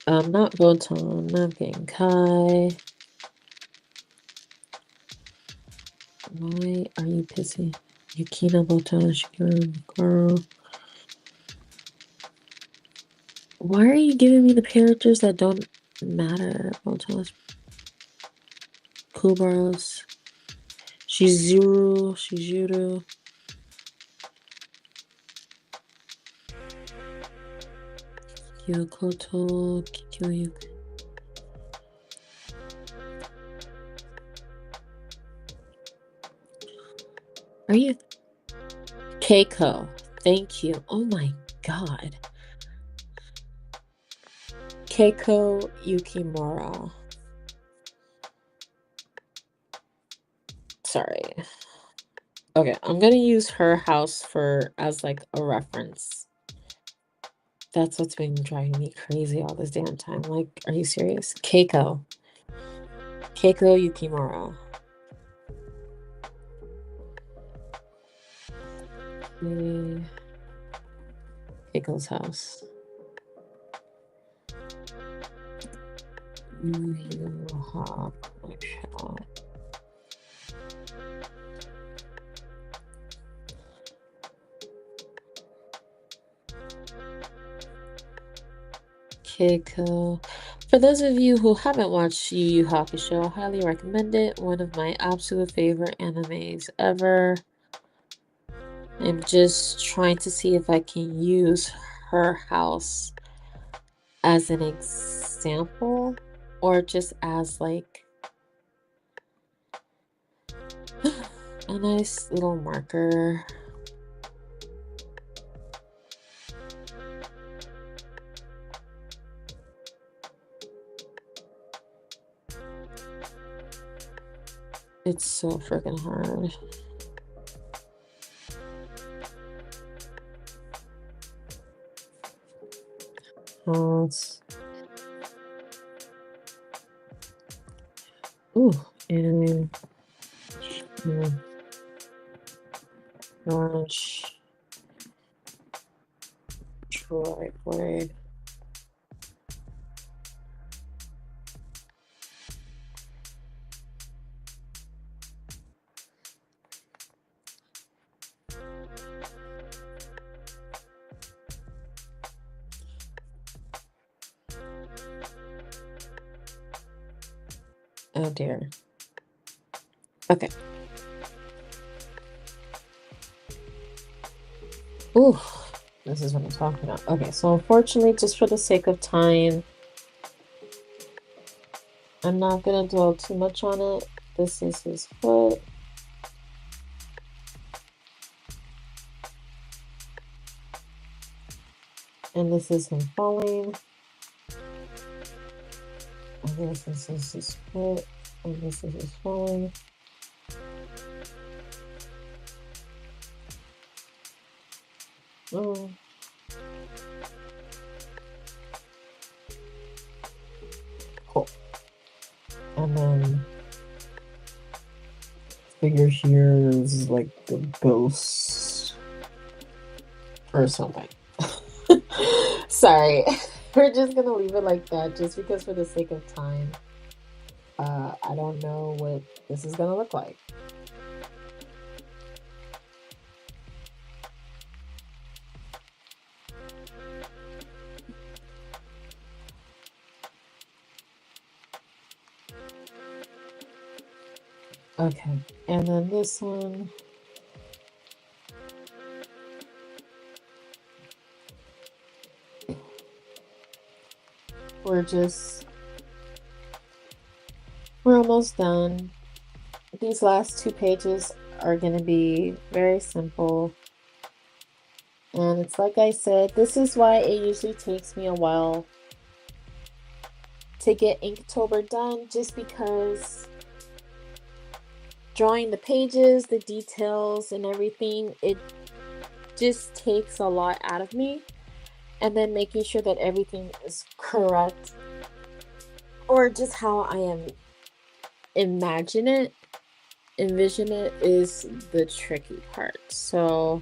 Not Botan, not Genkai. Why are you pissy? Yukina, Botan, Shikira, girl. Why are you giving me the characters that don't matter? Botan, Kubaros, Shizuru. Yokoto, Kikyo. Are you Keiko? Thank you. Oh my god. Keiko Yukimura. Sorry. Okay, I'm gonna use her house as like a reference. That's what's been driving me crazy all this damn time. Like, are you serious? Keiko Yukimura. Keiko's house. Keiko. For those of you who haven't watched Yu Yu Hakusho, I highly recommend it. One of my absolute favorite animes ever. I'm just trying to see if I can use her house as an example or just as like a nice little marker. It's so freaking hard. And gosh, driveway. Oh dear. Okay. Ooh, this is what I'm talking about. Okay, so unfortunately, just for the sake of time, I'm not gonna dwell too much on it. This is his foot. And this is him falling. And this is his foot. And this is his falling. Oh. Cool. And then figure here is like the ghost or something. Sorry. We're just gonna leave it like that just because for the sake of time. I don't know what this is gonna look like. Okay, and then this one. We're almost done. These last 2 pages are going to be very simple. And it's like I said, this is why it usually takes me a while to get Inktober done, just because drawing the pages, the details, and everything, it just takes a lot out of me. And then making sure that everything is correct, or just how I envision it is the tricky part. So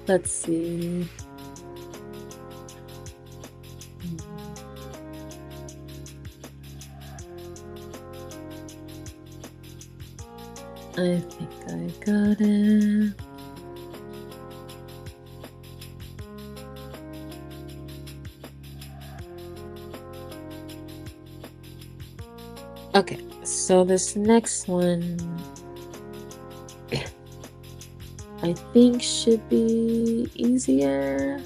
let's see. I think I got it. Okay, so this next one I think should be easier.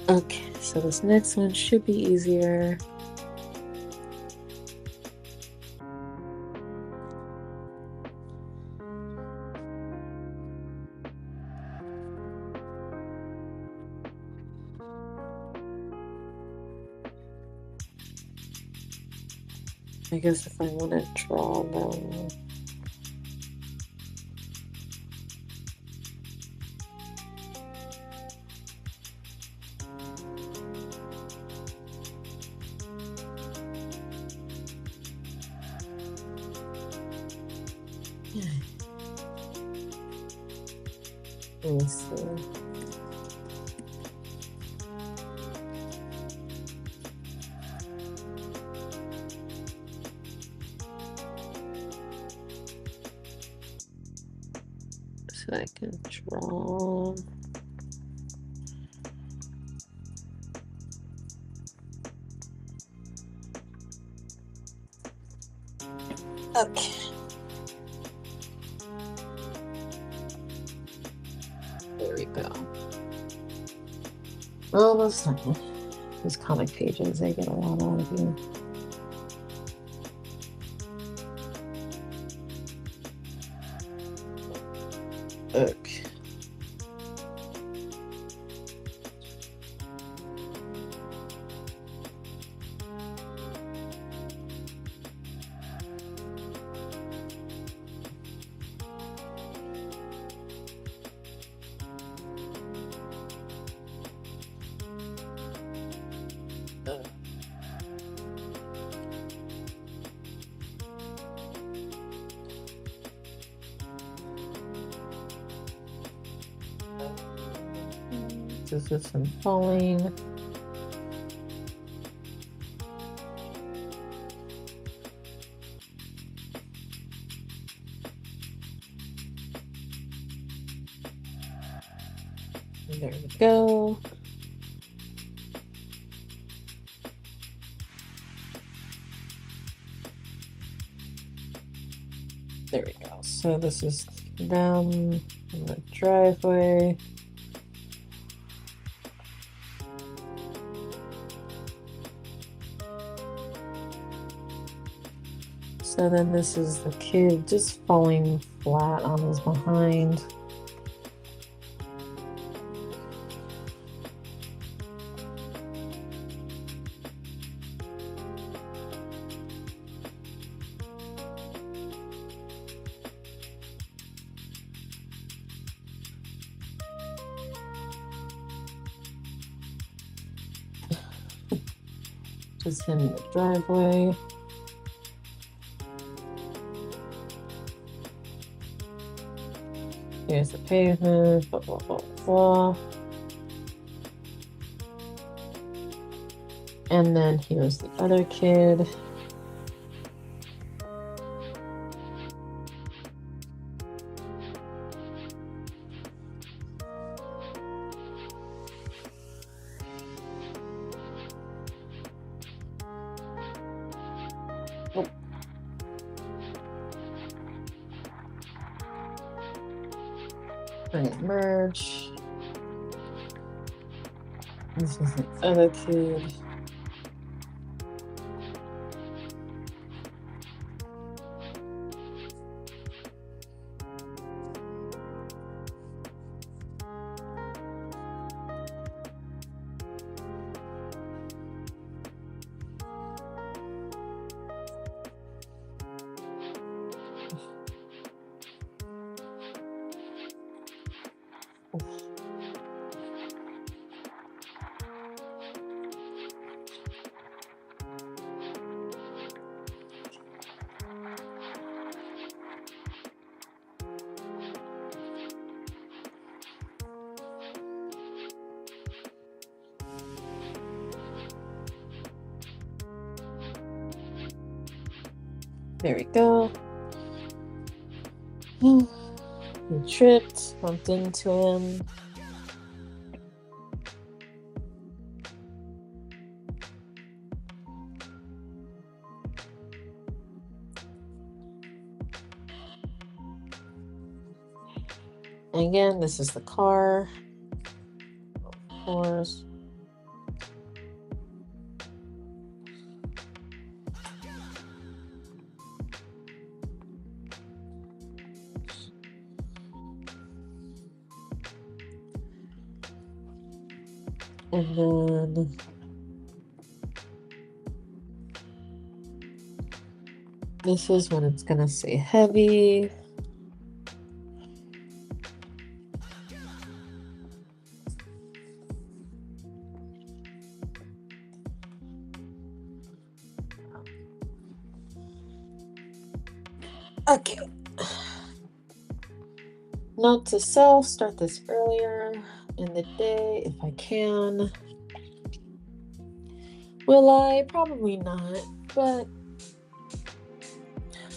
Okay, so this next one should be easier. I guess if I want to draw them. Let me see. So I can draw. Okay. There we go. Almost done. These comic pages, they get a lot out of you. Okay. This is some falling. There we go. There we go. So this is down in the driveway. So then this is the kid just falling flat on his behind. Just in the driveway. Here's the pavement, blah, blah, blah, blah. And then here's the other kid. Oh. And merge. This is the other kid. There we go. He tripped, bumped into him. And again, this is the car. Of course. And then this is when it's gonna say heavy. Okay. Note to self, start this earlier in the day if I can. Will I? Probably not, but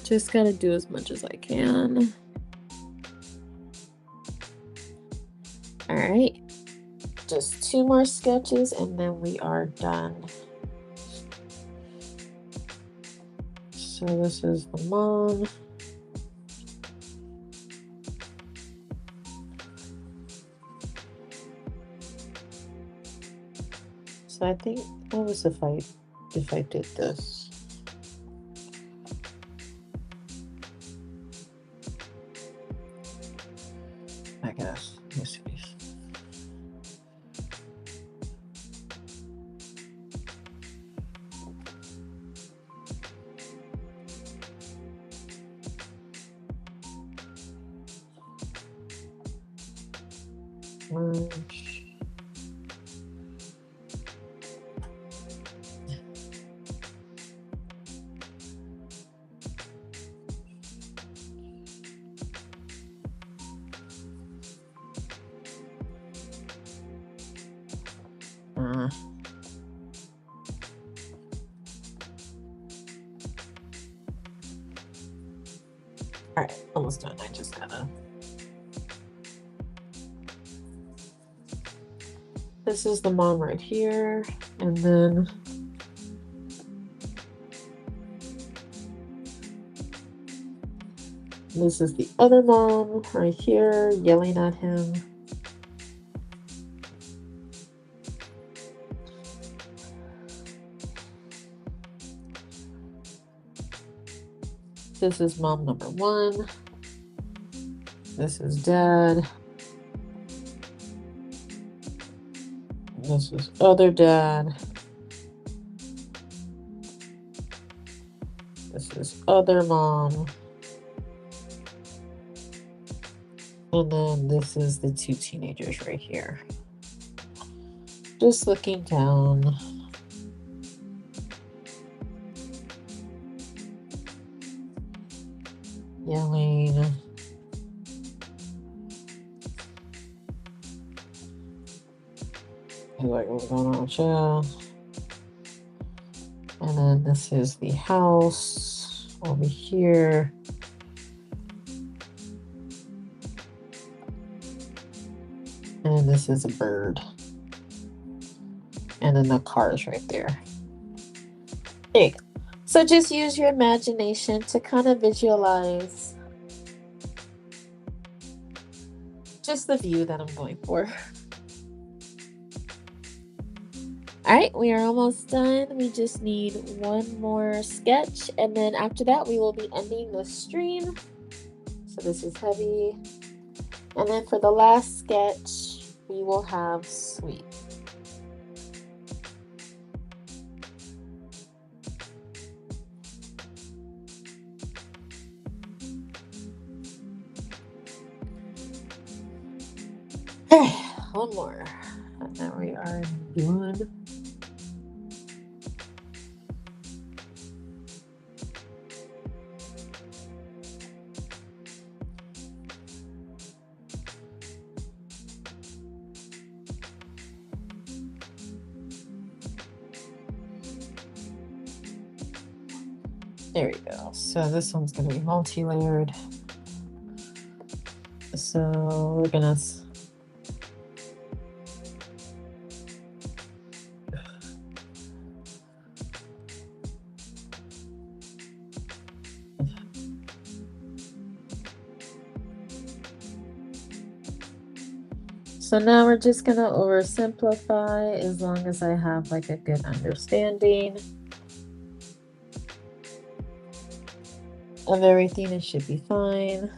just gotta do as much as I can. All right, just 2 more sketches and then we are done. So this is the mom. So I think, what was if I did this? I guess, let me see. Merge. All right, almost done. I just gotta. This is the mom right here, and then this is the other mom right here yelling at him. This is mom number 1. This is dad. This is other dad. This is other mom. And then this is the 2 teenagers right here. Just looking down. Yelling. Like, what's going on, child? And then this is the house over here. And this is a bird. And then the car is right there. There you go. So just use your imagination to kind of visualize just the view that I'm going for. All right, we are almost done. We just need 1 more sketch, and then after that we will be ending the stream. So this is heavy. And then for the last sketch, we will have sweet. Okay, 1 more. And then we are done. There we go. So this one's going to be multi-layered. So we're going to So now we're just going to oversimplify as long as I have like a good understanding of everything. It should be fine.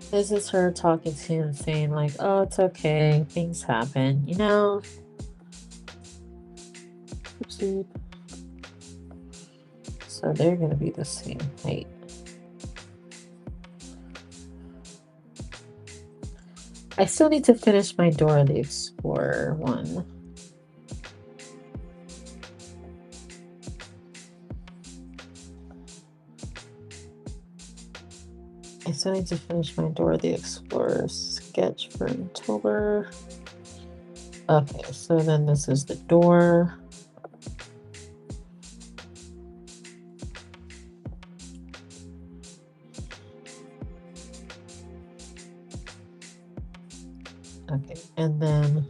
This is her talking to him saying like, oh, it's okay. Things happen, you know? Oopsie. So they're going to be the same height. I still need to finish my Dora the Explorer one. I still need to finish my Dora the Explorer sketch for Inktober. Okay, so then this is the door. Okay, and then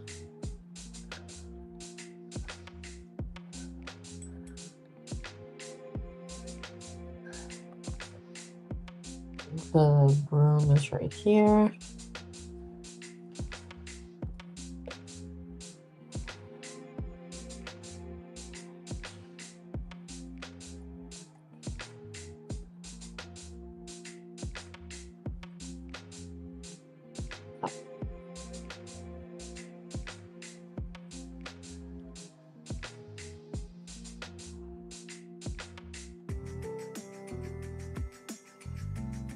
the broom is right here.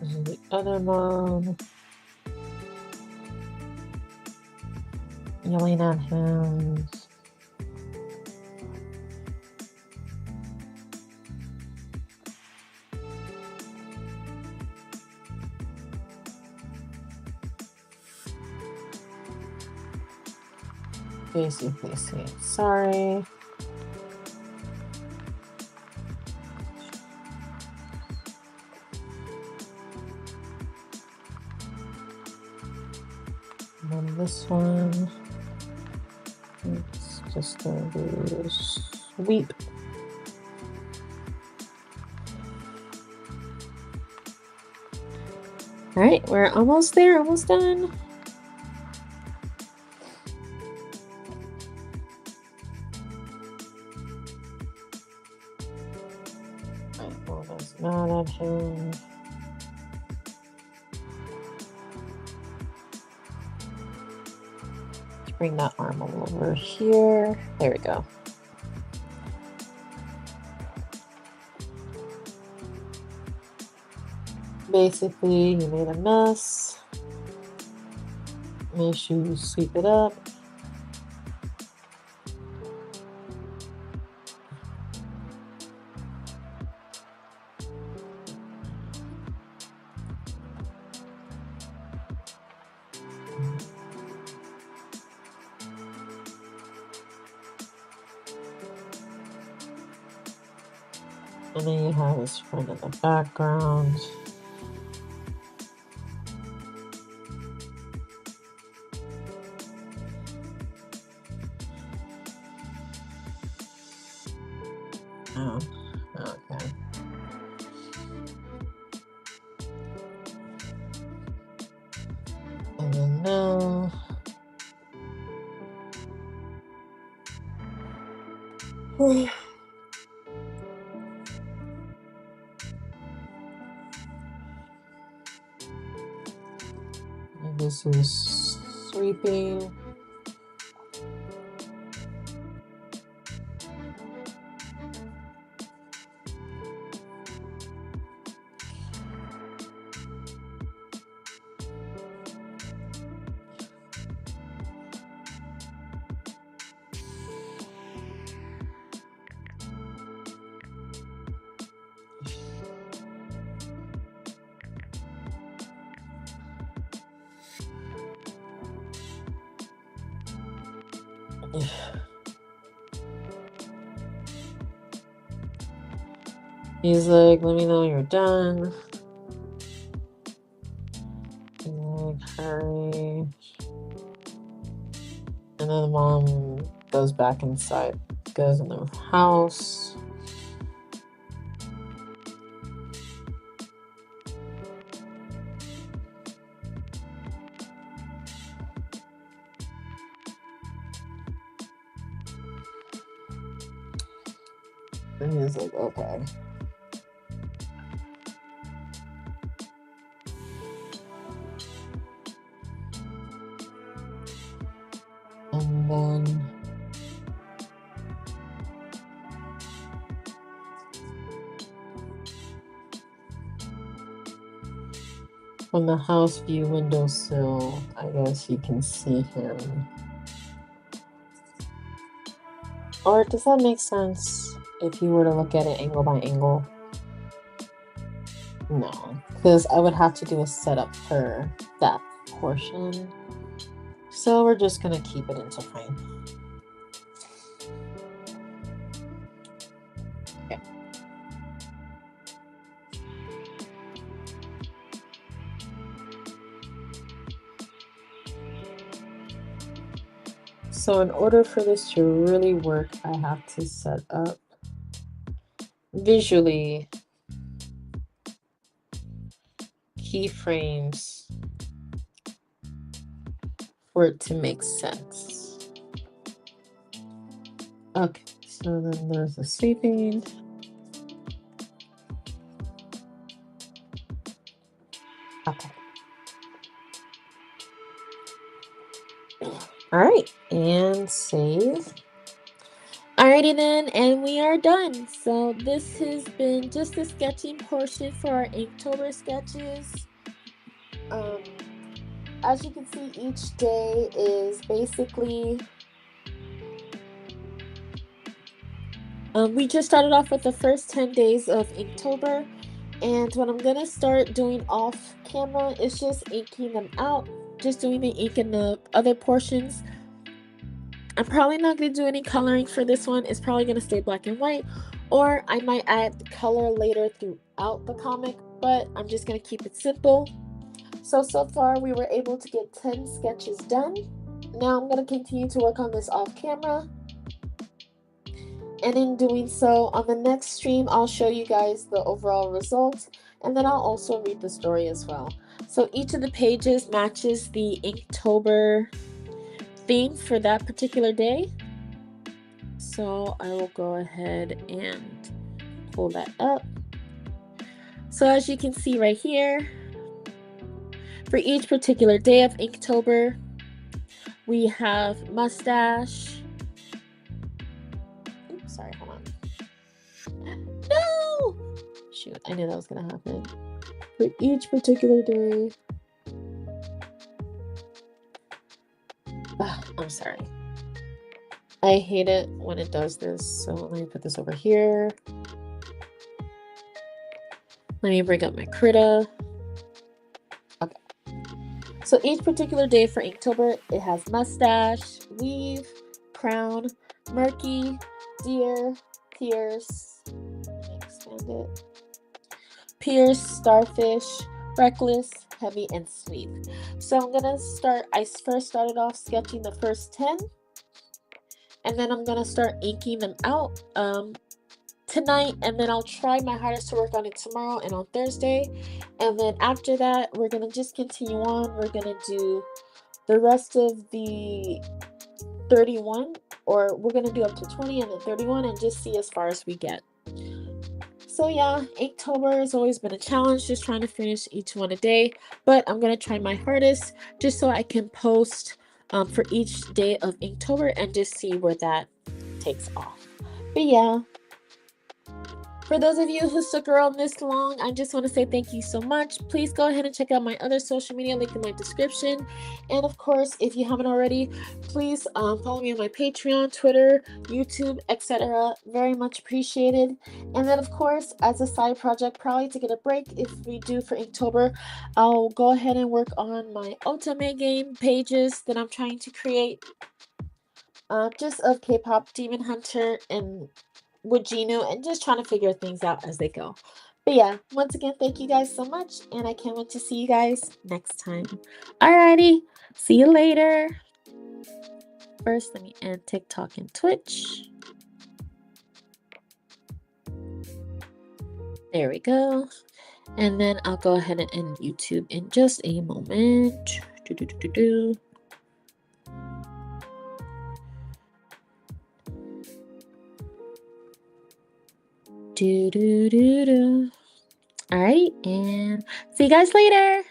This is the other mom. Yelling at him. Basically saying sorry. And then this one, it's just gonna be sweep. All right, we're almost there, almost done. That's mad at him. Let's bring that arm over here. There we go. Basically, you made a mess. Make sure you sweep it up. And then you have his friend in the background. Oh, okay. And then now, and this is sweeping. He's like, let me know you're done. He's like, hurry. And then the mom goes back inside, goes in the house. And he's like, okay. And then from the house view windowsill, I guess you can see him. Or does that make sense if you were to look at it angle by angle? No, because I would have to do a setup for that portion. So we're just gonna keep it into frame. Okay. So in order for this to really work, I have to set up visually keyframes for it to make sense. Okay, so then there's the sweeping. Okay. All right, and save. Alrighty then, and we are done. So this has been just the sketching portion for our Inktober sketches. As you can see, each day is basically we just started off with the first 10 days of Inktober, and what I'm gonna start doing off camera is just inking them out, just doing the ink in the other portions. I'm probably not going to do any coloring for this one. It's probably going to stay black and white, or I might add color later throughout the comic, but I'm just going to keep it simple. So far we were able to get 10 sketches done. Now I'm going to continue to work on this off camera. And in doing so, on the next stream, I'll show you guys the overall results, and then I'll also read the story as well. So each of the pages matches the Inktober theme for that particular day. So I will go ahead and pull that up. So as you can see right here, for each particular day of Inktober, we have mustache. Oops, sorry, hold on. No! Shoot, I knew that was gonna happen. For each particular day. I'm sorry. I hate it when it does this. So let me put this over here. Let me bring up my Krita. Okay. So each particular day for Inktober, it has mustache, weave, crown, murky, deer, pierce. Let me expand it. Pierce, starfish, reckless, heavy, and sweep. So I'm gonna start. I first started off sketching the first 10, and then I'm gonna start inking them out tonight, and then I'll try my hardest to work on it tomorrow and on Thursday. And then after that, we're gonna just continue on. We're gonna do the rest of the 31, or we're gonna do up to 20 and then 31 and just see as far as we get. So yeah, Inktober has always been a challenge, just trying to finish each one a day, but I'm gonna try my hardest just so I can post for each day of Inktober and just see where that takes off. But yeah, for those of you who stuck around this long, I just want to say thank you so much. Please go ahead and check out my other social media link in my description. And of course, if you haven't already, please follow me on my Patreon, Twitter, YouTube, etc. Very much appreciated. And then of course, as a side project, probably to get a break if we do for Inktober, I'll go ahead and work on my Otome game pages that I'm trying to create. just of K-pop Demon Hunter and with Gino, and just trying to figure things out as they go. But yeah, once again, thank you guys so much, and I can't wait to see you guys next time. Alrighty, see you later. First, let me end TikTok and Twitch. There we go. And then I'll go ahead and end YouTube in just a moment. All right, and see you guys later.